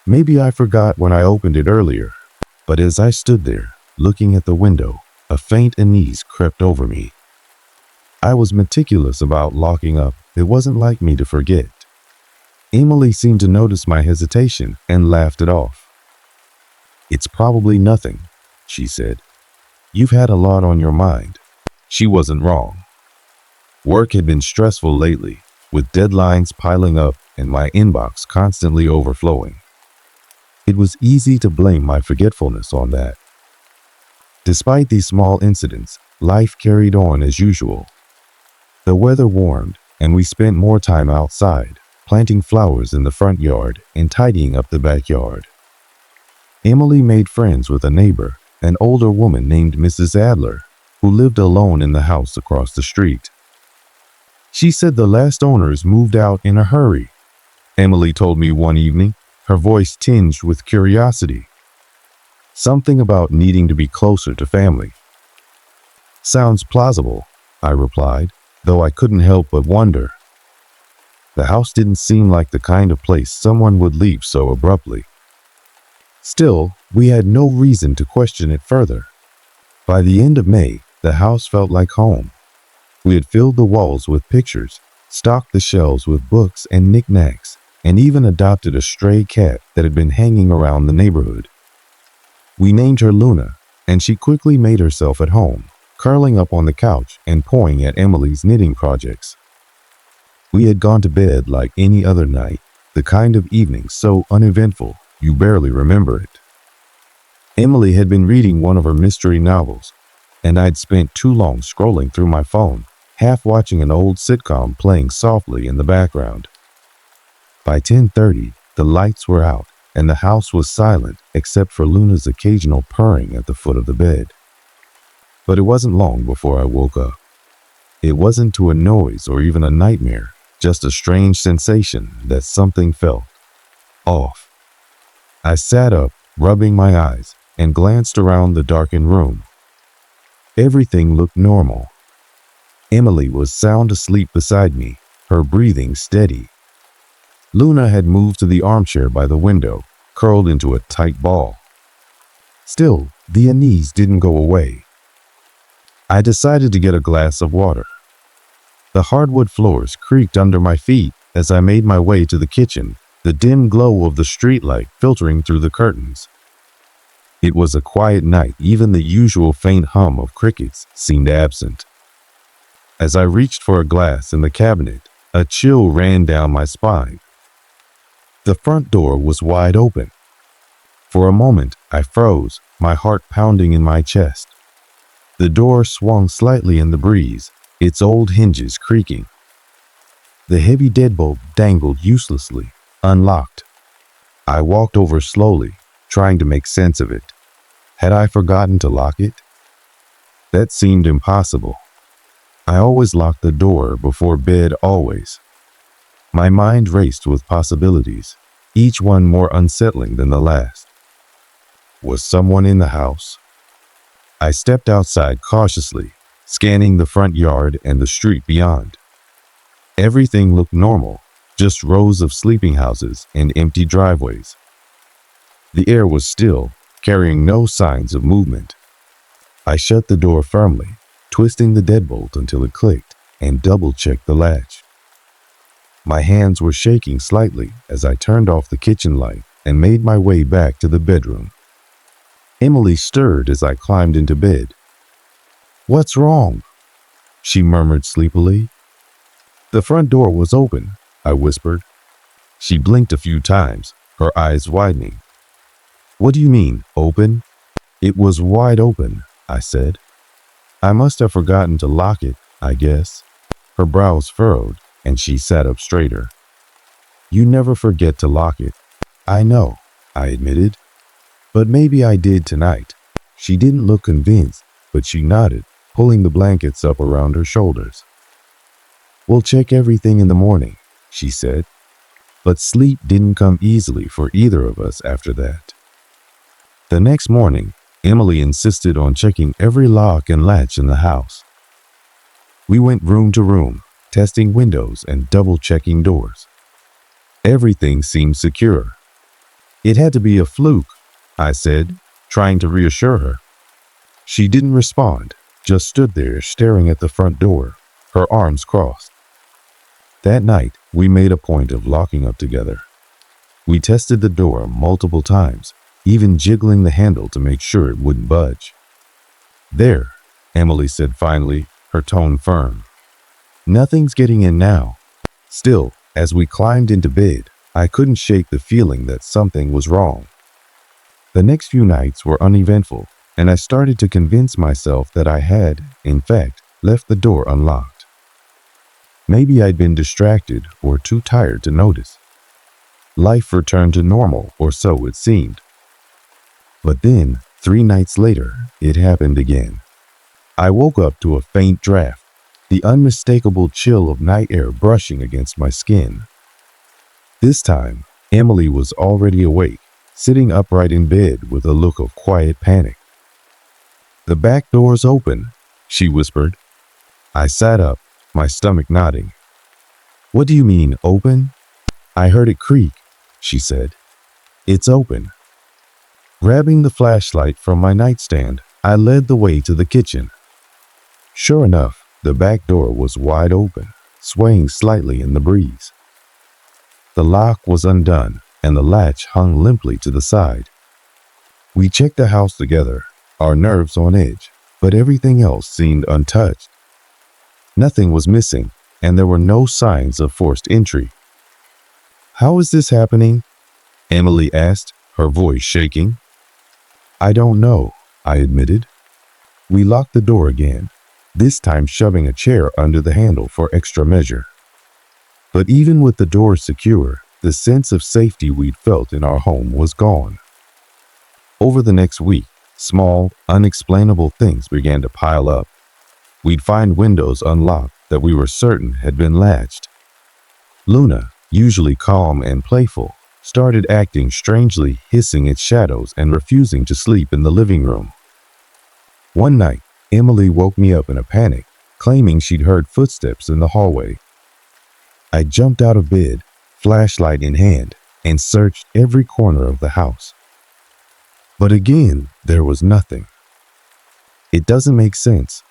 Maybe I forgot when I opened it earlier, but as I stood there, looking at the window, a faint unease crept over me. I was meticulous about locking up. It wasn't like me to forget. Emily seemed to notice my hesitation and laughed it off. "It's probably nothing," she said. "You've had a lot on your mind." She wasn't wrong. Work had been stressful lately, with deadlines piling up and my inbox constantly overflowing. It was easy to blame my forgetfulness on that. Despite these small incidents, life carried on as usual. The weather warmed, and we spent more time outside, planting flowers in the front yard and tidying up the backyard. Emily made friends with a neighbor, an older woman named Mrs. Adler, who lived alone in the house across the street. She said the last owners moved out in a hurry, Emily told me one evening, her voice tinged with curiosity. Something about needing to be closer to family. "Sounds plausible," I replied, though I couldn't help but wonder. The house didn't seem like the kind of place someone would leave so abruptly. Still, we had no reason to question it further. By the end of May, the house felt like home. We had filled the walls with pictures, stocked the shelves with books and knickknacks, and even adopted a stray cat that had been hanging around the neighborhood. We named her Luna, and she quickly made herself at home, curling up on the couch and pawing at Emily's knitting projects. We had gone to bed like any other night, the kind of evening so uneventful you barely remember it. Emily had been reading one of her mystery novels, and I'd spent too long scrolling through my phone, half watching an old sitcom playing softly in the background. By 10:30, the lights were out, and the house was silent except for Luna's occasional purring at the foot of the bed. But it wasn't long before I woke up. It wasn't to a noise or even a nightmare, just a strange sensation that something felt off. I sat up, rubbing my eyes, and glanced around the darkened room. Everything looked normal. Emily was sound asleep beside me, her breathing steady. Luna had moved to the armchair by the window, curled into a tight ball. Still, the unease didn't go away. I decided to get a glass of water. The hardwood floors creaked under my feet as I made my way to the kitchen, the dim glow of the streetlight filtering through the curtains. It was a quiet night. Even the usual faint hum of crickets seemed absent. As I reached for a glass in the cabinet, a chill ran down my spine. The front door was wide open. For a moment, I froze, my heart pounding in my chest. The door swung slightly in the breeze, its old hinges creaking. The heavy deadbolt dangled uselessly, unlocked. I walked over slowly, trying to make sense of it. Had I forgotten to lock it? That seemed impossible. I always locked the door before bed, always. My mind raced with possibilities, each one more unsettling than the last. Was someone in the house? I stepped outside cautiously, scanning the front yard and the street beyond. Everything looked normal, just rows of sleeping houses and empty driveways. The air was still, carrying no signs of movement. I shut the door firmly, twisting the deadbolt until it clicked, and double-checked the latch. My hands were shaking slightly as I turned off the kitchen light and made my way back to the bedroom. Emily stirred as I climbed into bed. "What's wrong?" she murmured sleepily. "The front door was open," I whispered. She blinked a few times, her eyes widening. "What do you mean, open?" "It was wide open," I said. "I must have forgotten to lock it, I guess." Her brows furrowed, and she sat up straighter. "You never forget to lock it." "I know," I admitted. "But maybe I did tonight." She didn't look convinced, but she nodded, pulling the blankets up around her shoulders. "We'll check everything in the morning," she said. But sleep didn't come easily for either of us after that. The next morning, Emily insisted on checking every lock and latch in the house. We went room to room, testing windows and double-checking doors. Everything seemed secure. "It had to be a fluke," I said, trying to reassure her. She didn't respond, just stood there staring at the front door, her arms crossed. That night, we made a point of locking up together. We tested the door multiple times, even jiggling the handle to make sure it wouldn't budge. "There," Emily said finally, her tone firm. "Nothing's getting in now." Still, as we climbed into bed, I couldn't shake the feeling that something was wrong. The next few nights were uneventful, and I started to convince myself that I had, in fact, left the door unlocked. Maybe I'd been distracted or too tired to notice. Life returned to normal, or so it seemed. But then, 3 nights later, it happened again. I woke up to a faint draft, the unmistakable chill of night air brushing against my skin. This time, Emily was already awake, sitting upright in bed with a look of quiet panic. "The back door's open," she whispered. I sat up, my stomach nodding. "What do you mean, open?" "I heard it creak," she said. "It's open." Grabbing the flashlight from my nightstand, I led the way to the kitchen. Sure enough, the back door was wide open, swaying slightly in the breeze. The lock was undone, and the latch hung limply to the side. We checked the house together, our nerves on edge, but everything else seemed untouched. Nothing was missing, and there were no signs of forced entry. "How is this happening?" Emily asked, her voice shaking. "I don't know," I admitted. We locked the door again, this time shoving a chair under the handle for extra measure. But even with the door secure, the sense of safety we'd felt in our home was gone. Over the next week, small, unexplainable things began to pile up. We'd find windows unlocked that we were certain had been latched. Luna, usually calm and playful, started acting strangely, hissing at shadows and refusing to sleep in the living room. One night, Emily woke me up in a panic, claiming she'd heard footsteps in the hallway. I jumped out of bed, flashlight in hand, and searched every corner of the house. But again, there was nothing. "It doesn't make sense,"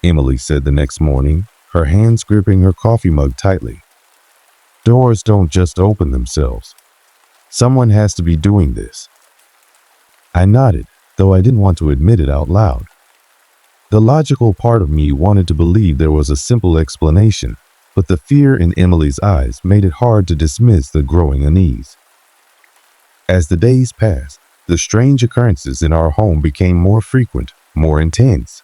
Emily said the next morning, her hands gripping her coffee mug tightly. "Doors don't just open themselves. Someone has to be doing this." I nodded, though I didn't want to admit it out loud. The logical part of me wanted to believe there was a simple explanation, but the fear in Emily's eyes made it hard to dismiss the growing unease. As the days passed, the strange occurrences in our home became more frequent, more intense.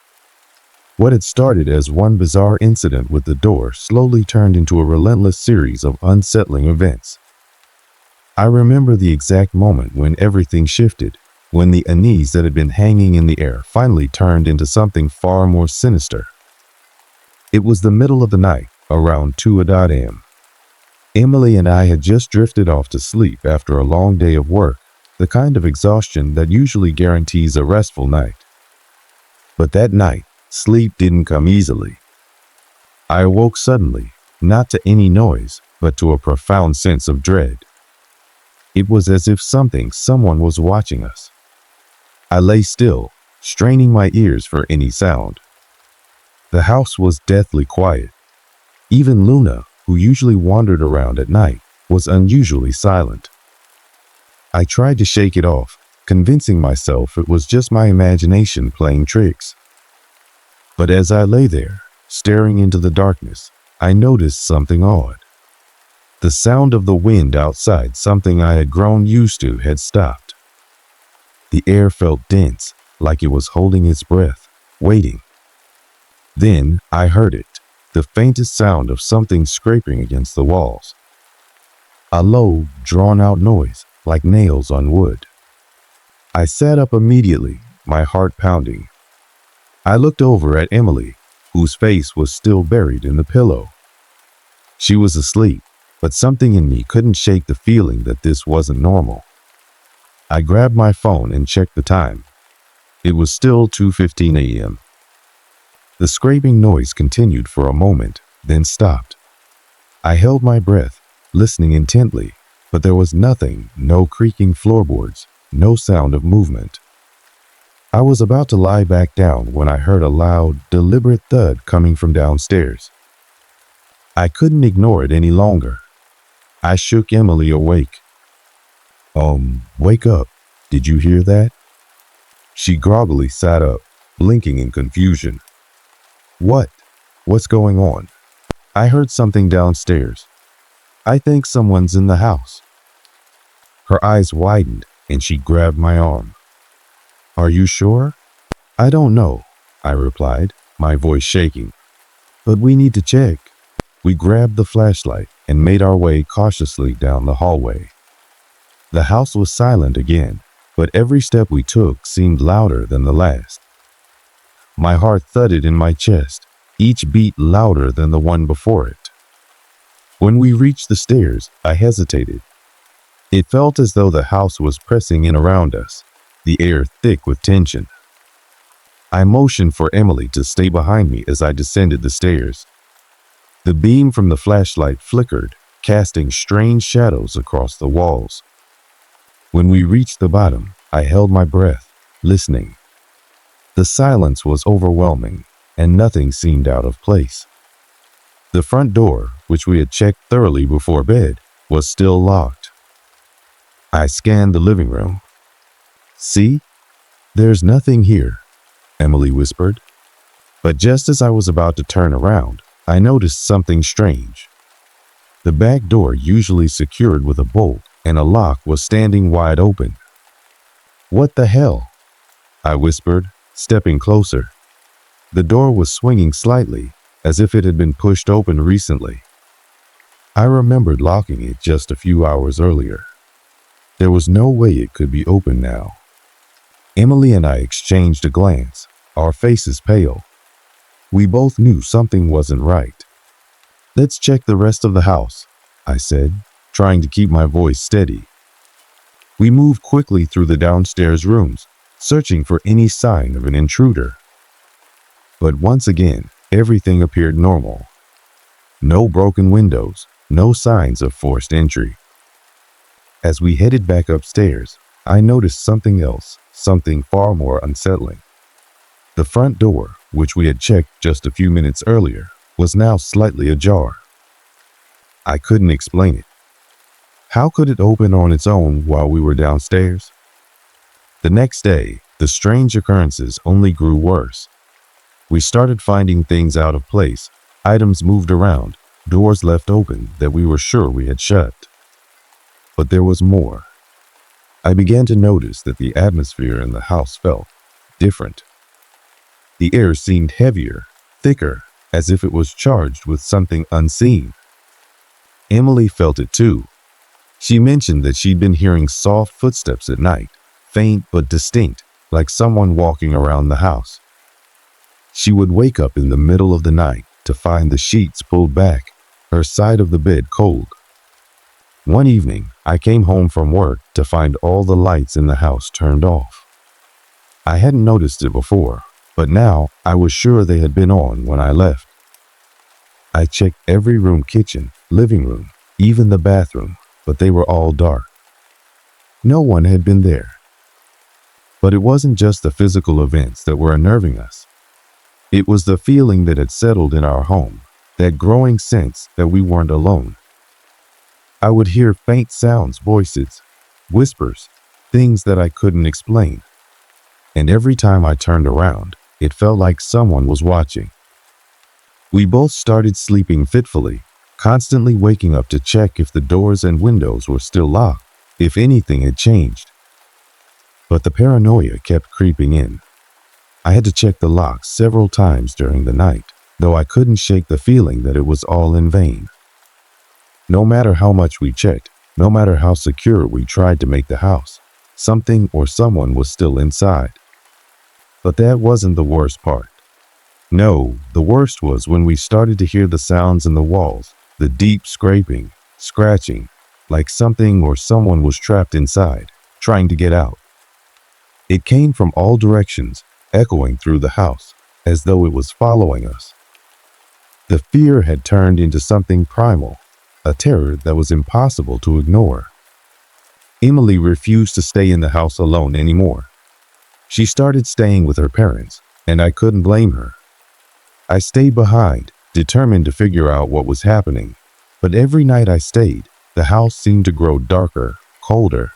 What had started as one bizarre incident with the door slowly turned into a relentless series of unsettling events. I remember the exact moment when everything shifted, when the unease that had been hanging in the air finally turned into something far more sinister. It was the middle of the night, around 2 a.m. Emily and I had just drifted off to sleep after a long day of work, the kind of exhaustion that usually guarantees a restful night. But that night, sleep didn't come easily. I awoke suddenly, not to any noise, but to a profound sense of dread. It was as if someone was watching us. I lay still, straining my ears for any sound. The house was deathly quiet. Even Luna, who usually wandered around at night, was unusually silent. I tried to shake it off, convincing myself it was just my imagination playing tricks. But as I lay there, staring into the darkness, I noticed something odd. The sound of the wind outside, something I had grown used to, had stopped. The air felt dense, like it was holding its breath, waiting. Then I heard it, the faintest sound of something scraping against the walls. A low, drawn-out noise, like nails on wood. I sat up immediately, my heart pounding. I looked over at Emily, whose face was still buried in the pillow. She was asleep, but something in me couldn't shake the feeling that this wasn't normal. I grabbed my phone and checked the time. It was still 2:15 a.m. The scraping noise continued for a moment, then stopped. I held my breath, listening intently, but there was nothing, no creaking floorboards, no sound of movement. I was about to lie back down when I heard a loud, deliberate thud coming from downstairs. I couldn't ignore it any longer. I shook Emily awake. Wake up. Did you hear that? She groggily sat up, blinking in confusion. What? What's going on? I heard something downstairs. I think someone's in the house. Her eyes widened and she grabbed my arm. Are you sure? I don't know, I replied, my voice shaking. But we need to check. We grabbed the flashlight and made our way cautiously down the hallway. The house was silent again, but every step we took seemed louder than the last. My heart thudded in my chest, each beat louder than the one before it. When we reached the stairs, I hesitated. It felt as though the house was pressing in around us, the air thick with tension. I motioned for Emily to stay behind me as I descended the stairs. The beam from the flashlight flickered, casting strange shadows across the walls. When we reached the bottom, I held my breath, listening. The silence was overwhelming, and nothing seemed out of place. The front door, which we had checked thoroughly before bed, was still locked. I scanned the living room. See? There's nothing here, Emily whispered. But just as I was about to turn around, I noticed something strange. The back door, usually secured with a bolt and a lock, was standing wide open. What the hell? I whispered, stepping closer. The door was swinging slightly, as if it had been pushed open recently. I remembered locking it just a few hours earlier. There was no way it could be open now. Emily and I exchanged a glance, our faces pale. We both knew something wasn't right. Let's check the rest of the house, I said, trying to keep my voice steady. We moved quickly through the downstairs rooms, searching for any sign of an intruder. But once again, everything appeared normal. No broken windows, no signs of forced entry. As we headed back upstairs, I noticed something else, something far more unsettling. The front door, which we had checked just a few minutes earlier, was now slightly ajar. I couldn't explain it. How could it open on its own while we were downstairs? The next day, the strange occurrences only grew worse. We started finding things out of place, items moved around, doors left open that we were sure we had shut. But there was more. I began to notice that the atmosphere in the house felt different. The air seemed heavier, thicker, as if it was charged with something unseen. Emily felt it too. She mentioned that she'd been hearing soft footsteps at night, faint but distinct, like someone walking around the house. She would wake up in the middle of the night to find the sheets pulled back, her side of the bed cold. One evening, I came home from work to find all the lights in the house turned off. I hadn't noticed it before, but now I was sure they had been on when I left. I checked every room, kitchen, living room, even the bathroom, but they were all dark. No one had been there. But it wasn't just the physical events that were unnerving us. It was the feeling that had settled in our home, that growing sense that we weren't alone. I would hear faint sounds, voices, whispers, things that I couldn't explain. And every time I turned around, it felt like someone was watching. We both started sleeping fitfully, constantly waking up to check if the doors and windows were still locked, if anything had changed. But the paranoia kept creeping in. I had to check the locks several times during the night, though I couldn't shake the feeling that it was all in vain. No matter how much we checked, no matter how secure we tried to make the house, something or someone was still inside. But that wasn't the worst part. No, the worst was when we started to hear the sounds in the walls, the deep scraping, scratching, like something or someone was trapped inside, trying to get out. It came from all directions, echoing through the house, as though it was following us. The fear had turned into something primal, a terror that was impossible to ignore. Emily refused to stay in the house alone anymore. She started staying with her parents, and I couldn't blame her. I stayed behind, determined to figure out what was happening, but every night I stayed, the house seemed to grow darker, colder.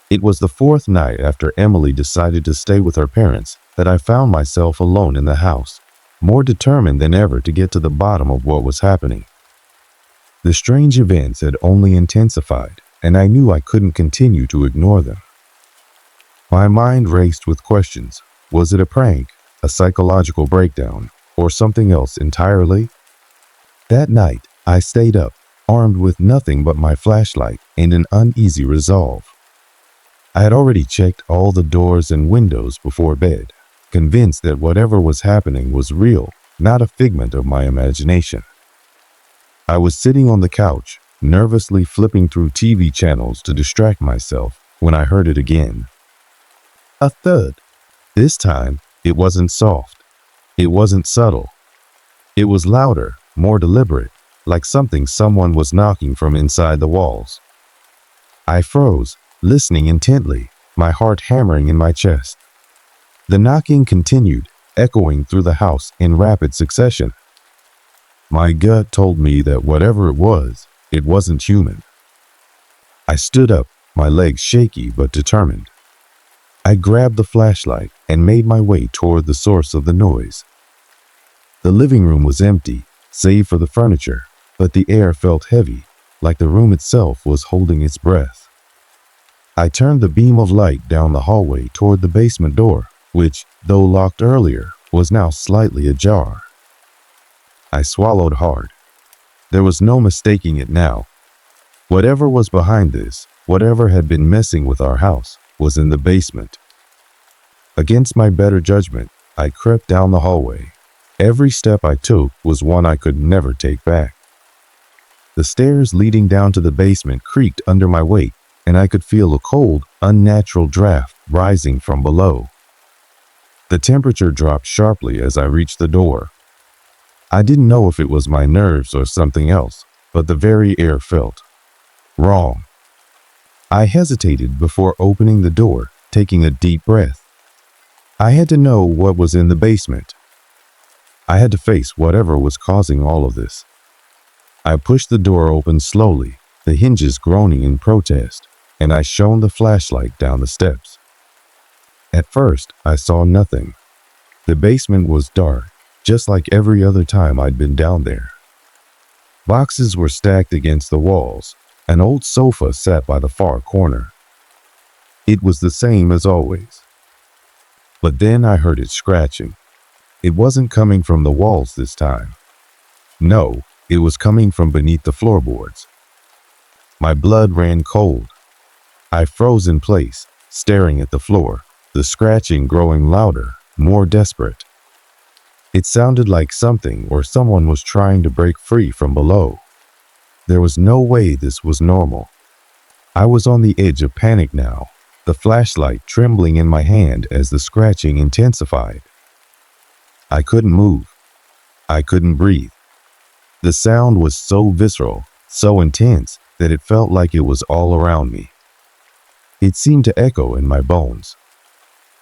It was the fourth night after Emily decided to stay with her parents that I found myself alone in the house, more determined than ever to get to the bottom of what was happening. The strange events had only intensified, and I knew I couldn't continue to ignore them. My mind raced with questions. Was it a prank, a psychological breakdown, or something else entirely? That night, I stayed up, armed with nothing but my flashlight and an uneasy resolve. I had already checked all the doors and windows before bed, convinced that whatever was happening was real, not a figment of my imagination. I was sitting on the couch, nervously flipping through TV channels to distract myself when I heard it again. A thud. This time, it wasn't soft. It wasn't subtle. It was louder, more deliberate, like something someone was knocking from inside the walls. I froze, listening intently, my heart hammering in my chest. The knocking continued, echoing through the house in rapid succession. My gut told me that whatever it wasn't human. I stood up, my legs shaky but determined. I grabbed the flashlight and made my way toward the source of the noise. The living room was empty, save for the furniture, but the air felt heavy, like the room itself was holding its breath. I turned the beam of light down the hallway toward the basement door, which, though locked earlier, was now slightly ajar. I swallowed hard. There was no mistaking it now. Whatever was behind this, whatever had been messing with our house, was in the basement. Against my better judgment, I crept down the hallway. Every step I took was one I could never take back. The stairs leading down to the basement creaked under my weight, and I could feel a cold, unnatural draft rising from below. The temperature dropped sharply as I reached the door. I didn't know if it was my nerves or something else, but the very air felt wrong. I hesitated before opening the door, taking a deep breath. I had to know what was in the basement. I had to face whatever was causing all of this. I pushed the door open slowly, the hinges groaning in protest, and I shone the flashlight down the steps. At first, I saw nothing. The basement was dark, just like every other time I'd been down there. Boxes were stacked against the walls. An old sofa sat by the far corner. It was the same as always. But then I heard it scratching. It wasn't coming from the walls this time. No, it was coming from beneath the floorboards. My blood ran cold. I froze in place, staring at the floor, the scratching growing louder, more desperate. It sounded like something or someone was trying to break free from below. There was no way this was normal. I was on the edge of panic now, the flashlight trembling in my hand as the scratching intensified. I couldn't move. I couldn't breathe. The sound was so visceral, so intense, that it felt like it was all around me. It seemed to echo in my bones.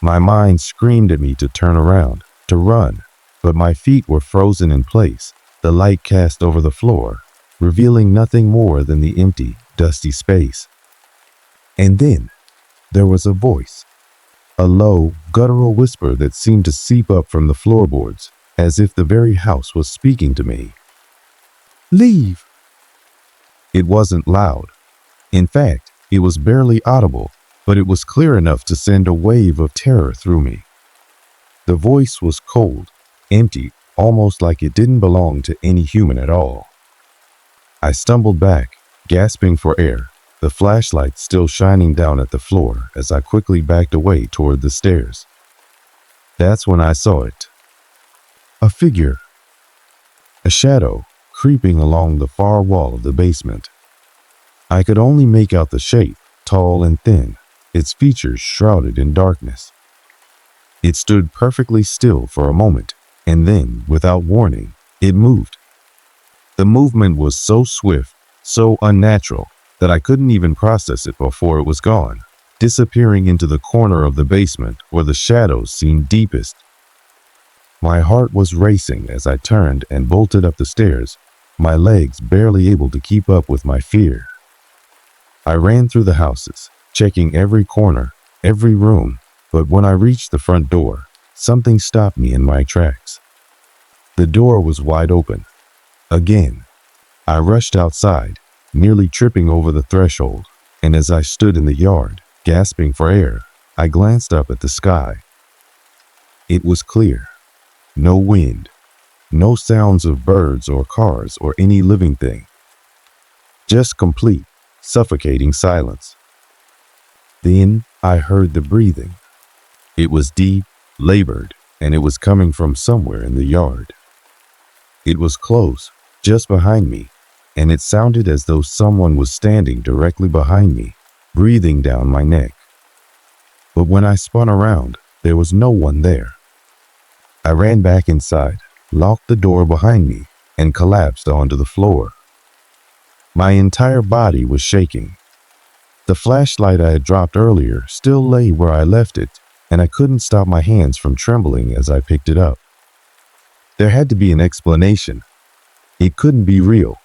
My mind screamed at me to turn around, to run, but my feet were frozen in place, the light cast over the floor, revealing nothing more than the empty, dusty space. And then there was a voice, a low, guttural whisper that seemed to seep up from the floorboards, as if the very house was speaking to me. Leave! It wasn't loud. In fact, it was barely audible, but it was clear enough to send a wave of terror through me. The voice was cold, empty, almost like it didn't belong to any human at all. I stumbled back, gasping for air, the flashlight still shining down at the floor as I quickly backed away toward the stairs. That's when I saw it. A figure. A shadow creeping along the far wall of the basement. I could only make out the shape, tall and thin, its features shrouded in darkness. It stood perfectly still for a moment, and then, without warning, it moved. The movement was so swift, so unnatural, that I couldn't even process it before it was gone, disappearing into the corner of the basement where the shadows seemed deepest. My heart was racing as I turned and bolted up the stairs, my legs barely able to keep up with my fear. I ran through the houses, checking every corner, every room, but when I reached the front door, something stopped me in my tracks. The door was wide open. Again, I rushed outside, nearly tripping over the threshold, and as I stood in the yard, gasping for air, I glanced up at the sky. It was clear. No wind, no sounds of birds or cars or any living thing. Just complete, suffocating silence. Then I heard the breathing. It was deep, labored, and it was coming from somewhere in the yard. It was close, just behind me, and it sounded as though someone was standing directly behind me, breathing down my neck. But when I spun around, there was no one there. I ran back inside, locked the door behind me, and collapsed onto the floor. My entire body was shaking. The flashlight I had dropped earlier still lay where I left it, and I couldn't stop my hands from trembling as I picked it up. There had to be an explanation. It couldn't be real.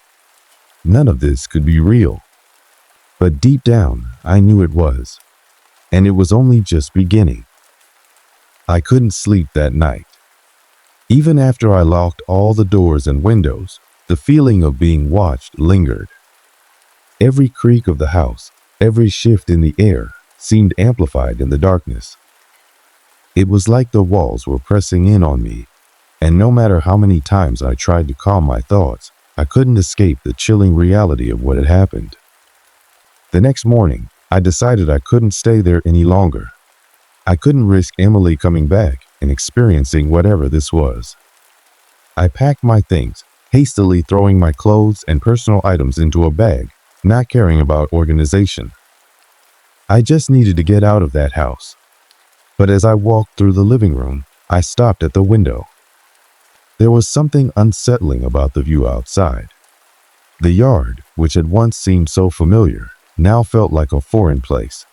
None of this could be real. But deep down, I knew it was. And it was only just beginning. I couldn't sleep that night. Even after I locked all the doors and windows, the feeling of being watched lingered. Every creak of the house, every shift in the air, seemed amplified in the darkness. It was like the walls were pressing in on me, and no matter how many times I tried to calm my thoughts, I couldn't escape the chilling reality of what had happened. The next morning, I decided I couldn't stay there any longer. I couldn't risk Emily coming back and experiencing whatever this was. I packed my things, hastily throwing my clothes and personal items into a bag, not caring about organization. I just needed to get out of that house. But as I walked through the living room, I stopped at the window. There was something unsettling about the view outside. The yard, which had once seemed so familiar, now felt like a foreign place.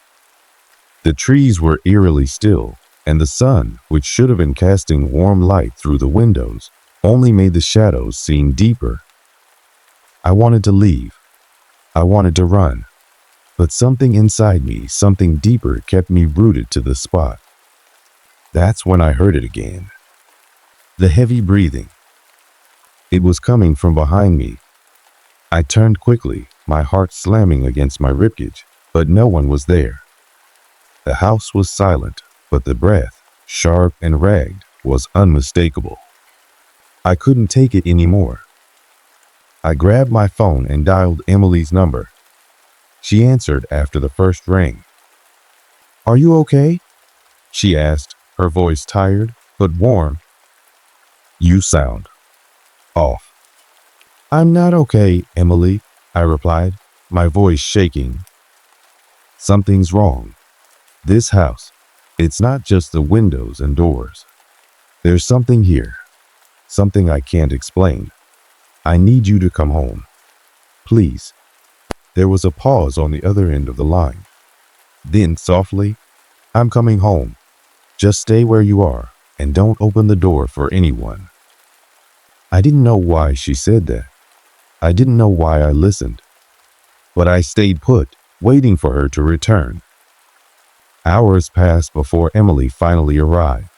The trees were eerily still, and the sun, which should have been casting warm light through the windows, only made the shadows seem deeper. I wanted to leave. I wanted to run. But something inside me, something deeper, kept me rooted to the spot. That's when I heard it again. The heavy breathing. It was coming from behind me. I turned quickly, my heart slamming against my ribcage, but no one was there. The house was silent, but the breath, sharp and ragged, was unmistakable. I couldn't take it anymore. I grabbed my phone and dialed Emily's number. She answered after the first ring. "Are you okay?" she asked, her voice tired but warm. "You sound off." "I'm not okay, Emily," I replied, my voice shaking. "Something's wrong. This house, it's not just the windows and doors. There's something here, something I can't explain. I need you to come home. Please." There was a pause on the other end of the line. Then softly, "I'm coming home. Just stay where you are and don't open the door for anyone." I didn't know why she said that. I didn't know why I listened. But I stayed put, waiting for her to return. Hours passed before Emily finally arrived.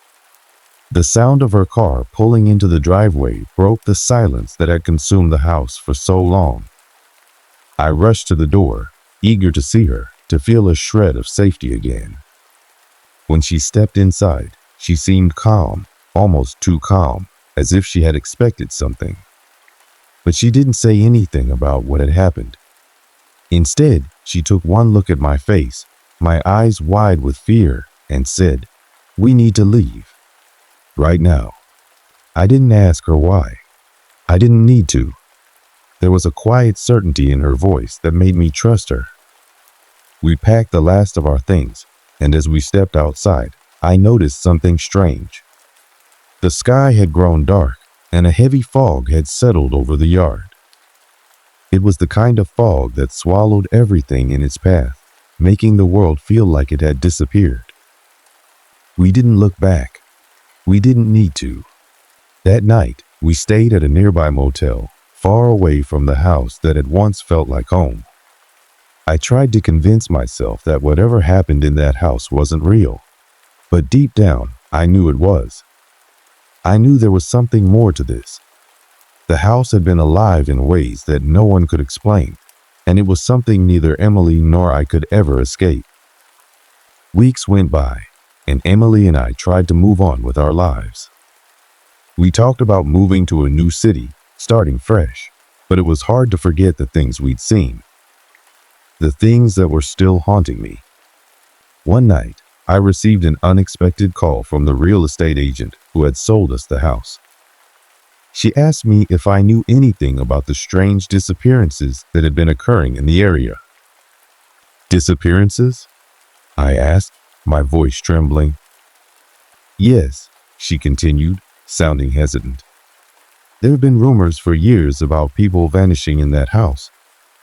The sound of her car pulling into the driveway broke the silence that had consumed the house for so long. I rushed to the door, eager to see her, to feel a shred of safety again. When she stepped inside, she seemed calm, almost too calm, as if she had expected something. But she didn't say anything about what had happened. Instead, she took one look at my face, my eyes wide with fear, and said, "We need to leave. Right now." I didn't ask her why. I didn't need to. There was a quiet certainty in her voice that made me trust her. We packed the last of our things, and as we stepped outside, I noticed something strange. The sky had grown dark, and a heavy fog had settled over the yard. It was the kind of fog that swallowed everything in its path, making the world feel like it had disappeared. We didn't look back. We didn't need to. That night, we stayed at a nearby motel, far away from the house that had once felt like home. I tried to convince myself that whatever happened in that house wasn't real, but deep down, I knew it was. I knew there was something more to this. The house had been alive in ways that no one could explain, and it was something neither Emily nor I could ever escape. Weeks went by, and Emily and I tried to move on with our lives. We talked about moving to a new city, starting fresh, but it was hard to forget the things we'd seen. The things that were still haunting me. One night, I received an unexpected call from the real estate agent who had sold us the house. She asked me if I knew anything about the strange disappearances that had been occurring in the area. Disappearances? I asked, my voice trembling. Yes, she continued, sounding hesitant. There have been rumors for years about people vanishing in that house.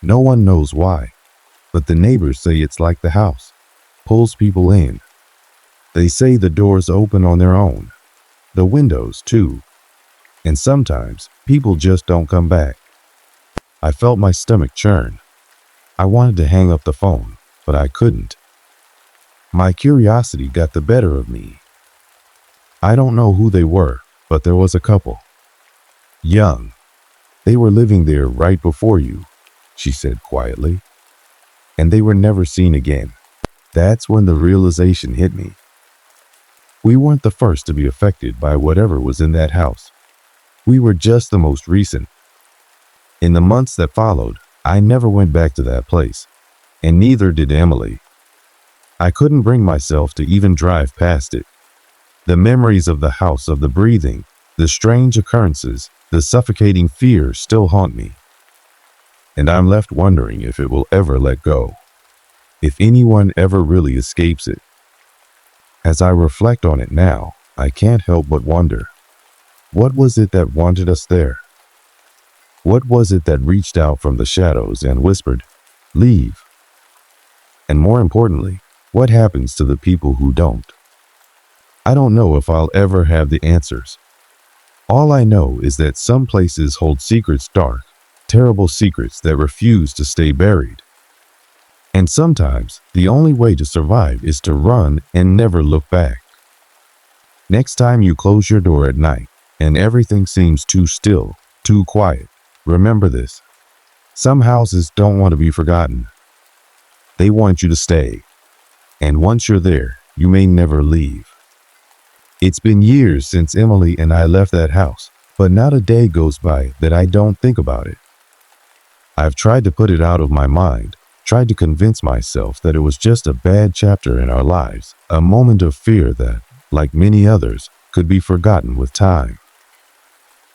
No one knows why, but the neighbors say it's like the house pulls people in. They say the doors open on their own, the windows too, and sometimes people just don't come back. I felt my stomach churn. I wanted to hang up the phone, but I couldn't. My curiosity got the better of me. I don't know who they were, but there was a couple. Young. They were living there right before you, she said quietly. And they were never seen again. That's when the realization hit me. We weren't the first to be affected by whatever was in that house. We were just the most recent. In the months that followed, I never went back to that place, and neither did Emily. I couldn't bring myself to even drive past it. The memories of the house, of the breathing, the strange occurrences, the suffocating fear still haunt me. And I'm left wondering if it will ever let go, if anyone ever really escapes it. As I reflect on it now, I can't help but wonder, what was it that wanted us there? What was it that reached out from the shadows and whispered, "Leave"? And more importantly, what happens to the people who don't? I don't know if I'll ever have the answers. All I know is that some places hold secrets dark, terrible secrets that refuse to stay buried. And sometimes the only way to survive is to run and never look back. Next time you close your door at night and everything seems too still, too quiet, remember this. Some houses don't want to be forgotten. They want you to stay. And once you're there, you may never leave. It's been years since Emily and I left that house, but not a day goes by that I don't think about it. I've tried to put it out of my mind, tried to convince myself that it was just a bad chapter in our lives, a moment of fear that, like many others, could be forgotten with time.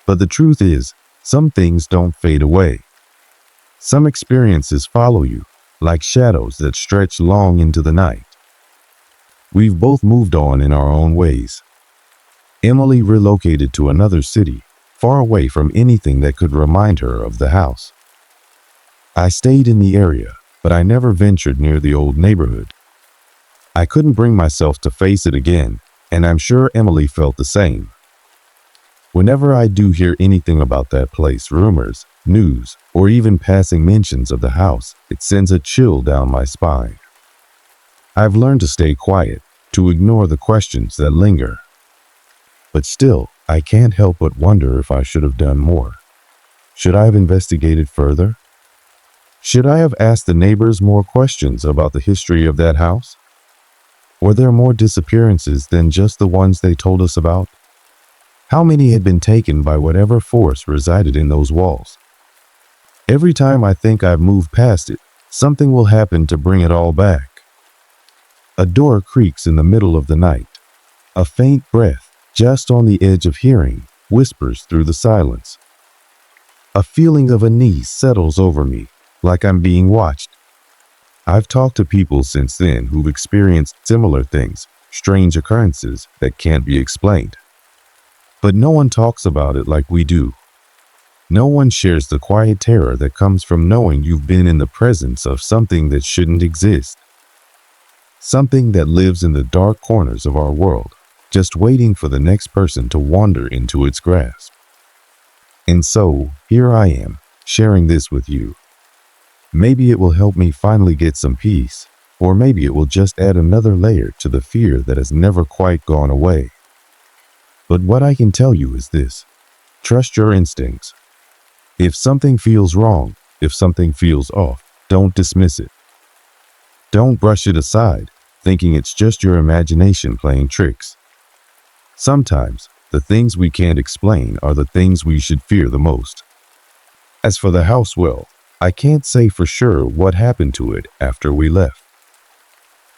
But the truth is, some things don't fade away. Some experiences follow you, like shadows that stretch long into the night. We've both moved on in our own ways. Emily relocated to another city, far away from anything that could remind her of the house. I stayed in the area, but I never ventured near the old neighborhood. I couldn't bring myself to face it again, and I'm sure Emily felt the same. Whenever I do hear anything about that place, rumors, news, or even passing mentions of the house, it sends a chill down my spine. I've learned to stay quiet, to ignore the questions that linger. But still, I can't help but wonder if I should have done more. Should I have investigated further? Should I have asked the neighbors more questions about the history of that house? Were there more disappearances than just the ones they told us about? How many had been taken by whatever force resided in those walls? Every time I think I've moved past it, something will happen to bring it all back. A door creaks in the middle of the night. A faint breath, just on the edge of hearing, whispers through the silence. A feeling of unease settles over me, like I'm being watched. I've talked to people since then who've experienced similar things, strange occurrences that can't be explained. But no one talks about it like we do. No one shares the quiet terror that comes from knowing you've been in the presence of something that shouldn't exist. Something that lives in the dark corners of our world, just waiting for the next person to wander into its grasp. And so, here I am, sharing this with you. Maybe it will help me finally get some peace, or maybe it will just add another layer to the fear that has never quite gone away. But what I can tell you is this: trust your instincts. If something feels wrong, if something feels off, don't dismiss it. Don't brush it aside, thinking it's just your imagination playing tricks. Sometimes, the things we can't explain are the things we should fear the most. As for the house, well, I can't say for sure what happened to it after we left.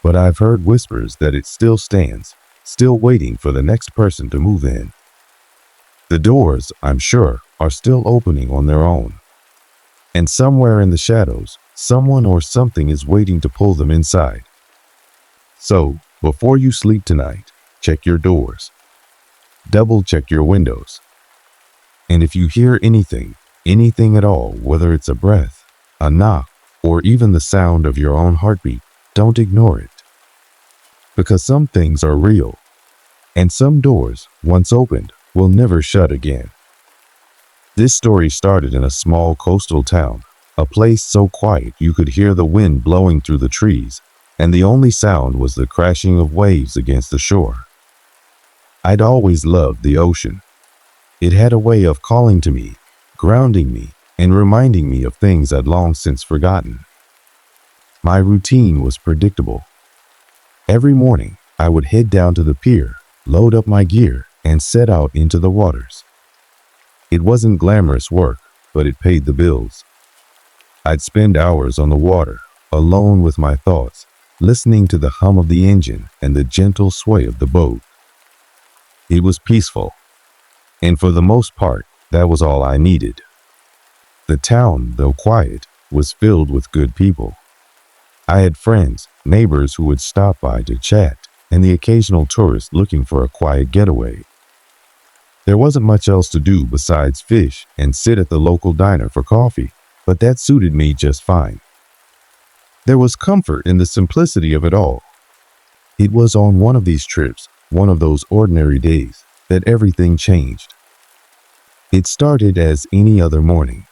But I've heard whispers that it still stands, still waiting for the next person to move in. The doors, I'm sure, are still opening on their own. And somewhere in the shadows, someone or something is waiting to pull them inside. So, before you sleep tonight, check your doors. Double check your windows. And if you hear anything at all, whether it's a breath, a knock, or even the sound of your own heartbeat, don't ignore it. Because some things are real, and some doors, once opened, will never shut again. This story started in a small coastal town, a place so quiet you could hear the wind blowing through the trees, and the only sound was the crashing of waves against the shore. I'd always loved the ocean. It had a way of calling to me, grounding me, and reminding me of things I'd long since forgotten. My routine was predictable. Every morning, I would head down to the pier, load up my gear, and set out into the waters. It wasn't glamorous work, but it paid the bills. I'd spend hours on the water, alone with my thoughts, listening to the hum of the engine and the gentle sway of the boat. It was peaceful, and for the most part, that was all I needed. The town, though quiet, was filled with good people. I had friends, neighbors who would stop by to chat, and the occasional tourist looking for a quiet getaway. There wasn't much else to do besides fish and sit at the local diner for coffee, but that suited me just fine. There was comfort in the simplicity of it all. It was on one of these trips, one of those ordinary days, that everything changed. It started as any other morning.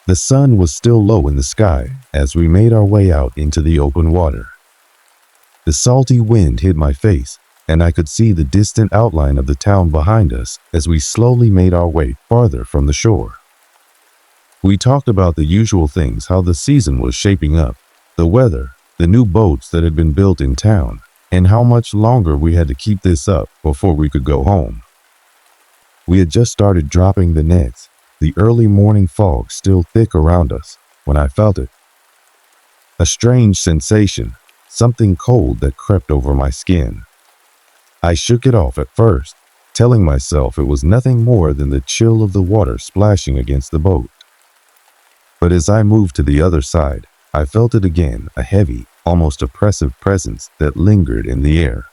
The sun was still low in the sky as we made our way out into the open water. The salty wind hit my face, and I could see the distant outline of the town behind us as we slowly made our way farther from the shore. We talked about the usual things, how the season was shaping up, the weather, the new boats that had been built in town, and how much longer we had to keep this up before we could go home. We had just started dropping the nets, the early morning fog still thick around us, when I felt it. A strange sensation, something cold that crept over my skin. I shook it off at first, telling myself it was nothing more than the chill of the water splashing against the boat. But as I moved to the other side, I felt it again, a heavy, almost oppressive presence that lingered in the air.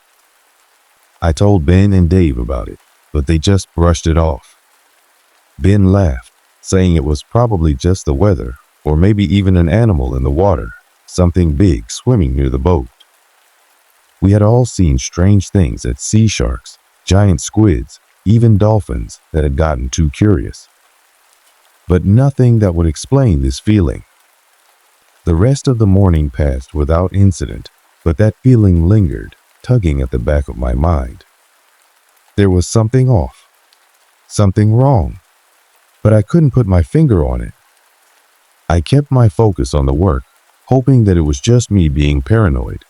I told Ben and Dave about it, but they just brushed it off. Ben laughed, saying it was probably just the weather, or maybe even an animal in the water, something big swimming near the boat. We had all seen strange things at sea sharks, giant squids, even dolphins that had gotten too curious. But nothing that would explain this feeling. The rest of the morning passed without incident, but that feeling lingered, tugging at the back of my mind. There was something off, something wrong, but I couldn't put my finger on it. I kept my focus on the work, hoping that it was just me being paranoid.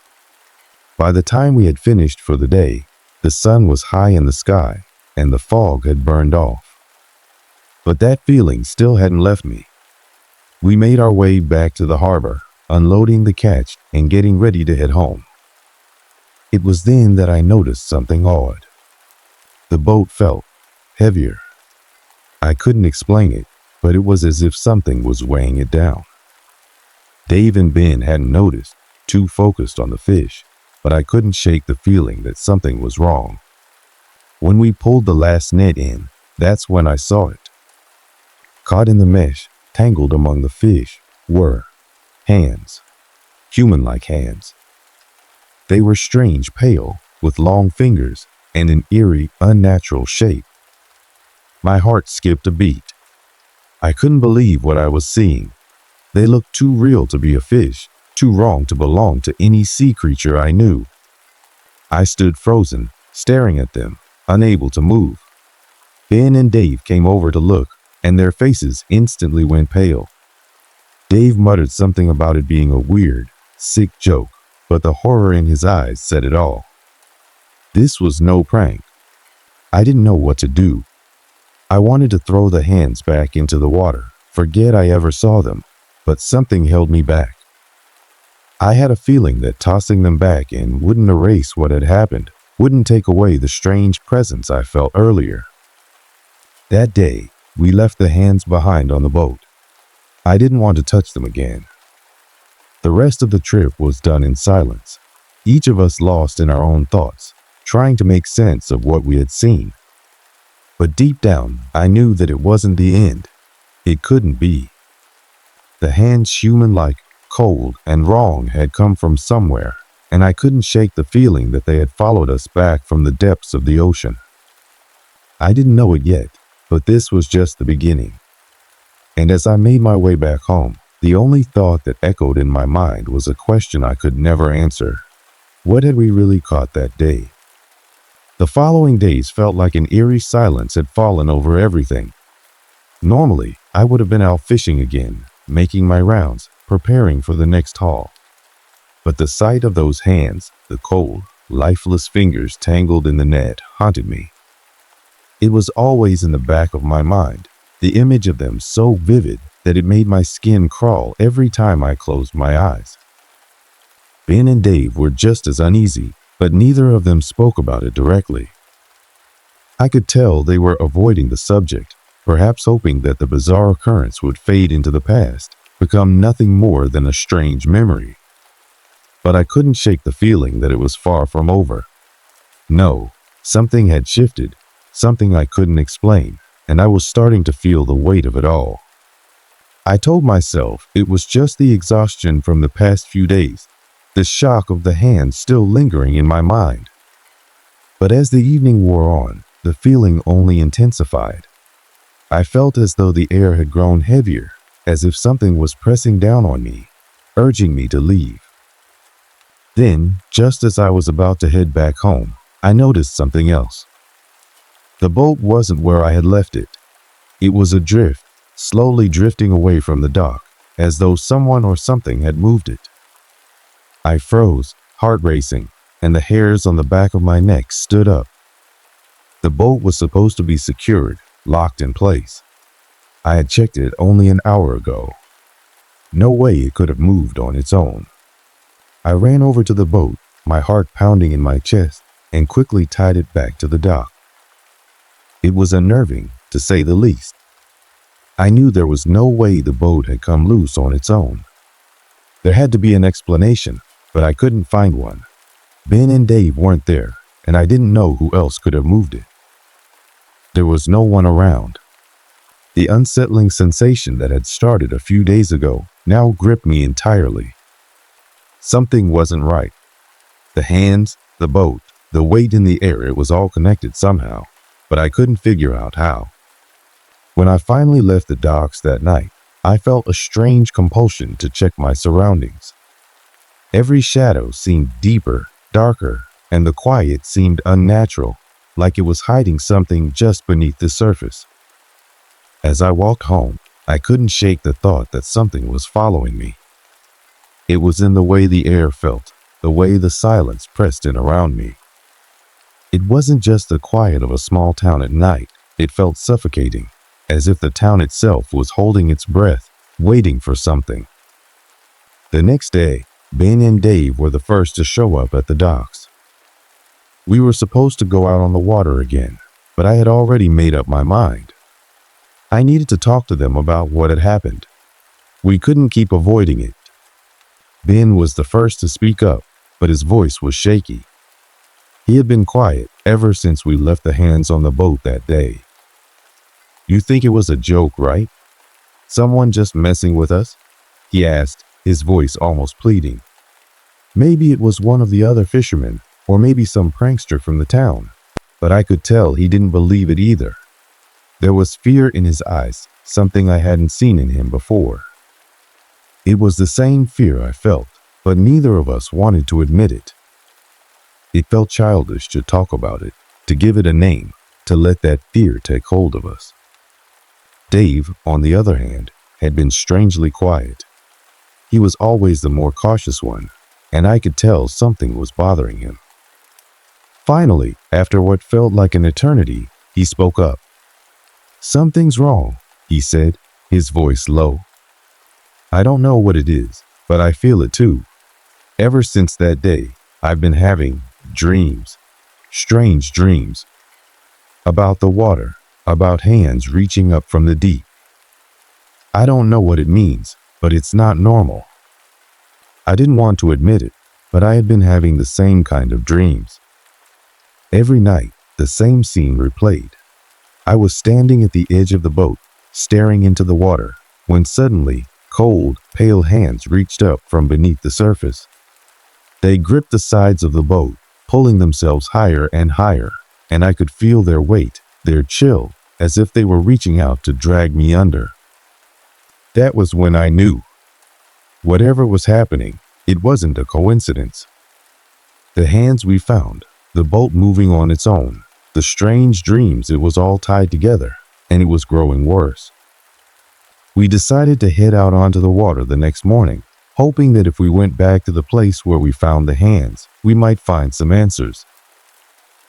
By the time we had finished for the day, the sun was high in the sky and the fog had burned off. But that feeling still hadn't left me. We made our way back to the harbor, unloading the catch and getting ready to head home. It was then that I noticed something odd. The boat felt heavier. I couldn't explain it, but it was as if something was weighing it down. Dave and Ben hadn't noticed, too focused on the fish, but I couldn't shake the feeling that something was wrong. When we pulled the last net in, that's when I saw it. Caught in the mesh, tangled among the fish, were hands, human-like hands. They were strange, pale, with long fingers and an eerie, unnatural shape. My heart skipped a beat. I couldn't believe what I was seeing. They looked too real to be a fish, too wrong to belong to any sea creature I knew. I stood frozen, staring at them, unable to move. Ben and Dave came over to look, and their faces instantly went pale. Dave muttered something about it being a weird, sick joke, but the horror in his eyes said it all. This was no prank. I didn't know what to do. I wanted to throw the hands back into the water, forget I ever saw them, but something held me back. I had a feeling that tossing them back in wouldn't erase what had happened, wouldn't take away the strange presence I felt earlier. That day, we left the hands behind on the boat. I didn't want to touch them again. The rest of the trip was done in silence, each of us lost in our own thoughts, trying to make sense of what we had seen. But deep down, I knew that it wasn't the end. It couldn't be. The hands, human-like, cold, and wrong, had come from somewhere, and I couldn't shake the feeling that they had followed us back from the depths of the ocean. I didn't know it yet, but this was just the beginning. And as I made my way back home, the only thought that echoed in my mind was a question I could never answer. What had we really caught that day? The following days felt like an eerie silence had fallen over everything. Normally, I would have been out fishing again, making my rounds, preparing for the next haul. But the sight of those hands, the cold, lifeless fingers tangled in the net, haunted me. It was always in the back of my mind, the image of them so vivid that it made my skin crawl every time I closed my eyes. Ben and Dave were just as uneasy, but neither of them spoke about it directly. I could tell they were avoiding the subject, perhaps hoping that the bizarre occurrence would fade into the past, become nothing more than a strange memory. But I couldn't shake the feeling that it was far from over. No, something had shifted, something I couldn't explain, and I was starting to feel the weight of it all. I told myself it was just the exhaustion from the past few days, the shock of the hands still lingering in my mind. But as the evening wore on, the feeling only intensified. I felt as though the air had grown heavier, as if something was pressing down on me, urging me to leave. Then, just as I was about to head back home, I noticed something else. The boat wasn't where I had left it. It was adrift, slowly drifting away from the dock, as though someone or something had moved it. I froze, heart racing, and the hairs on the back of my neck stood up. The boat was supposed to be secured, locked in place. I had checked it only an hour ago. No way it could have moved on its own. I ran over to the boat, my heart pounding in my chest, and quickly tied it back to the dock. It was unnerving, to say the least. I knew there was no way the boat had come loose on its own. There had to be an explanation, but I couldn't find one. Ben and Dave weren't there, and I didn't know who else could have moved it. There was no one around. The unsettling sensation that had started a few days ago now gripped me entirely. Something wasn't right. The hands, the boat, the weight in the air, it was all connected somehow, but I couldn't figure out how. When I finally left the docks that night, I felt a strange compulsion to check my surroundings. Every shadow seemed deeper, darker, and the quiet seemed unnatural, like it was hiding something just beneath the surface. As I walked home, I couldn't shake the thought that something was following me. It was in the way the air felt, the way the silence pressed in around me. It wasn't just the quiet of a small town at night. It felt suffocating, as if the town itself was holding its breath, waiting for something. The next day, Ben and Dave were the first to show up at the docks. We were supposed to go out on the water again, but I had already made up my mind. I needed to talk to them about what had happened. We couldn't keep avoiding it. Ben was the first to speak up, but his voice was shaky. He had been quiet ever since we left the hands on the boat that day. "You think it was a joke, right? Someone just messing with us?" he asked, his voice almost pleading. Maybe it was one of the other fishermen, or maybe some prankster from the town, but I could tell he didn't believe it either. There was fear in his eyes, something I hadn't seen in him before. It was the same fear I felt, but neither of us wanted to admit it. It felt childish to talk about it, to give it a name, to let that fear take hold of us. Dave, on the other hand, had been strangely quiet. He was always the more cautious one, and I could tell something was bothering him. Finally, after what felt like an eternity, he spoke up. "Something's wrong," he said, his voice low. "I don't know what it is, but I feel it too. Ever since that day, I've been having dreams, strange dreams, about the water, about hands reaching up from the deep. I don't know what it means, but it's not normal." I didn't want to admit it, but I had been having the same kind of dreams. Every night, the same scene replayed. I was standing at the edge of the boat, staring into the water, when suddenly, cold, pale hands reached up from beneath the surface. They gripped the sides of the boat, pulling themselves higher and higher, and I could feel their weight, their chill, as if they were reaching out to drag me under. That was when I knew. Whatever was happening, it wasn't a coincidence. The hands we found, the boat moving on its own, the strange dreams, it was all tied together, and it was growing worse. We decided to head out onto the water the next morning, hoping that if we went back to the place where we found the hands, we might find some answers.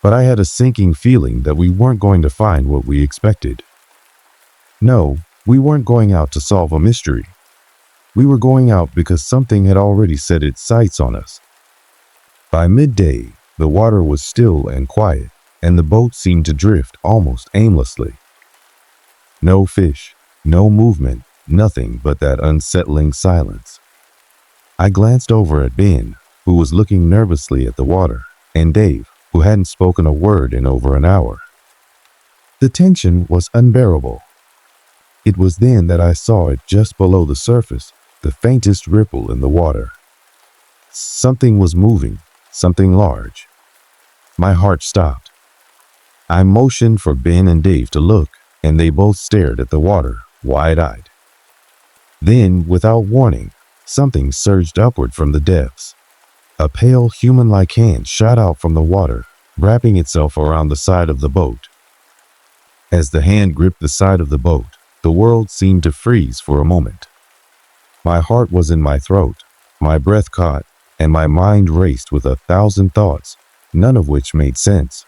But I had a sinking feeling that we weren't going to find what we expected. No, we weren't going out to solve a mystery. We were going out because something had already set its sights on us. By midday, the water was still and quiet, and the boat seemed to drift almost aimlessly. No fish, no movement, nothing but that unsettling silence. I glanced over at Ben, who was looking nervously at the water, and Dave, who hadn't spoken a word in over an hour. The tension was unbearable. It was then that I saw it just below the surface, the faintest ripple in the water. Something was moving, something large. My heart stopped. I motioned for Ben and Dave to look, and they both stared at the water, wide-eyed. Then, without warning, something surged upward from the depths. A pale, human-like hand shot out from the water, wrapping itself around the side of the boat. As the hand gripped the side of the boat, the world seemed to freeze for a moment. My heart was in my throat, my breath caught, and my mind raced with 1,000 thoughts, none of which made sense.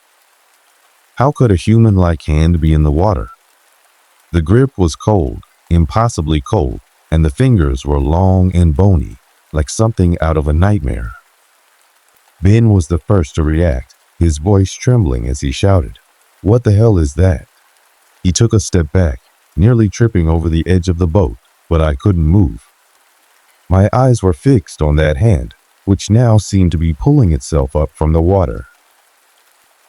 How could a human-like hand be in the water? The grip was cold, impossibly cold, and the fingers were long and bony, like something out of a nightmare. Ben was the first to react, his voice trembling as he shouted, "What the hell is that?" He took a step back, nearly tripping over the edge of the boat, but I couldn't move. My eyes were fixed on that hand, which now seemed to be pulling itself up from the water.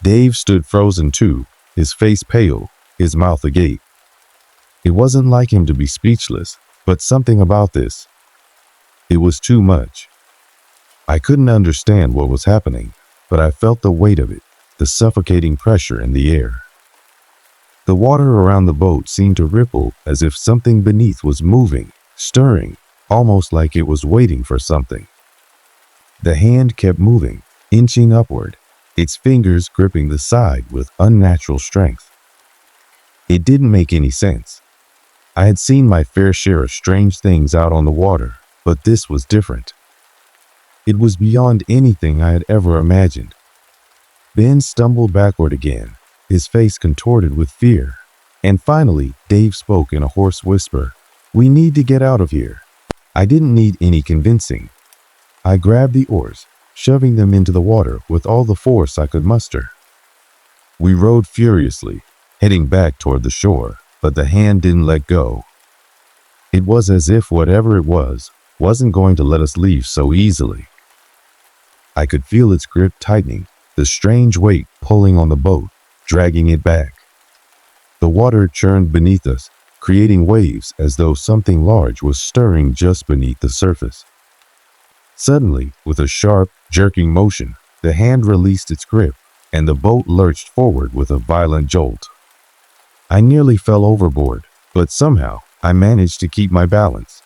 Dave stood frozen too, his face pale, his mouth agape. It wasn't like him to be speechless, but something about this. It was too much. I couldn't understand what was happening, but I felt the weight of it, the suffocating pressure in the air. The water around the boat seemed to ripple as if something beneath was moving, stirring, almost like it was waiting for something. The hand kept moving, inching upward, its fingers gripping the side with unnatural strength. It didn't make any sense. I had seen my fair share of strange things out on the water, but this was different. It was beyond anything I had ever imagined. Ben stumbled backward again, his face contorted with fear, and finally Dave spoke in a hoarse whisper, "We need to get out of here." I didn't need any convincing. I grabbed the oars, shoving them into the water with all the force I could muster. We rowed furiously, heading back toward the shore, but the hand didn't let go. It was as if whatever it was wasn't going to let us leave so easily. I could feel its grip tightening, the strange weight pulling on the boat, dragging it back. The water churned beneath us, creating waves as though something large was stirring just beneath the surface. Suddenly, with a sharp, jerking motion, the hand released its grip, and the boat lurched forward with a violent jolt. I nearly fell overboard, but somehow I managed to keep my balance.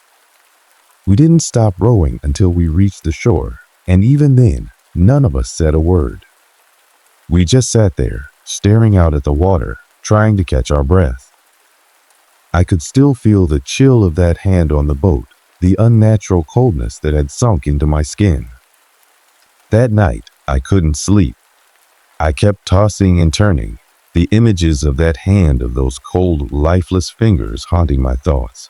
We didn't stop rowing until we reached the shore, and even then, none of us said a word. We just sat there, staring out at the water, trying to catch our breath. I could still feel the chill of that hand on the boat, the unnatural coldness that had sunk into my skin. That night, I couldn't sleep. I kept tossing and turning, the images of that hand, of those cold, lifeless fingers haunting my thoughts.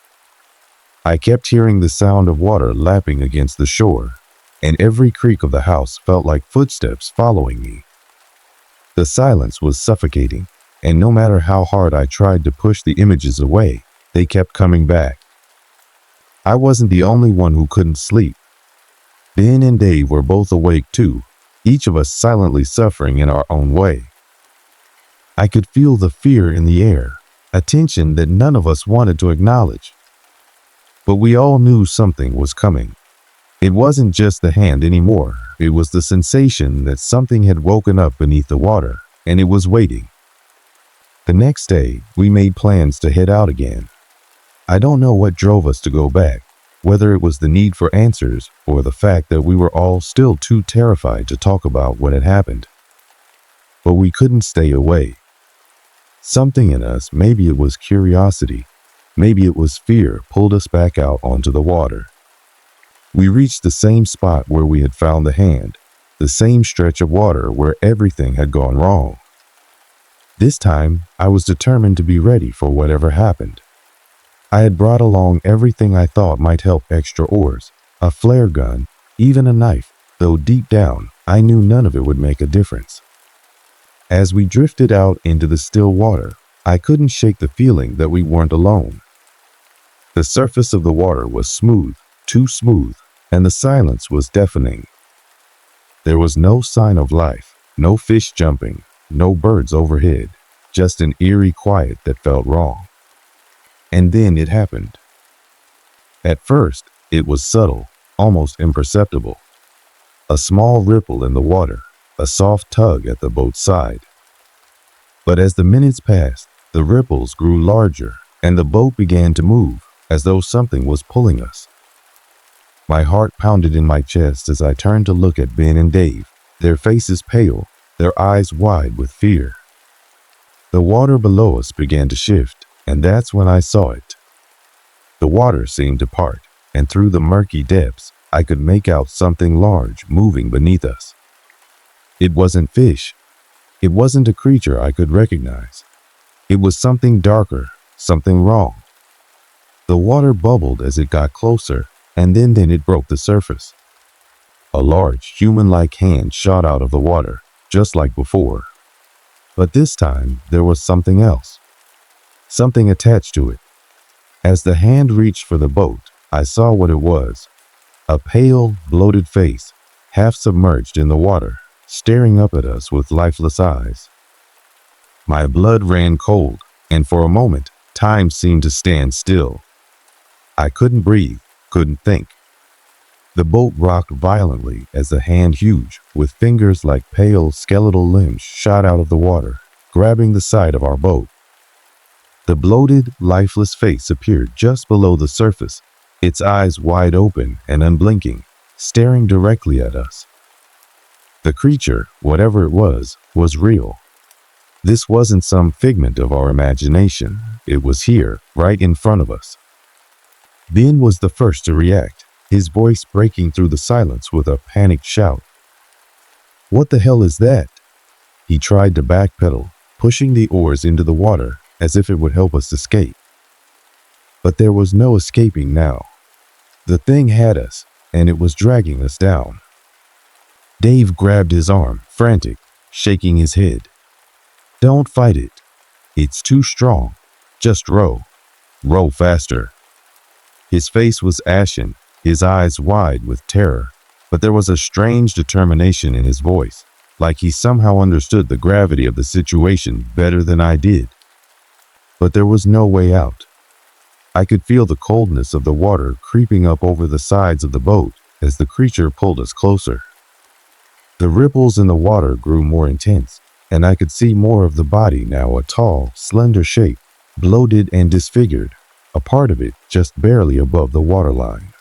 I kept hearing the sound of water lapping against the shore, and every creak of the house felt like footsteps following me. The silence was suffocating, and no matter how hard I tried to push the images away, they kept coming back. I wasn't the only one who couldn't sleep. Ben and Dave were both awake too, each of us silently suffering in our own way. I could feel the fear in the air, a tension that none of us wanted to acknowledge. But we all knew something was coming. It wasn't just the hand anymore. It was the sensation that something had woken up beneath the water, and it was waiting. The next day, we made plans to head out again. I don't know what drove us to go back, whether it was the need for answers or the fact that we were all still too terrified to talk about what had happened. But we couldn't stay away. Something in us, maybe it was curiosity, maybe it was fear, pulled us back out onto the water. We reached the same spot where we had found the hand, the same stretch of water where everything had gone wrong. This time, I was determined to be ready for whatever happened. I had brought along everything I thought might help: extra oars, a flare gun, even a knife, though deep down, I knew none of it would make a difference. As we drifted out into the still water, I couldn't shake the feeling that we weren't alone. The surface of the water was smooth, too smooth, and the silence was deafening. There was no sign of life, no fish jumping, no birds overhead, just an eerie quiet that felt wrong. And then it happened. At first, it was subtle, almost imperceptible. A small ripple in the water, a soft tug at the boat's side. But as the minutes passed, the ripples grew larger, and the boat began to move, as though something was pulling us. My heart pounded in my chest as I turned to look at Ben and Dave, their faces pale, their eyes wide with fear. The water below us began to shift, and that's when I saw it. The water seemed to part, and through the murky depths, I could make out something large moving beneath us. It wasn't fish. It wasn't a creature I could recognize. It was something darker, something wrong. The water bubbled as it got closer, and then it broke the surface. A large, human-like hand shot out of the water, just like before. But this time, there was something else. Something attached to it. As the hand reached for the boat, I saw what it was. A pale, bloated face, half submerged in the water, staring up at us with lifeless eyes. My blood ran cold, and for a moment, time seemed to stand still. I couldn't breathe, couldn't think. The boat rocked violently as the hand, huge, with fingers like pale, skeletal limbs, shot out of the water, grabbing the side of our boat. The bloated, lifeless face appeared just below the surface, its eyes wide open and unblinking, staring directly at us. The creature, whatever it was real. This wasn't some figment of our imagination. It was here, right in front of us. Ben was the first to react, his voice breaking through the silence with a panicked shout. "What the hell is that?" He tried to backpedal, pushing the oars into the water as if it would help us escape. But there was no escaping now. The thing had us, and it was dragging us down. Dave grabbed his arm, frantic, shaking his head. "Don't fight it. It's too strong. Just row. Row faster." His face was ashen, his eyes wide with terror, but there was a strange determination in his voice, like he somehow understood the gravity of the situation better than I did. But there was no way out. I could feel the coldness of the water creeping up over the sides of the boat as the creature pulled us closer. The ripples in the water grew more intense, and I could see more of the body now, a tall, slender shape, bloated and disfigured, a part of it just barely above the waterline.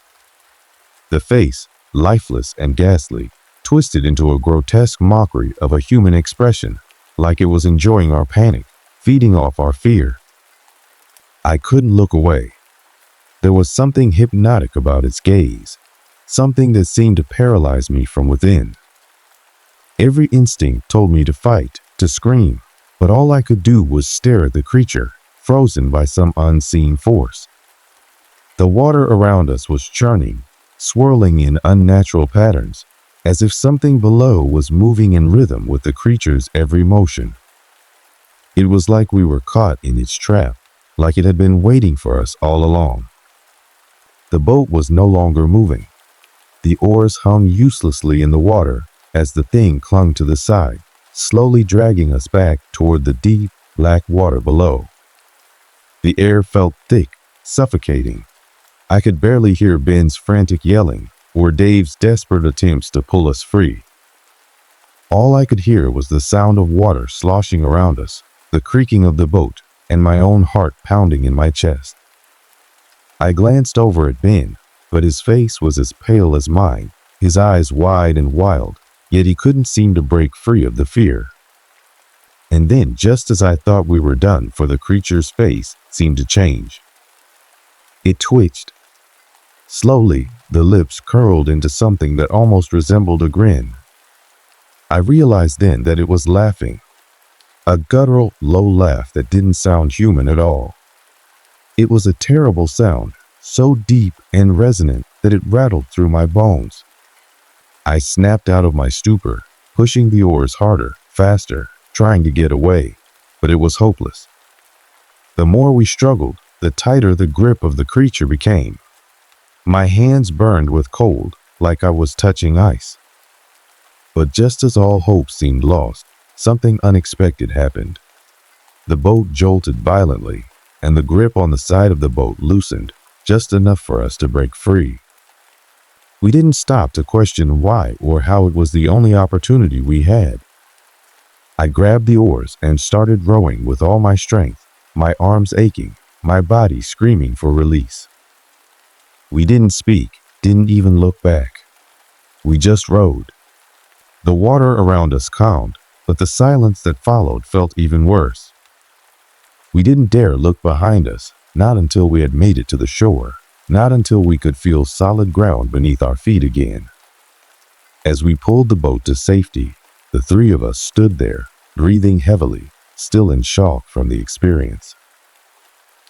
The face, lifeless and ghastly, twisted into a grotesque mockery of a human expression, like it was enjoying our panic, feeding off our fear. I couldn't look away. There was something hypnotic about its gaze, something that seemed to paralyze me from within. Every instinct told me to fight, to scream, but all I could do was stare at the creature, frozen by some unseen force. The water around us was churning, swirling in unnatural patterns, as if something below was moving in rhythm with the creature's every motion. It was like we were caught in its trap, like it had been waiting for us all along. The boat was no longer moving. The oars hung uselessly in the water as the thing clung to the side, slowly dragging us back toward the deep, black water below. The air felt thick, suffocating. I could barely hear Ben's frantic yelling or Dave's desperate attempts to pull us free. All I could hear was the sound of water sloshing around us, the creaking of the boat, and my own heart pounding in my chest. I glanced over at Ben, but his face was as pale as mine, his eyes wide and wild, yet he couldn't seem to break free of the fear. And then, just as I thought we were done, for the creature's face seemed to change. It twitched. Slowly, the lips curled into something that almost resembled a grin. I realized then that it was laughing, a guttural, low laugh that didn't sound human at all. It was a terrible sound, so deep and resonant that it rattled through my bones. I snapped out of my stupor, pushing the oars harder, faster, trying to get away, but it was hopeless. The more we struggled, the tighter the grip of the creature became. My hands burned with cold, like I was touching ice. But just as all hope seemed lost, something unexpected happened. The boat jolted violently, and the grip on the side of the boat loosened, just enough for us to break free. We didn't stop to question why or how. It was the only opportunity we had. I grabbed the oars and started rowing with all my strength, my arms aching, my body screaming for release. We didn't speak, didn't even look back. We just rowed. The water around us calmed, but the silence that followed felt even worse. We didn't dare look behind us, not until we had made it to the shore, not until we could feel solid ground beneath our feet again. As we pulled the boat to safety, the three of us stood there, breathing heavily, still in shock from the experience.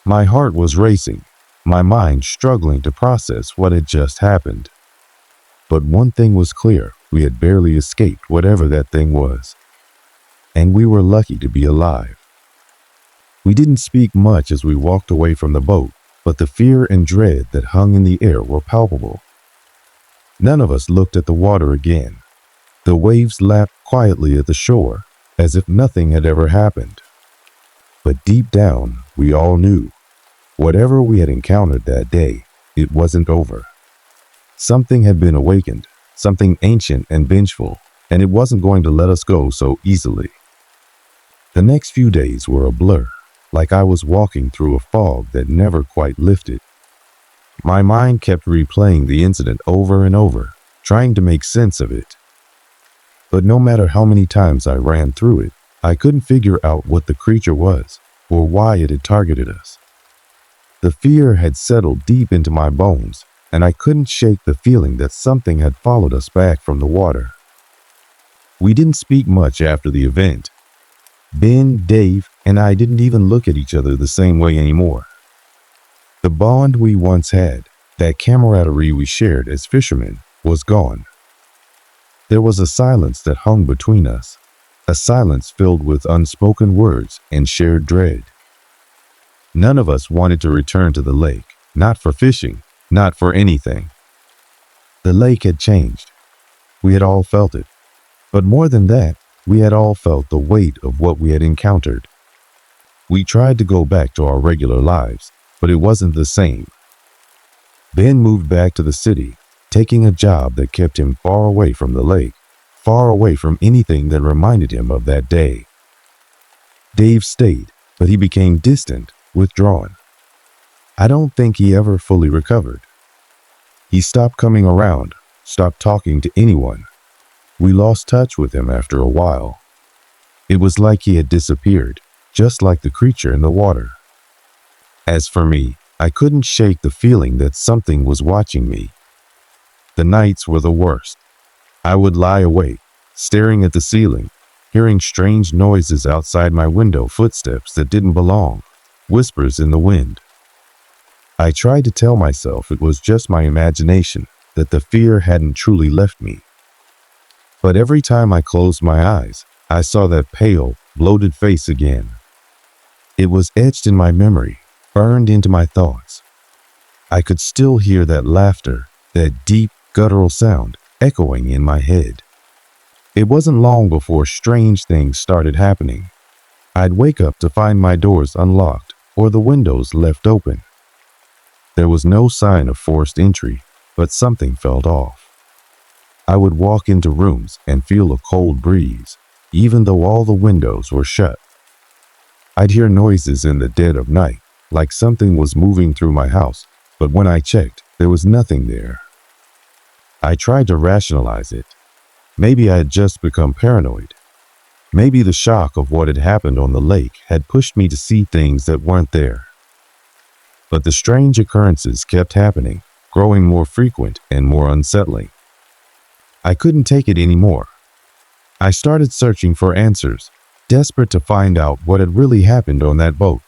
My heart was racing, my mind struggling to process what had just happened. But one thing was clear: we had barely escaped whatever that thing was. And we were lucky to be alive. We didn't speak much as we walked away from the boat, but the fear and dread that hung in the air were palpable. None of us looked at the water again. The waves lapped quietly at the shore, as if nothing had ever happened. But deep down, we all knew, whatever we had encountered that day, it wasn't over. Something had been awakened, something ancient and vengeful, and it wasn't going to let us go so easily. The next few days were a blur, like I was walking through a fog that never quite lifted. My mind kept replaying the incident over and over, trying to make sense of it. But no matter how many times I ran through it, I couldn't figure out what the creature was or why it had targeted us. The fear had settled deep into my bones, and I couldn't shake the feeling that something had followed us back from the water. We didn't speak much after the event. Ben, Dave, and I didn't even look at each other the same way anymore. The bond we once had, that camaraderie we shared as fishermen, was gone. There was a silence that hung between us, a silence filled with unspoken words and shared dread. None of us wanted to return to the lake, not for fishing, not for anything. The lake had changed. We had all felt it. But more than that, we had all felt the weight of what we had encountered. We tried to go back to our regular lives, but it wasn't the same. Ben moved back to the city, taking a job that kept him far away from the lake, far away from anything that reminded him of that day. Dave stayed, but he became distant, withdrawn. I don't think he ever fully recovered. He stopped coming around, stopped talking to anyone. We lost touch with him after a while. It was like he had disappeared, just like the creature in the water. As for me, I couldn't shake the feeling that something was watching me. The nights were the worst. I would lie awake, staring at the ceiling, hearing strange noises outside my window, footsteps that didn't belong, whispers in the wind. I tried to tell myself it was just my imagination, that the fear hadn't truly left me. But every time I closed my eyes, I saw that pale, bloated face again. It was etched in my memory, burned into my thoughts. I could still hear that laughter, that deep, guttural sound echoing in my head. It wasn't long before strange things started happening. I'd wake up to find my doors unlocked or the windows left open. There was no sign of forced entry, but something felt off. I would walk into rooms and feel a cold breeze, even though all the windows were shut. I'd hear noises in the dead of night, like something was moving through my house, but when I checked, there was nothing there. I tried to rationalize it. Maybe I had just become paranoid. Maybe the shock of what had happened on the lake had pushed me to see things that weren't there. But the strange occurrences kept happening, growing more frequent and more unsettling. I couldn't take it anymore. I started searching for answers, desperate to find out what had really happened on that boat.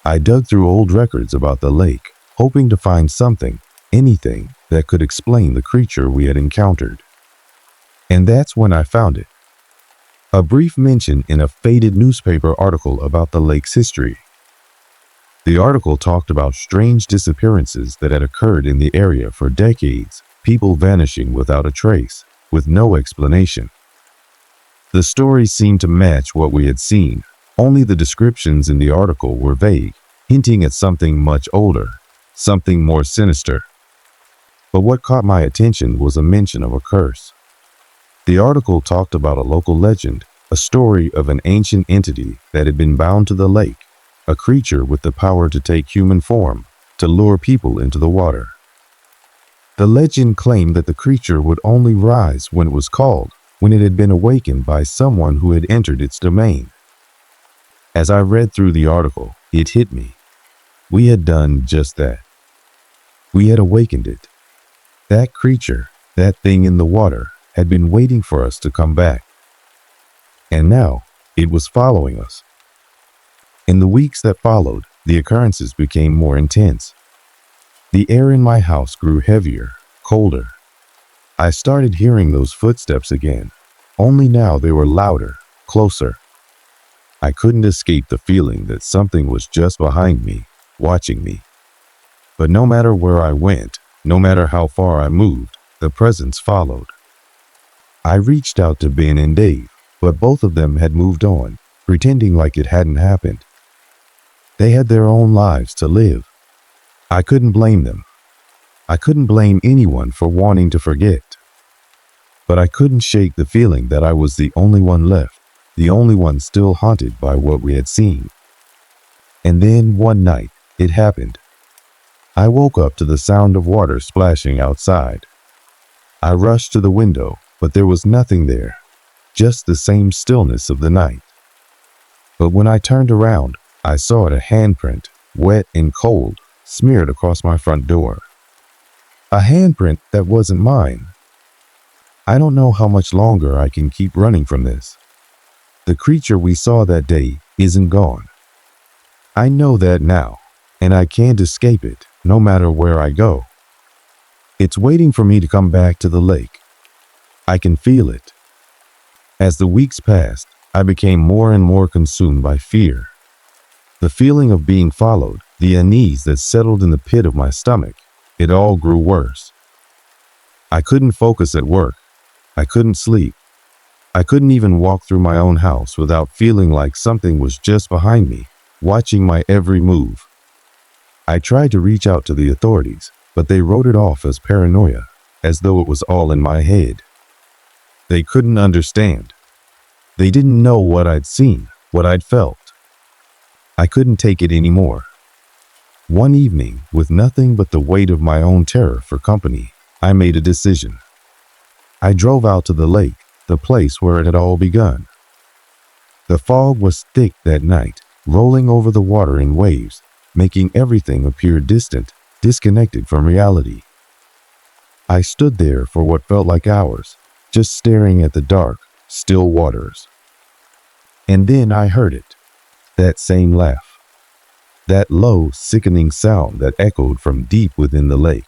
I dug through old records about the lake, hoping to find something, anything, that could explain the creature we had encountered. And that's when I found it. A brief mention in a faded newspaper article about the lake's history. The article talked about strange disappearances that had occurred in the area for decades, people vanishing without a trace, with no explanation. The story seemed to match what we had seen, only the descriptions in the article were vague, hinting at something much older, something more sinister. But what caught my attention was a mention of a curse. The article talked about a local legend, a story of an ancient entity that had been bound to the lake, a creature with the power to take human form, to lure people into the water. The legend claimed that the creature would only rise when it was called, when it had been awakened by someone who had entered its domain. As I read through the article, it hit me. We had done just that. We had awakened it. That creature, that thing in the water, had been waiting for us to come back. And now, it was following us. In the weeks that followed, the occurrences became more intense. The air in my house grew heavier, colder. I started hearing those footsteps again, only now they were louder, closer. I couldn't escape the feeling that something was just behind me, watching me. But no matter where I went, no matter how far I moved, the presence followed. I reached out to Ben and Dave, but both of them had moved on, pretending like it hadn't happened. They had their own lives to live. I couldn't blame them. I couldn't blame anyone for wanting to forget. But I couldn't shake the feeling that I was the only one left, the only one still haunted by what we had seen. And then one night, it happened. I woke up to the sound of water splashing outside. I rushed to the window, but there was nothing there, just the same stillness of the night. But when I turned around, I saw a handprint, wet and cold, smeared across my front door. A handprint that wasn't mine. I don't know how much longer I can keep running from this. The creature we saw that day isn't gone. I know that now, and I can't escape it, no matter where I go. It's waiting for me to come back to the lake. I can feel it. As the weeks passed, I became more and more consumed by fear. The feeling of being followed, the unease that settled in the pit of my stomach, it all grew worse. I couldn't focus at work. I couldn't sleep. I couldn't even walk through my own house without feeling like something was just behind me, watching my every move. I tried to reach out to the authorities, but they wrote it off as paranoia, as though it was all in my head. They couldn't understand. They didn't know what I'd seen, what I'd felt. I couldn't take it anymore. One evening, with nothing but the weight of my own terror for company, I made a decision. I drove out to the lake, the place where it had all begun. The fog was thick that night, rolling over the water in waves, making everything appear distant, disconnected from reality. I stood there for what felt like hours, just staring at the dark, still waters. And then I heard it, that same laugh, that low, sickening sound that echoed from deep within the lake.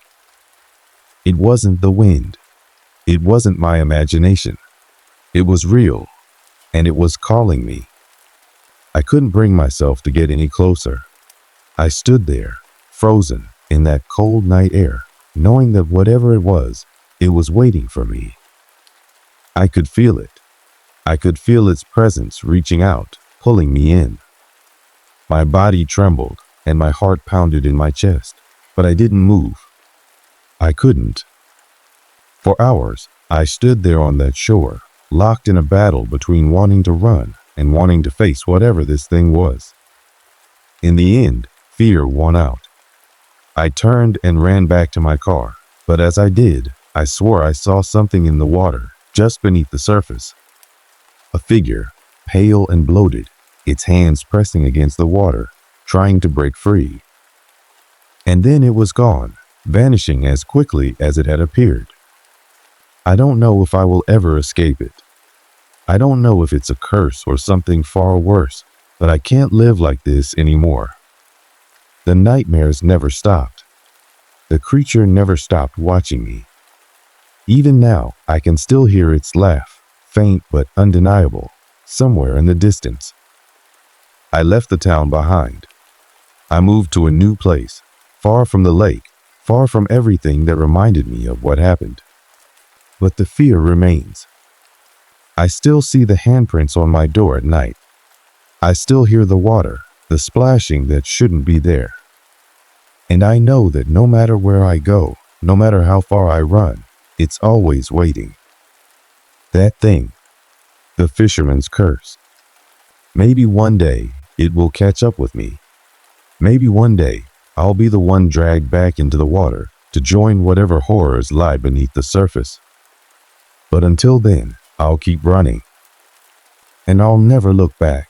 It wasn't the wind. It wasn't my imagination. It was real, and it was calling me. I couldn't bring myself to get any closer. I stood there, frozen in that cold night air, knowing that whatever it was waiting for me. I could feel it. I could feel its presence reaching out, pulling me in. My body trembled and my heart pounded in my chest, but I didn't move. I couldn't. For hours, I stood there on that shore, locked in a battle between wanting to run and wanting to face whatever this thing was. In the end, fear won out. I turned and ran back to my car, but as I did, I swore I saw something in the water, just beneath the surface. A figure, pale and bloated, its hands pressing against the water, trying to break free. And then it was gone, vanishing as quickly as it had appeared. I don't know if I will ever escape it. I don't know if it's a curse or something far worse, but I can't live like this anymore. The nightmares never stopped. The creature never stopped watching me. Even now, I can still hear its laugh, faint but undeniable, somewhere in the distance. I left the town behind. I moved to a new place, far from the lake, far from everything that reminded me of what happened. But the fear remains. I still see the handprints on my door at night. I still hear the water, the splashing that shouldn't be there. And I know that no matter where I go, no matter how far I run, it's always waiting. That thing, the fisherman's curse. Maybe one day it will catch up with me. Maybe one day I'll be the one dragged back into the water to join whatever horrors lie beneath the surface. But until then, I'll keep running. And I'll never look back.